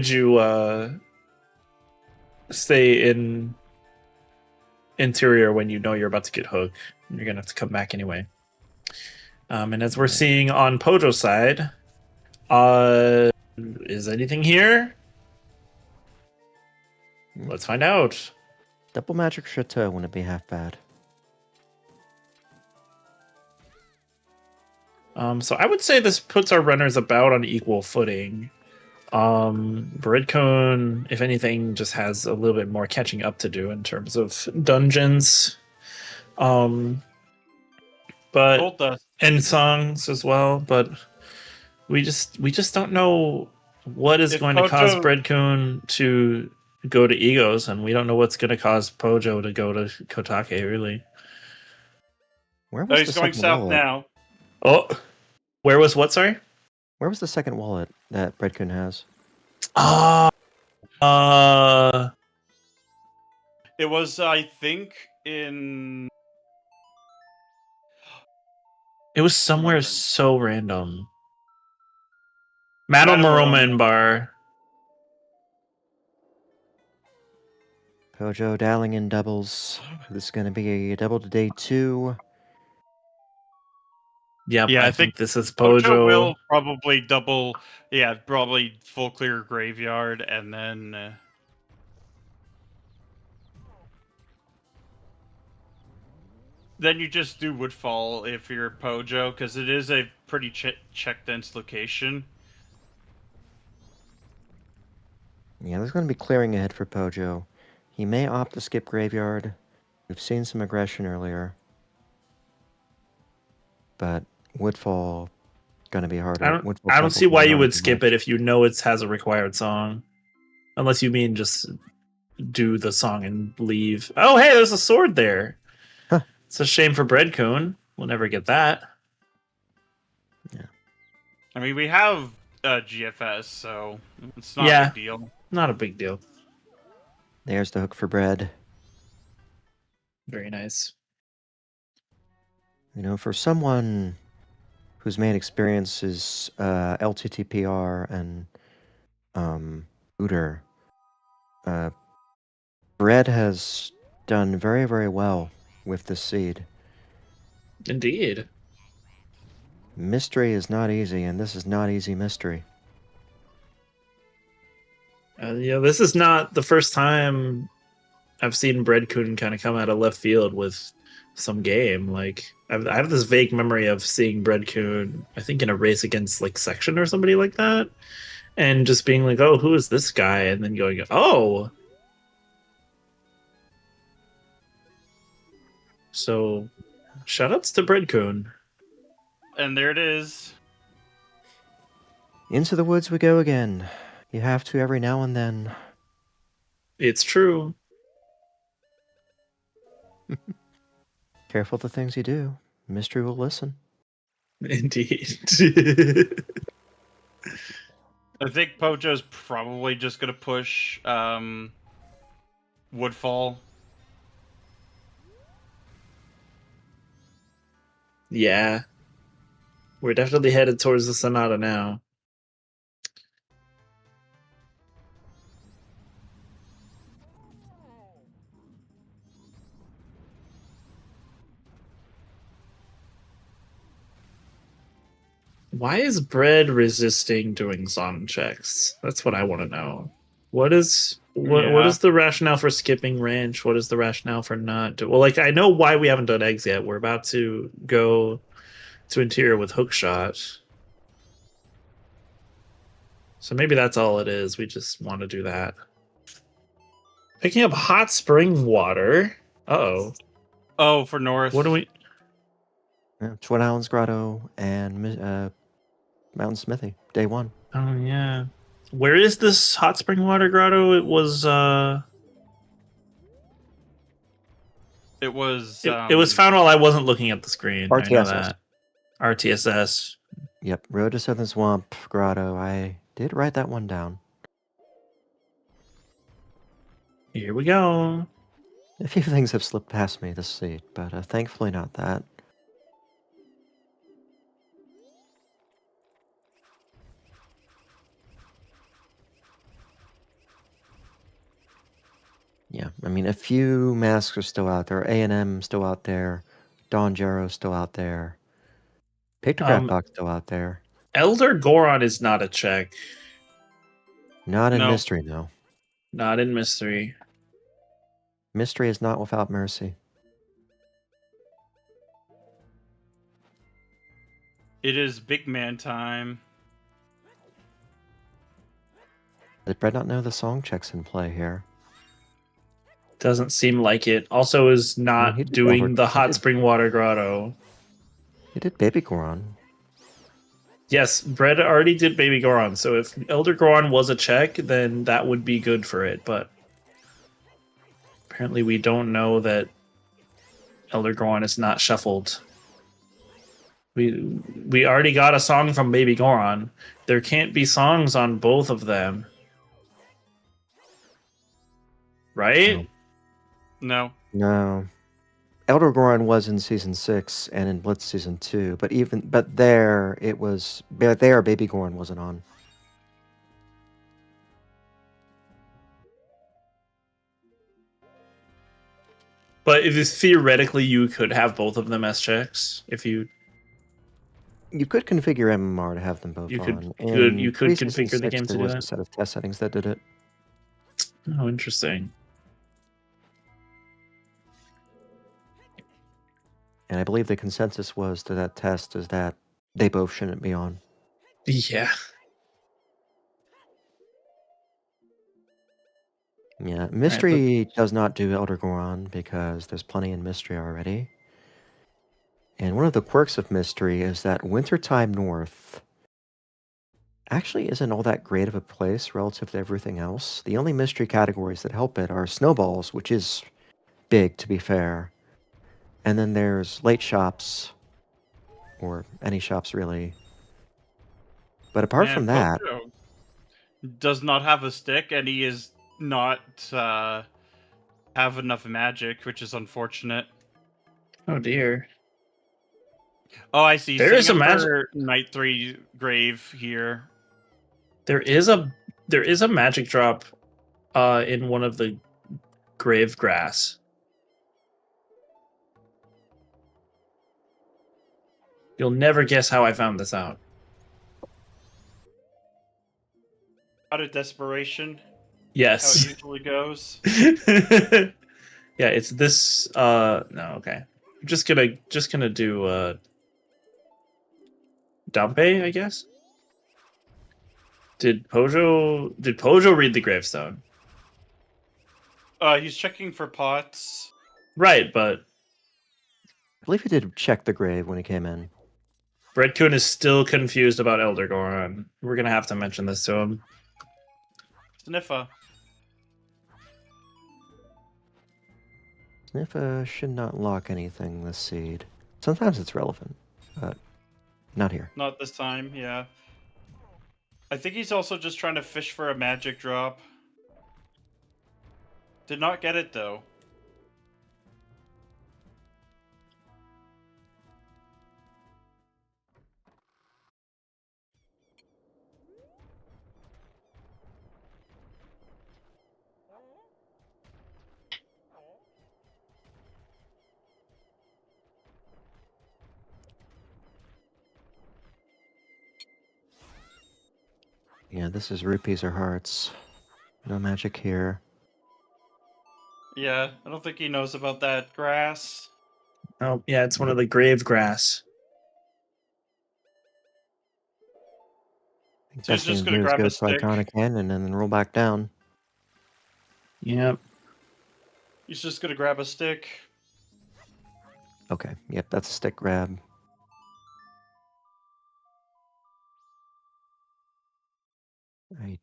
you stay in interior when you know you're about to get hooked? You're gonna have to come back anyway. And as we're seeing on Pojo's side, is anything here? Let's find out. Double Magic Chateau wouldn't be half bad. So I would say this puts our runners about on equal footing. Bread-kun, if anything, just has a little bit more catching up to do in terms of dungeons. But Gold dust. and songs as well, but we just don't know what is If going to cause Pojo- Bread-kun to go to Egos, and we don't know what's going to cause Pojo to go to Kotake, really. Where Oh, was he's the going second south wallet? now. Oh, where was what? Sorry. Where was the second wallet that Bread-kun has? It was, I think, in... It was somewhere Remember. so random. Madame Madame Roman bar. Pojo dialing in doubles. This is going to be a double to day 2. Yep, Yeah, I think this is Pojo Pojo. will probably double... Yeah, probably full clear graveyard, and then... Then you just do Woodfall if you're Pojo, because it is a pretty check-dense location. Yeah, there's going to be clearing ahead for Pojo. He may opt to skip graveyard. We've seen some aggression earlier. But Woodfall going to be harder. I don't see why you would skip it if you know it has a required song. Unless you mean just do the song and leave. Oh, hey, there's a sword there. Huh. It's a shame for Bread-kun. We'll never get that. Yeah. I mean, we have GFS, so it's not Yeah. a big deal. Not a big deal. There's the hook for Bread. Very nice. You know, for someone whose main experience is LTTPR and Uter, Bread has done very, very well with this seed. Indeed. Mystery is not easy, and this is not easy mystery. Yeah, this is not the first time I've seen Bread-kun kind of come out of left field with some game. Like I have this vague memory of seeing Bread-kun, I think in a race against like Section or somebody like that, and just being like, "Oh, who is this guy?" And then going, "Oh." So, shoutouts to Bread-kun. And there it is. Into the woods we go again. You have to every now and then. It's true. Careful the things you do. Mystery will listen. Indeed. I think Pojo's probably just gonna push Woodfall. Yeah. We're definitely headed towards the Sonata now. Why is Bread resisting doing song checks? That's what I want to know. What is Yeah. the rationale for skipping ranch? What is the rationale for not do? Well, like I know why we haven't done eggs yet. We're about to go to interior with hookshot. So maybe that's all it is. We just want to do that. Picking up hot spring water. Uh-oh. Oh, for North. What do we... Yeah, Twin Islands Grotto and Mountain Smithy, day 1. Oh, yeah. Where is this hot spring water grotto? It was, It was It was found while I wasn't looking at the screen. I know RTSS. that. RTSS. Yep, Road to Southern Swamp Grotto. I did write that one down. Here we go. A few things have slipped past me this seat, but thankfully not that. Yeah, I mean, a few masks are still out there. A&M still out there. Don Jarrow still out there. Pictograph Box still out there. Elder Goron is not a check. Not in No. Mystery, though. Not in Mystery. Mystery is not without mercy. It is big man time. Did Brett not know the song checks in play here? Doesn't seem like it. Also is not he did doing Elder- the he hot did- spring water grotto. He did Baby Goron. Yes, Bread already did Baby Goron, so if Elder Goron was a check, then that would be good for it, but apparently we don't know that Elder Goron is not shuffled. We already got a song from Baby Goron. There can't be songs on both of them. Right? No. No. Elder Goron was in Season 6 and in Blitz Season 2, but there Baby Goron wasn't on. But if theoretically you could have both of them as checks if you You could configure MMR to have them both You could- on. you could Pre-Season configure the 6, game to there do was that. a set of test settings that did it. Oh, interesting. And I believe the consensus was to that test is that they both shouldn't be on. Yeah. Yeah, Mystery does not do Elder Goron because there's plenty in Mystery already. And one of the quirks of Mystery is that Wintertime North actually isn't all that great of a place relative to everything else. The only Mystery categories that help it are Snowballs, which is big, to be fair. And then there's Late Shops, or any shops really. But apart from that... Pojo does not have a stick, and he is not have enough magic, which is unfortunate. Oh dear. Oh, I see. There is a Night 3 grave here. There is a magic drop in one of the grave grass. You'll never guess how I found this out. Out of desperation. How Yes. it usually goes. Yeah, it's this no, okay. I'm just gonna do Dampe, I guess. Did Pojo read the gravestone? He's checking for pots. Right, but I believe he did check the grave when he came in. Bread-kun is still confused about Elder Goron. We're gonna have to mention this to him. Sniffa. Sniffa should not lock anything this seed. Sometimes it's relevant, but not here. Not this time, yeah. I think he's also just trying to fish for a magic drop. Did not get it though. Yeah, this is rupees or hearts. No magic here. Yeah, I don't think he knows about that grass. Oh, yeah, it's one of the grave grass. I think So he's best thing just to gonna do is grab go a to stick. Iconic Canyon and then roll back down. Yep. He's just gonna grab a stick. Okay, yep, that's a stick grab. I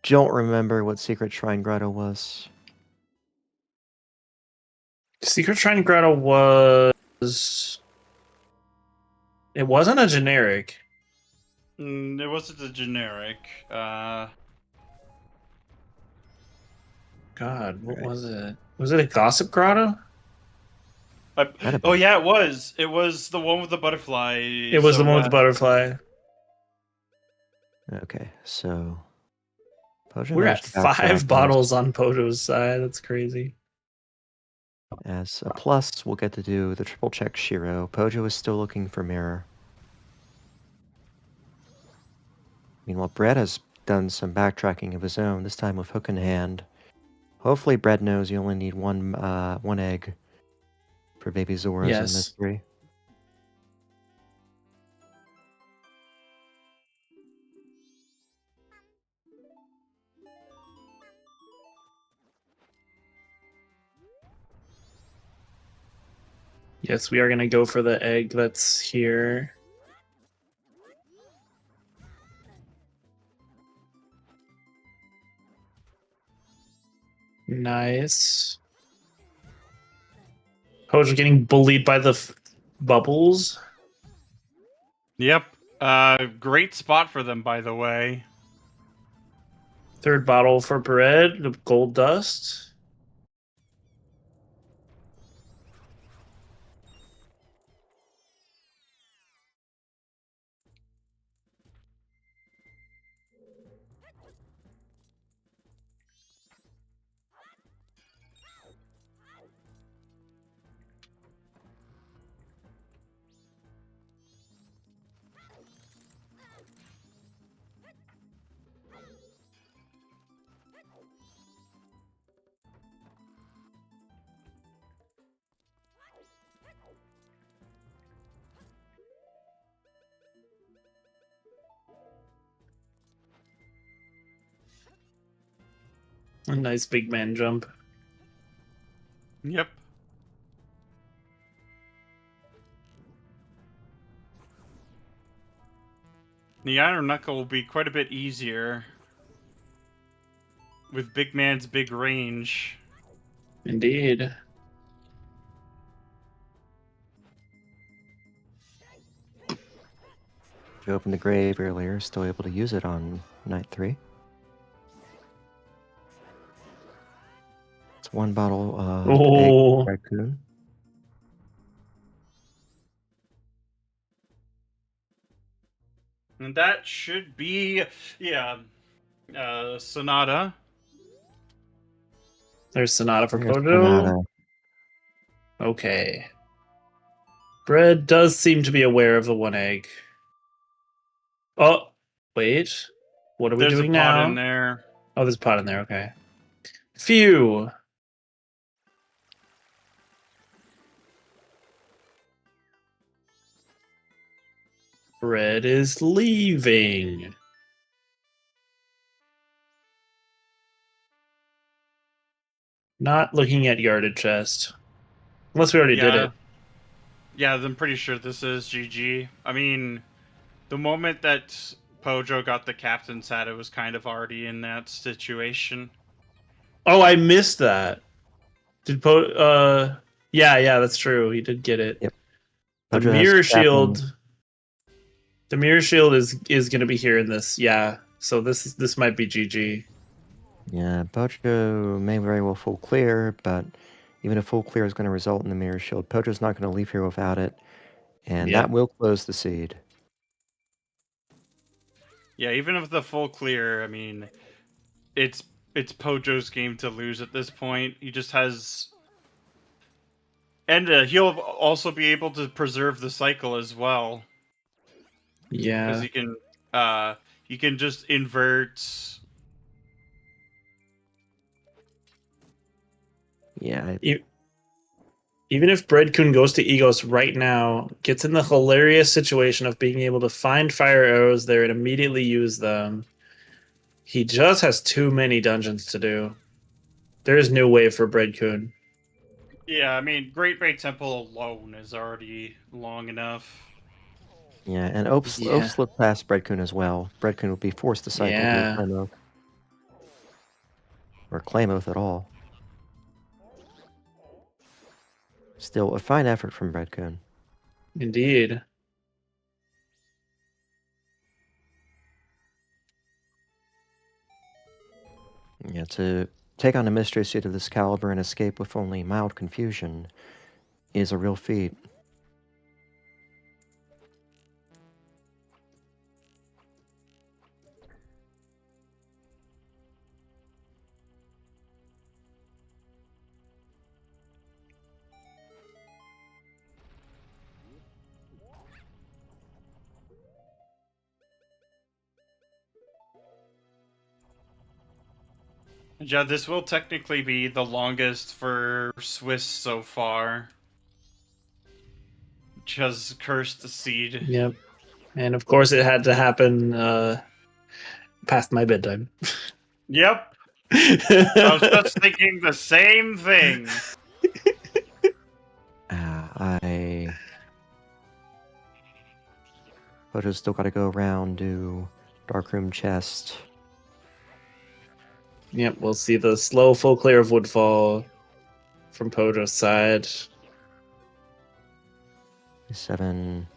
don't remember what Secret Shrine Grotto was. Secret Shrine Grotto was... It wasn't a generic. It wasn't a generic. God, what Right. was it? Was it a Gossip Grotto? Might have Oh been. yeah, it was. It was the one with the butterfly. It was the one with the butterfly. Okay, so Pojo We're at managed to bounce 5 back bottles on Pojo's side. That's crazy. as a plus. We'll get to do the triple check Shiro. Pojo is still looking for mirror. Meanwhile, Bread has done some backtracking of his own, this time with hook in hand. Hopefully, Bread knows you only need one egg for Baby Zoras and Yes. Mystery. Yes, we are going to go for the egg that's here. Nice. Pojo getting bullied by the bubbles. Yep. Great spot for them, by the way. 3rd bottle for Bread, the gold dust. A nice big man jump. Yep. The Iron Knuckle will be quite a bit easier with Big Man's big range. Indeed. If you opened the grave earlier, still able to use it on night 3. It's 1 bottle of egg Bread-kun. And that should be, Sonata. There's Sonata for There's Pojo. Sonata. Okay. Bread does seem to be aware of the 1 egg. Oh, wait. What are we There's doing a pot now? in there. Oh, there's a pot in there. Okay. Phew. Bread is leaving. Not looking at yarded chest. Unless we already did it. Yeah, I'm pretty sure this is GG. I mean, the moment that Pojo got the captain's hat, it was kind of already in that situation. Oh, I missed that. Did yeah, that's true. He did get it. Yep. The Pojo has mirror Captain. shield. The mirror shield is going to be here in this. Yeah. So this might be GG. Yeah, Pojo may very well full clear, but even a full clear is going to result in the mirror shield. Pojo's not going to leave here without it, and Yep. that will close the seed. Yeah, even with the full clear, I mean, it's Pojo's game to lose at this point. He just has, and he'll also be able to preserve the cycle as well because Yeah. he can just invert. Yeah. Even if Bread-kun goes to Egos right now, gets in the hilarious situation of being able to find fire arrows there and immediately use them, he just has too many dungeons to do. There is no way for Bread-kun. Yeah, I mean, Great Bay Temple alone is already long enough. Yeah, and Oaf slipped past Bread-kun as well. Bread-kun would be forced to cycle to a Claim Oath. Or Claim Oath at all. Still, a fine effort from Bread-kun. Indeed. Yeah, to take on a mystery suit of this caliber and escape with only mild confusion is a real feat. Yeah, this will technically be the longest for Swiss so far. Just cursed the seed. Yep. And of course it had to happen past my bedtime. Yep. I was just thinking the same thing. Pojo's still got to go around, do Darkroom Chest. Yep, we'll see the slow full clear of Woodfall from Pojo's side. 7.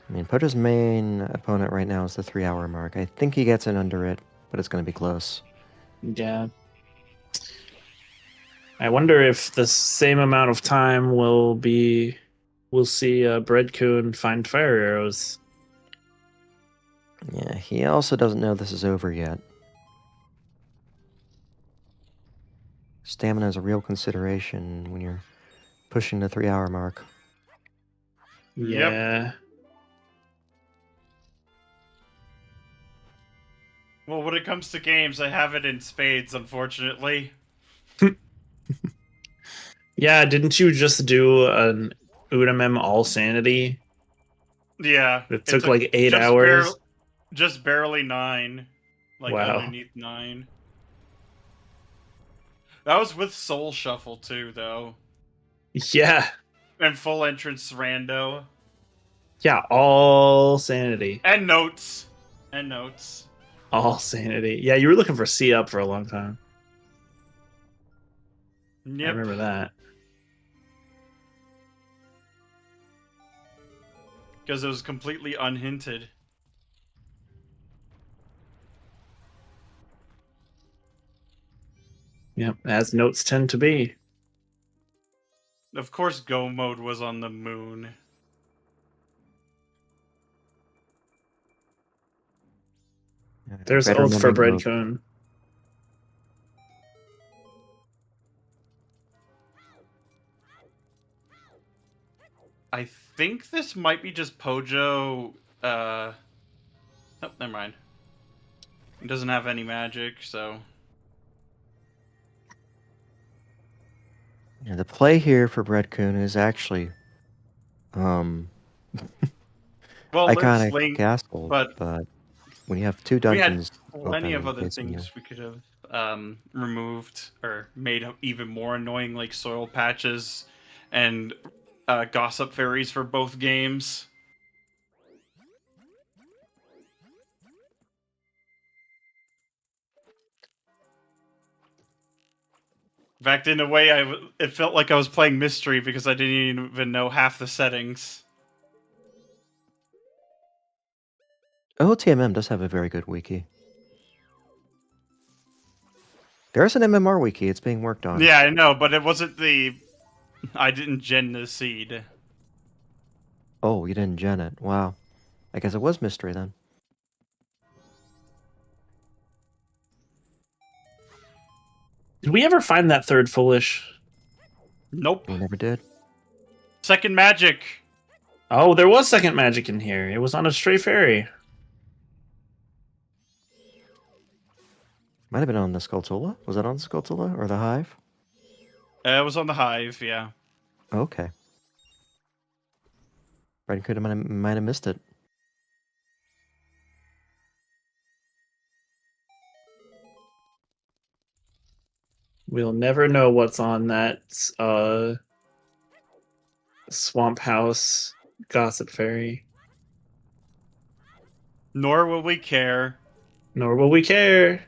I mean, Pojo's main opponent right now is the 3-hour mark. I think he gets in under it, but it's going to be close. Yeah. I wonder if the same amount of time we'll see Bread-kun find fire arrows. Yeah, he also doesn't know this is over yet. Stamina is a real consideration when you're pushing the 3-hour mark. Yeah. Yep. Well, when it comes to games, I have it in spades, unfortunately. Yeah, didn't you just do an Udamem all sanity? Yeah. It took like 8 hours. Just barely 9. Like, Wow. underneath 9. That was with Soul Shuffle, too, though. Yeah. And full entrance rando. Yeah, all sanity. And notes. And notes. All sanity. Yeah, you were looking for C up for a long time. Yep. I remember that. Because it was completely unhinted. Yep, as notes tend to be. Of course, Go Mode was on the moon. There's Oath for Bread-kun. I think this might be just Pojo. Oh, never mind. He doesn't have any magic, so. Yeah, the play here for Bread-kun is actually Well, iconic Link, castle, but when you have 2 dungeons, we had plenty of other facing things we could have removed or made even more annoying, like soil patches and gossip fairies for both games. In fact, in a way, it felt like I was playing Mystery because I didn't even know half the settings. OTMM does have a very good wiki. There's an MMR wiki. It's being worked on. Yeah, I know, but it wasn't the... I didn't gen the seed. Oh, you didn't gen it. Wow. I guess it was mystery then. Did we ever find that third foolish? Nope. We never did. Second magic. Oh, there was second magic in here. It was on a stray fairy. Might have been on the Skulltula. Was it on Skulltula or the Hive? It was on the hive, yeah. Okay. Bread-kun might have missed it. We'll never know what's on that swamp house gossip fairy. Nor will we care. Nor will we care.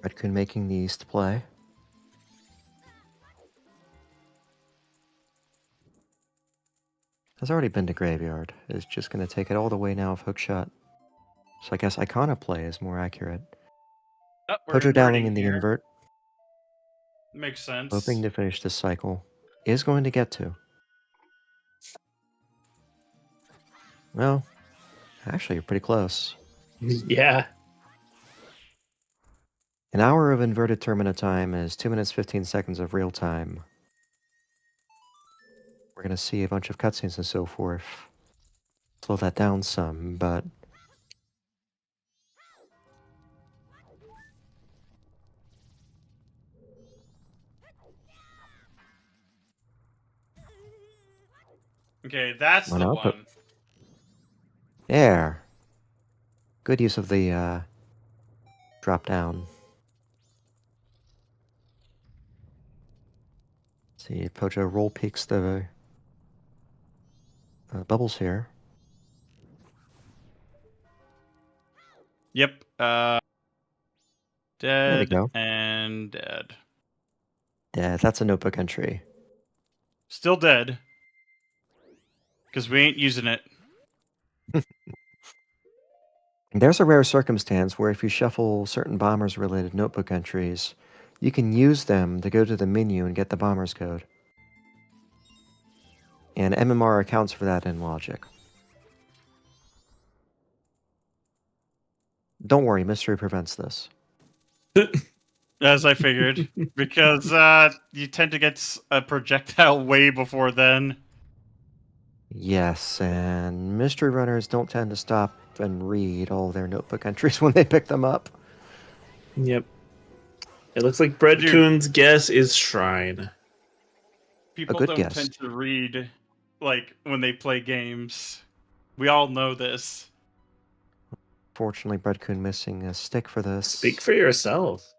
Bread-kun making the East play. Has already been to graveyard. Is just going to take it all the way now of hookshot. So I guess Icona play is more accurate. Oh, we're Pojo Dowling inverting in the here. invert, Makes sense. hoping to finish this cycle, is going to get to. Well, actually, you're pretty close. Yeah. An hour of inverted Termina time is 2 minutes 15 seconds of real time. We're going to see a bunch of cutscenes and so forth. Slow that down some, but Okay, that's One the output. one. there. Good use of the drop down. See, Pojo roll peaks the bubbles here. Yep. There we Dead go. and dead. Yeah, that's a notebook entry. Still dead. Because we ain't using it. There's a rare circumstance where if you shuffle certain bombers-related notebook entries, you can use them to go to the menu and get the bomber's code. And MMR accounts for that in logic. Don't worry, mystery prevents this. As I figured. Because you tend to get a projectile way before then. Yes, and mystery runners don't tend to stop and read all their notebook entries when they pick them up. Yep. It looks like Bread-kun's guess is Shrine. People good don't guess. tend to read, like, when they play games. We all know this. Fortunately, Bread-kun missing a stick for this. Speak for yourself.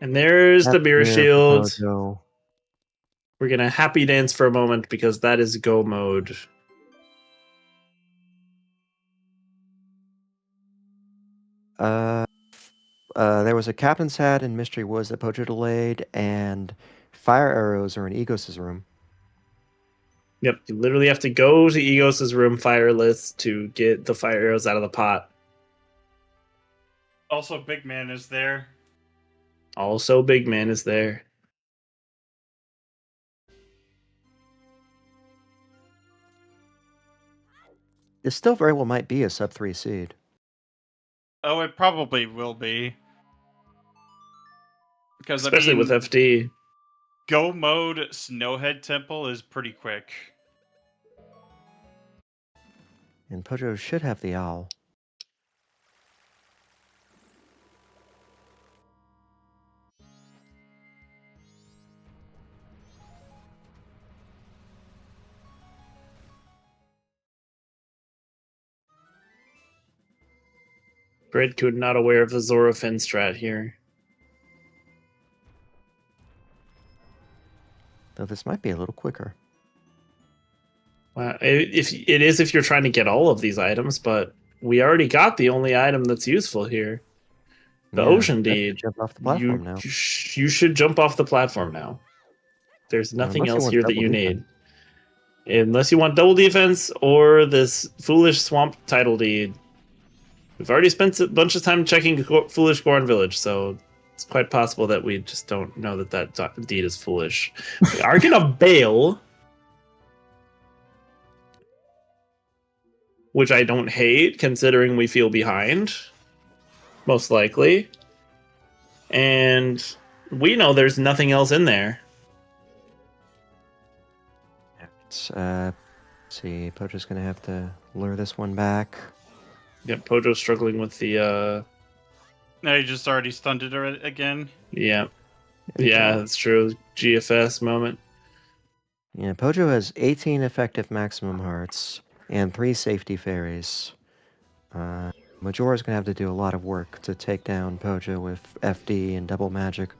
And there's the That's mirror mirror shield. for Pojo. We're gonna happy dance for a moment because that is go mode. There was a captain's hat in Mystery Woods that Pojo delayed, and fire arrows are in Egos' room. Yep, you literally have to go to Egos' room fireless to get the fire arrows out of the pot. Also, Big Man is there. Also, Big Man is there. This still very well might be a sub 3 seed. Oh, it probably will be. Because, Especially I mean, with FD. Go mode Snowhead Temple is pretty quick. And Pojo should have the owl. Bread-kun not aware of the Zora Fin strat here. Though this might be a little quicker. If you're trying to get all of these items, but we already got the only item that's useful here. The Ocean Deed. Jump off the platform now. You should jump off the platform now. There's nothing else here that you need. Unless you want double defense or this foolish swamp title deed. We've already spent a bunch of time checking foolish Goron Village, so it's quite possible that we just don't know that deed is foolish. We are gonna bail, which I don't hate, considering we feel behind, most likely. And we know there's nothing else in there. Let's see, Pojo's gonna have to lure this one back. Yep, Pojo's struggling with the Now you just already stunted her again. Yeah. Yeah, that's true. GFS moment. Yeah, Pojo has 18 effective maximum hearts and 3 safety fairies. Majora's gonna have to do a lot of work to take down Pojo with FD and double magic.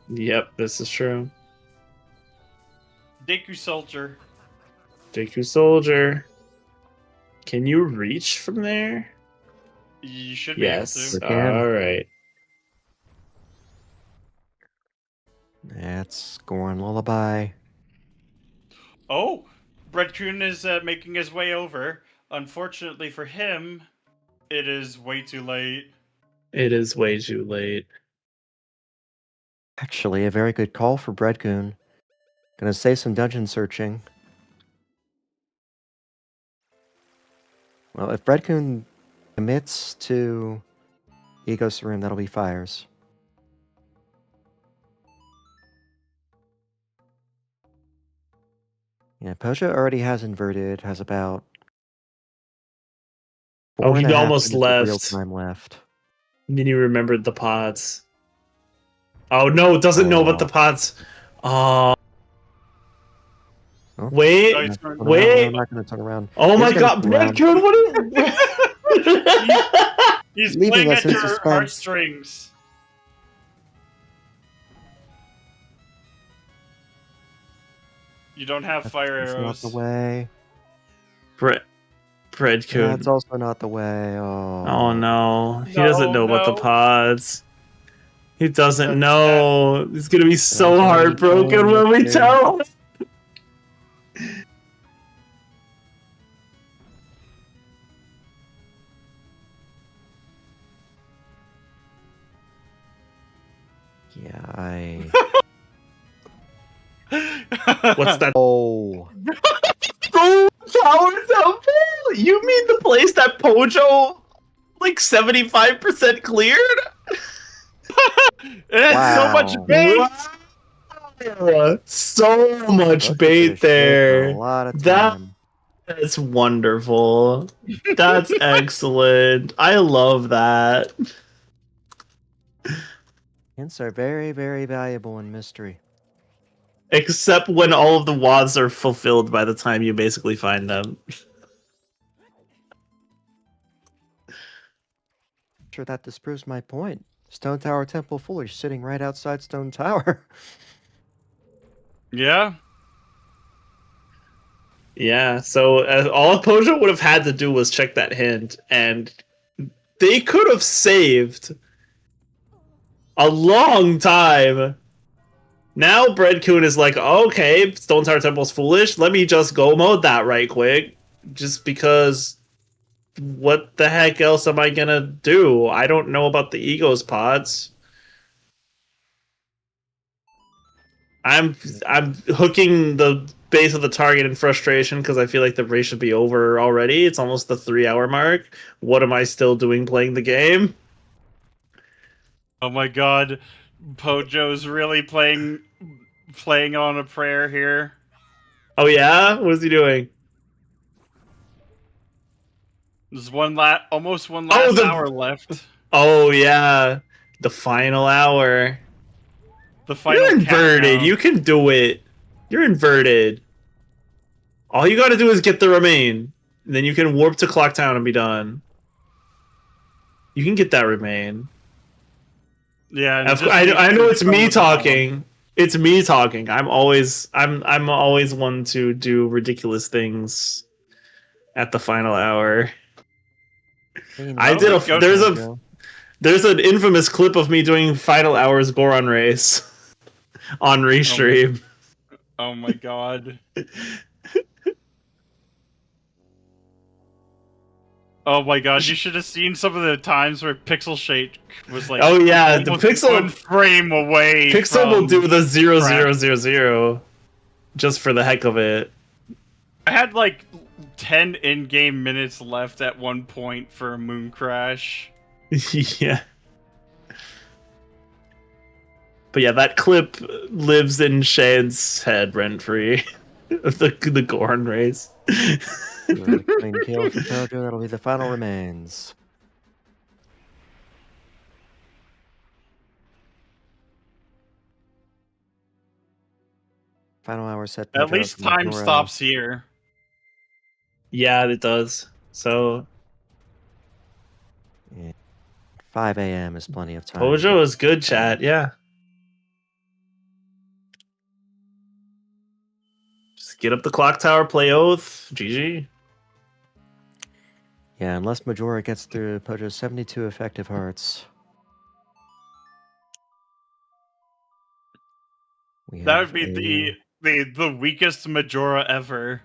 Yep, this is true. Deku Soldier. Deku Soldier. Can you reach from there? You should be Yes. able to. Alright. That's Goron Lullaby. Oh, Bread-kun is making his way over. Unfortunately for him, it is way too late. It is way too late. Actually, a very good call for Bread-kun. Gonna save some dungeon searching. Well, if Bread-kun commits to Ego Serene, that'll be fires. Yeah, Pojo already has inverted, has about Oh, he 4.5 almost minutes of left. real time left. Then he remembered the pods. Oh no, it doesn't know about the pods. Oh. Oh, Wait, Nice. wait. I'm not gonna turn around. Oh He's my gonna god, turn around. Bread-kun, what are He's Leaving playing us at in your suspense. heartstrings. You don't have fire That's not arrows. the way. Bread-kun. That's also not the way. Oh, Oh no, he doesn't know about the no. pods. He doesn't That's know. He's gonna be so That's heartbroken everything, when we dude. tell him. Yeah, What's that? Oh, Oh, Towers Outfit? You mean the place that Pojo like 75% cleared? It has so much Wow. bait. Wow. So much Pojo bait could've shaved there. A lot of That- time. That's wonderful. That's excellent. I love that. Hints are very, very valuable in mystery. Except when all of the wads are fulfilled by the time you basically find them. Sure, that disproves my point. Stone Tower Temple Foolish sitting right outside Stone Tower. Yeah. Yeah, so all Pojo would have had to do was check that hint, and they could have saved a long time. Now Bread-kun is like, okay, Stone Tower Temple's foolish. Let me just go mode that right quick. Just because what the heck else am I gonna do? I don't know about the Egos pods. I'm hooking the base of the target in frustration because I feel like the race should be over already. It's almost the 3-hour mark. What am I still doing playing the game? Oh my god. Pojo's really playing on a prayer here. Oh yeah? What is he doing? There's almost one last the- hour left. Oh yeah. The final hour. The final You're inverted. countdown. You can do it. You're inverted. All you gotta do is get the remain. Then you can warp to Clock Town and be done. You can get that remain. Yeah, and I know it's me talking. It's me talking. I'm always one to do ridiculous things at the final hour. I did there's an infamous clip of me doing final hours Goron race on restream. Oh my god. Oh my god, you should have seen some of the times where Pixel Shake was like, oh yeah, the Pixel 1 frame away. Pixel will do the 0, just for the heck of it. I had like 10 in-game minutes left at one point for a moon crash. Yeah. But yeah, that clip lives in Shane's head rent-free. the Goron race. Clean kill for Pojo, that'll be the final remains. Final hour set. At least time stops here. Yeah, it does. So... Yeah. 5 a.m. is plenty of time. Pojo is good, chat, yeah. Just get up the clock tower, play Oath, GG. Yeah, unless Majora gets through Pojo's 72 effective hearts. That would be the weakest Majora ever.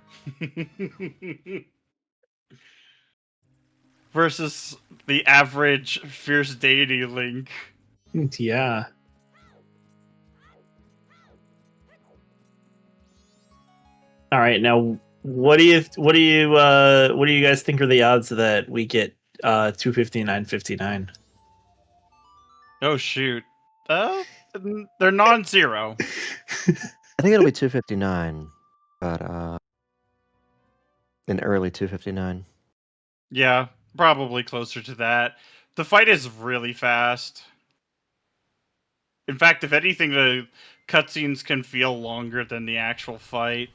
Versus the average Fierce Deity Link. Yeah. All right, now what do you guys think are the odds that we get 259.59? Oh shoot. They're non-zero. I think it'll be 259, but an early 259. Yeah, probably closer to that. The fight is really fast. In fact, if anything, the cutscenes can feel longer than the actual fight.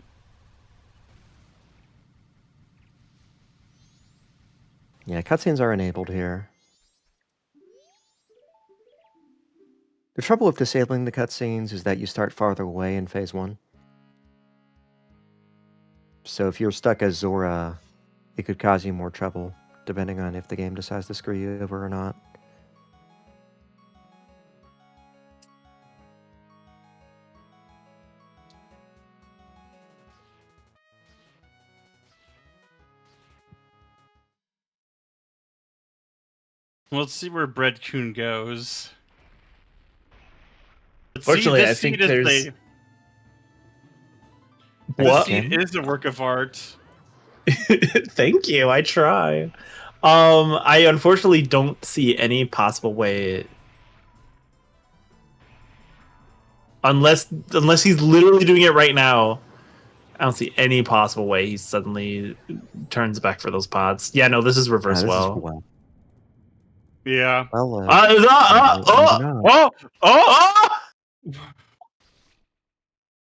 Yeah, cutscenes are enabled here. The trouble with disabling the cutscenes is that you start farther away in Phase 1. So if you're stuck as Zora, it could cause you more trouble, depending on if the game decides to screw you over or not. Let's see where Bread-kun goes. Fortunately, I think there's... What? This seed is a work of art. Thank you, I try. I unfortunately don't see any possible way... Unless he's literally doing it right now, I don't see any possible way he suddenly turns back for those pods. Yeah, no, this is reverse well. Yeah. Well,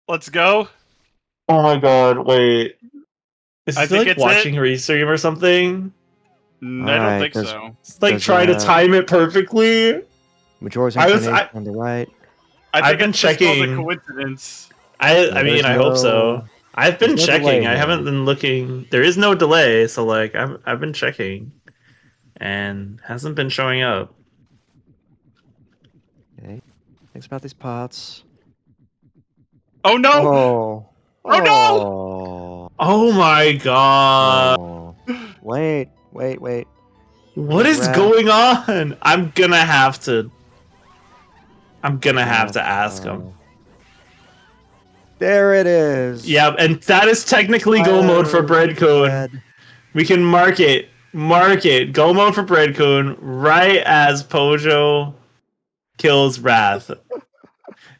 Let's go. Oh my god, wait. Is he like watching it. Restream or something? I don't think so. It's like trying to time it perfectly. Majora's on the right. I've been checking. A coincidence. I mean, I hope so. I've been checking. I haven't been looking. There is no delay, so like I've been checking, and hasn't been showing up. Okay. Thanks about these pots. Oh no! Oh no! Oh my god! Oh. Wait. What is going on? I'm gonna have to ask him. There it is. Yeah, and that is technically go mode for Bread-kun. We can mark it. Go mode for Bread-kun right as Pojo kills Wrath.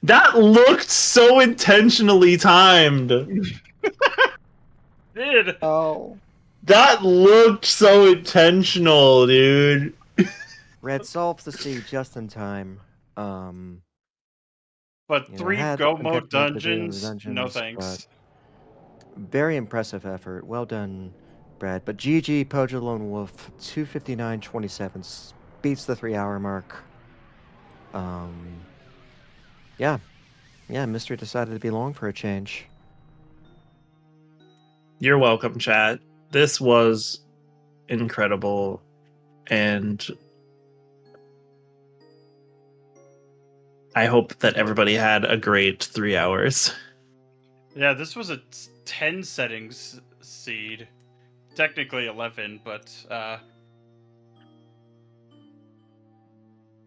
That looked so intentionally timed. Did. Oh. That looked so intentional, dude. Red solves the seed just in time. But 3 go mode dungeons? No thanks. Very impressive effort. Well done, Brad. But GG Pojolonewolf 259.27. beats the 3-hour mark. Yeah, Mystery decided to be long for a change. You're welcome, chat. This was incredible, and I hope that everybody had a great 3 hours. Yeah, this was a 10 settings seed. Technically 11, but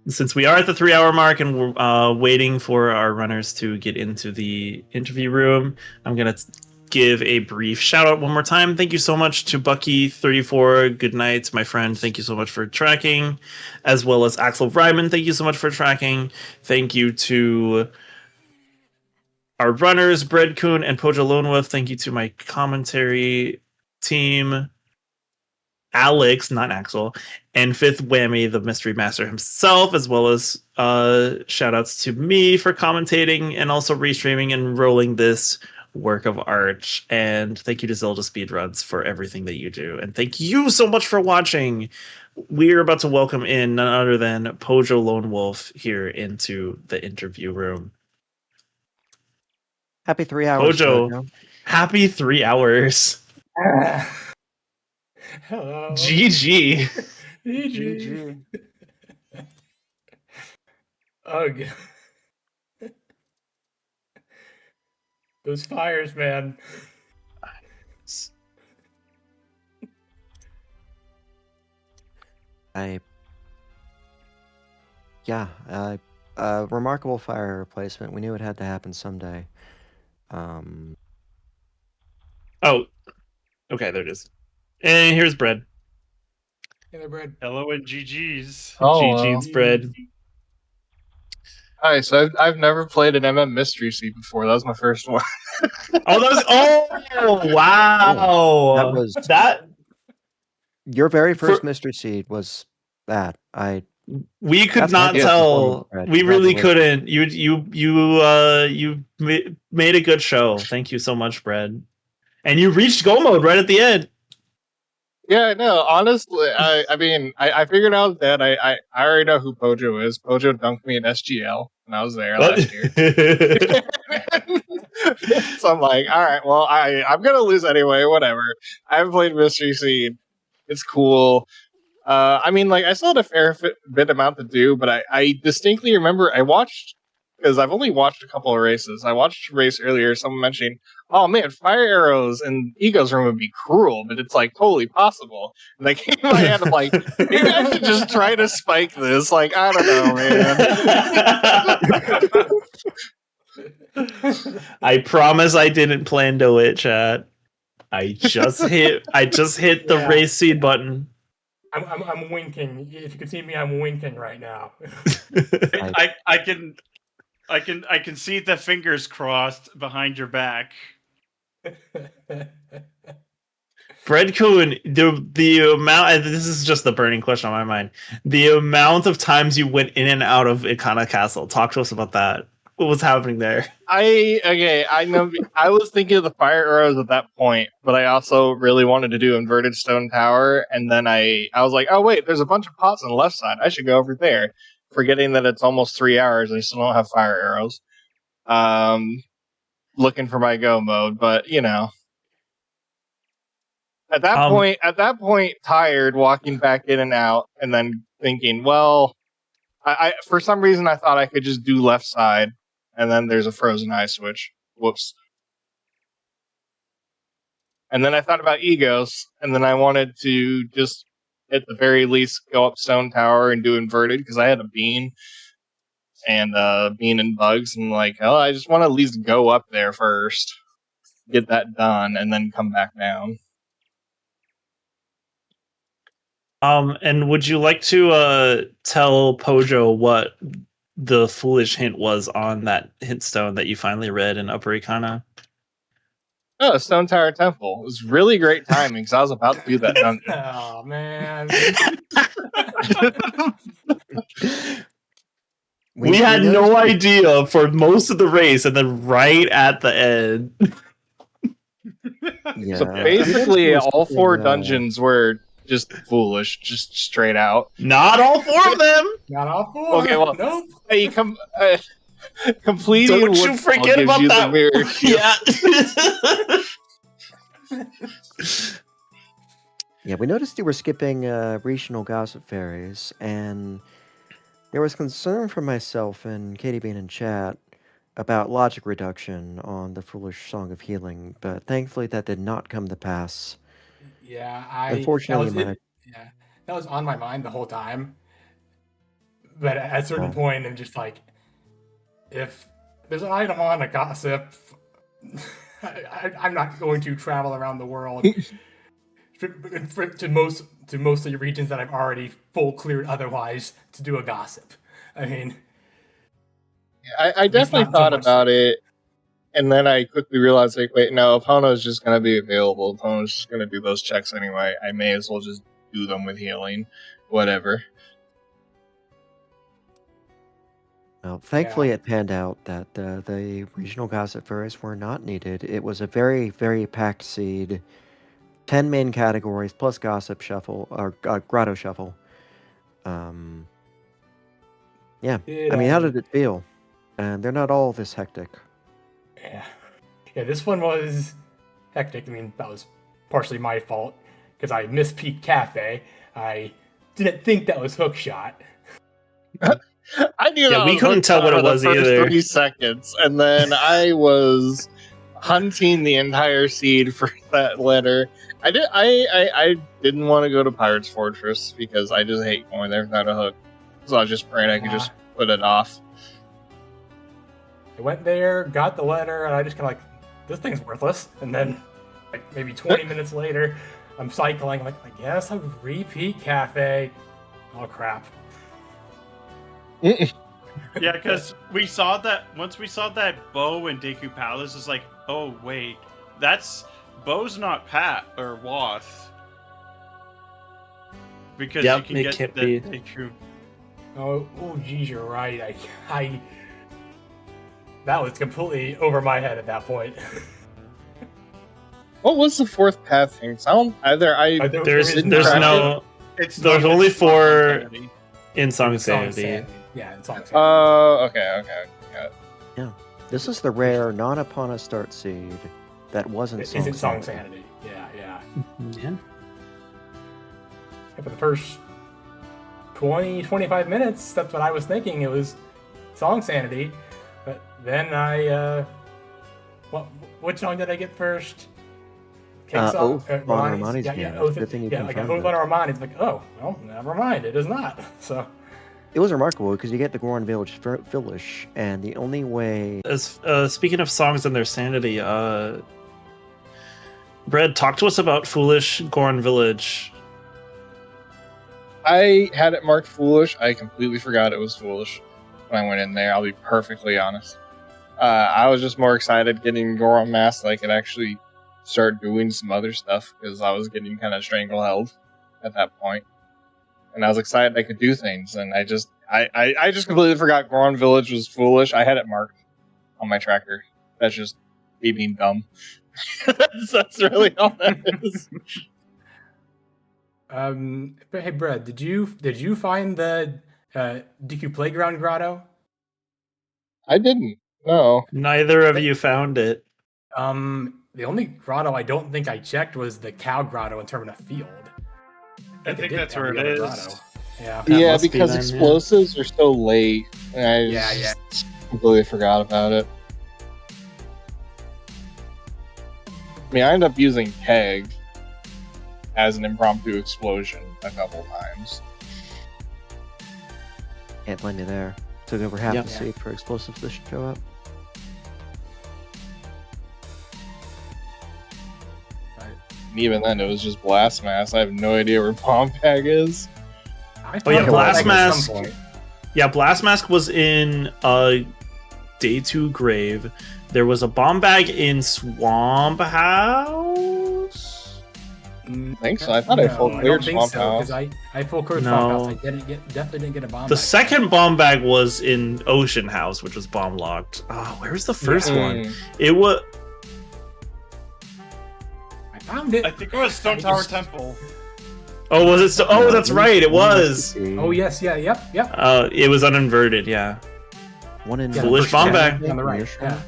since we are at the 3-hour mark and we're waiting for our runners to get into the interview room, I'm going to give a brief shout out one more time. Thank you so much to Bucky34. Good night, my friend. Thank you so much for tracking, as well as Axel Ryman. Thank you so much for tracking. Thank you to our runners, Bread-kun and Pojolonewolf. Thank you to my commentary team, Alex, not Axel, and Fifth Whammy, the Mystery Master himself, as well as shout outs to me for commentating and also restreaming and rolling this work of art. And thank you to ZeldaSpeedRuns for everything that you do. And thank you so much for watching. We're about to welcome in none other than Pojolonewolf here into the interview room. Happy 3 hours, Pojo. Happy 3 hours. Hello. GG. GG. Oh, God. Those fires, man. Remarkable fire replacement. We knew it had to happen someday. Oh, okay, there it is. And here's Bread. Hey there, Bread. hello and GG's. GG's Bread. Hi, so I've never played an MM Mystery Seed before. That was my first one. Oh, that was wow. That your very first Mystery Seed was that. We could not tell. We really couldn't. You made a good show. Thank you so much, Bread. And you reached go mode right at the end. Yeah, no, honestly, I figured out that I already know who Pojo is. Pojo dunked me in SGL when I was there last year. So I'm like, all right, well, I'm gonna lose anyway. Whatever. I haven't played Mystery Seed. It's cool. I still had a fair bit amount to do, but I distinctly remember I watched, because I've only watched a couple of races. I watched a race earlier, someone mentioning, oh man, fire arrows in Ego's room would be cruel, but it's like totally possible. And I came in my head, I'm like, maybe I should just try to spike this. Like, I don't know, man. I promise I didn't plan to it, chat. I just hit the race seed button. I'm winking. If you could see me, I'm winking right now. I can see the fingers crossed behind your back. Bread-kun, the amount, and this is just the burning question on my mind, the amount of times you went in and out of Ikana Castle. Talk to us about that. What was happening there? I know. I was thinking of the fire arrows at that point, but I also really wanted to do inverted stone tower, and then I was like, oh wait, there's a bunch of pots on the left side. I should go over there, forgetting that it's almost 3 hours and I still don't have fire arrows. Looking for my go mode, but you know, at that point, tired, walking back in and out, and then thinking, well, I for some reason I thought I could just do left side. And then there's a frozen eye switch. Whoops. And then I thought about egos, and then I wanted to just, at the very least, go up Stone Tower and do inverted, because I had a bean and bugs, and like, oh, I just want to at least go up there first, get that done, and then come back down. And would you like to tell Pojo what the foolish hint was on that hint stone that you finally read in Upper Ikana? Oh, Stone Tower Temple. It was really great timing because I was about to do that dungeon. Oh, man. we had no idea for most of the race, and then right at the end. So basically, all 4 dungeons were just foolish, just straight out. Not all 4 of them. Not all 4. Okay, well, nope. Hey, completing Don't you Woodfall forget gives about you that. the mirror cube. Yeah. Yeah, we noticed you were skipping regional gossip fairies, and there was concern from myself and Katie Bean in chat about logic reduction on the Foolish Song of Healing, but thankfully that did not come to pass. Yeah, Unfortunately, yeah, that was on my mind the whole time. But at a certain point, I'm just like, if there's an item on a gossip, I'm not going to travel around the world to mostly regions that I've already full cleared otherwise to do a gossip. I mean, I definitely thought about it, and then I quickly realized, like, wait, no, Pono's just going to be available. Pono's just going to do those checks anyway. I may as well just do them with healing, whatever. Well, thankfully it panned out that the regional gossip fairies were not needed. It was a very, very packed seed. 10 main categories plus gossip shuffle or grotto shuffle. Yeah. I mean, how did it feel? And they're not all this hectic. Yeah, this one was hectic. I mean, that was partially my fault because I missed Peak Cafe. I didn't think that was Hookshot. I knew that we couldn't tell what it was the first either. 3 seconds, and then I was hunting the entire seed for that letter. I didn't want to go to Pirate's Fortress because I just hate going there without a hook. So I was just praying I could just put it off. I went there, got the letter, and I just kind of like, this thing's worthless. And then, like maybe 20 minutes later, I'm cycling. Like, I guess I'll repeat Cafe. Oh crap. Yeah, because we saw that once we saw that Bo and Deku Palace, it's like, oh wait, that's Bo's not Pat or Wath. Because you can get can't the be. Deku. Oh, geez, you're right. I that was completely over my head at that point. What was the 4th path thing? There's no. It's There's not- only it's 4 Insanity. in Song Sanity. Yeah, in Song Sanity. Oh, okay. Yeah. This is the rare non-upon start seed that wasn't It isn't Song Sanity. Yeah. Yeah. Yeah, for the first 20, 25 minutes, that's what I was thinking. It was Song Sanity. But then what song did I get first? Oath on Armani's Yeah, game. Oath. Good thing you Yeah, like confirmed Oath on it. Armani's. Like, oh, well, never mind. It is not. So It was remarkable because you get the Goron Village Foolish, and the only way... As speaking of songs and their sanity, Bread, talk to us about Foolish Goron Village. I had it marked foolish. I completely forgot it was foolish when I went in there. I'll be perfectly honest. I was just more excited getting Goron Mask so I could actually start doing some other stuff because I was getting kind of strangleheld at that point. And I was excited I could do things, and I just completely forgot Goron Village was foolish. I had it marked on my tracker. That's just me being dumb. that's really all that is. But hey, Brad, did you find the DQ Playground Grotto? I didn't. No. Neither of you found it. The only grotto I don't think I checked was the Cow Grotto in Termina Field. I think did that's have where the it other is. grotto. Yeah. That Yeah, must be because then, explosives are so late. And I just completely forgot about it. I mean, I ended up using Keg as an impromptu explosion a couple times. Can't blame you there. Took over half Yep. the seed for explosives to show up. And even then, it was just Blast Mass. I have no idea where Bomb Bag is. Oh, yeah, Blast At Mask. some point. Yeah, Blast Mask was in Day 2 Grave. There was a bomb bag in Swamp House. I think so. I thought I full cleared Swamp House. Because I full cleared No. Swamp House. I definitely didn't get a bomb. The bag. second bomb bag was in Ocean House, which was bomb locked. Oh, where's the first one? It was. I found it. I think it was Stone Tower Temple. Oh, was it? Oh, that's right. It was. Oh yes, yeah, yep. It was uninverted. Yeah. One in Foolish bomb bag. on the right. Yeah.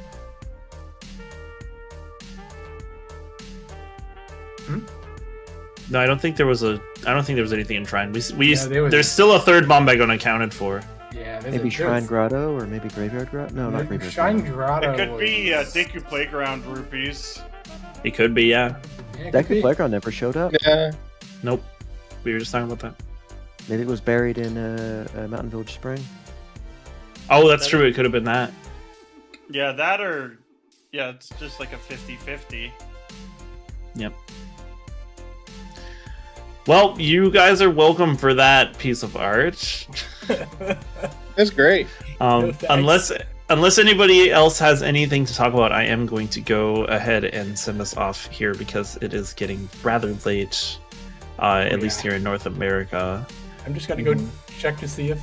No, I don't think there was anything in Shrine. There was- There's still a third bomb bag unaccounted for. Yeah, Maybe Shrine Grotto or maybe Graveyard Grotto? No, not Graveyard Shrine Grotto. Grotto. It could be was- Deku Playground rupees. It could be, yeah. Yeah, it That could be. Playground never showed up. Yeah. Nope. We were just talking about that. Maybe it was buried in Mountain Village Spring. Oh, that's true. It could have been that. Yeah, that or yeah, it's just like a 50-50. Yep. Well, you guys are welcome for that piece of art. It's great. No, thanks. Unless anybody else has anything to talk about, I am going to go ahead and send us off here because it is getting rather late, at least here in North America. I'm just gonna go check to see if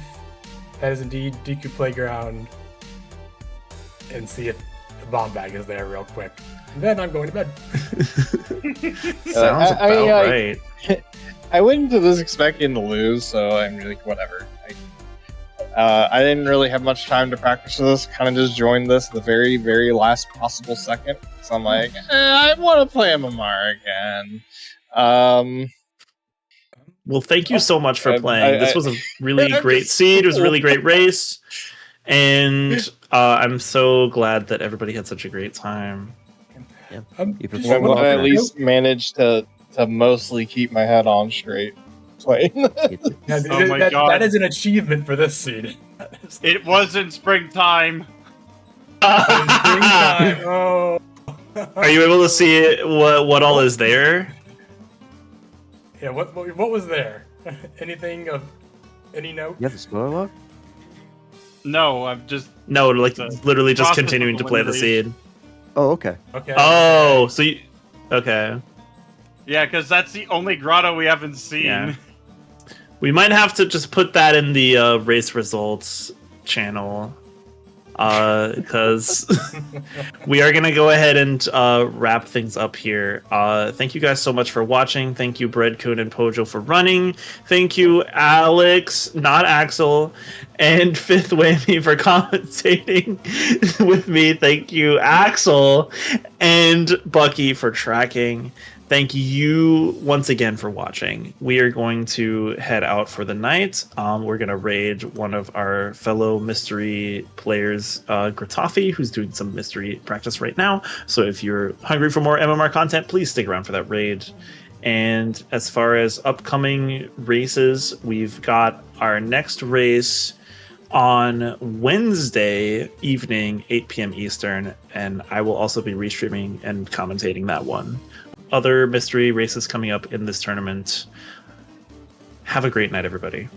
that is indeed Deku Playground, and see if the bomb bag is there real quick. And then I'm going to bed. Sounds about right. I went into this expecting to lose, so I'm like, whatever. I didn't really have much time to practice this. Kind of just joined this the very, very last possible second. So I'm like, I want to play MMR again. Well, thank you so much for I- playing. This was a really great seed. It was a really great race. And I'm so glad that everybody had such a great time. Even just- more Well, I welcome. at least managed to mostly keep my head on straight playing. Yeah, Oh my God. that is an achievement for this seed. It was in springtime. Oh. Are you able to see it, what all is there? Yeah, what was there? Anything of any note? You have the spoiler log? No, I'm just No, like literally just Process continuing to play the elimination. seed. Oh, okay. Okay. Oh, so you... Okay. yeah, because that's the only grotto we haven't seen. Yeah. We might have to just put that in the race results channel. Because we are going to go ahead and wrap things up here. Thank you guys so much for watching. Thank you, Bread-kun and Pojo, for running. Thank you, Alex, not Axel, and Fifth Whammy for commentating with me. Thank you, Axel, and Bucky for tracking. Thank you once again for watching. We are going to head out for the night. We're going to raid one of our fellow mystery players, Gratafi, who's doing some mystery practice right now. So if you're hungry for more MMR content, please stick around for that raid. And as far as upcoming races, we've got our next race on Wednesday evening, 8 p.m. Eastern, and I will also be restreaming and commentating that one. Other mystery races coming up in this tournament. Have a great night, everybody.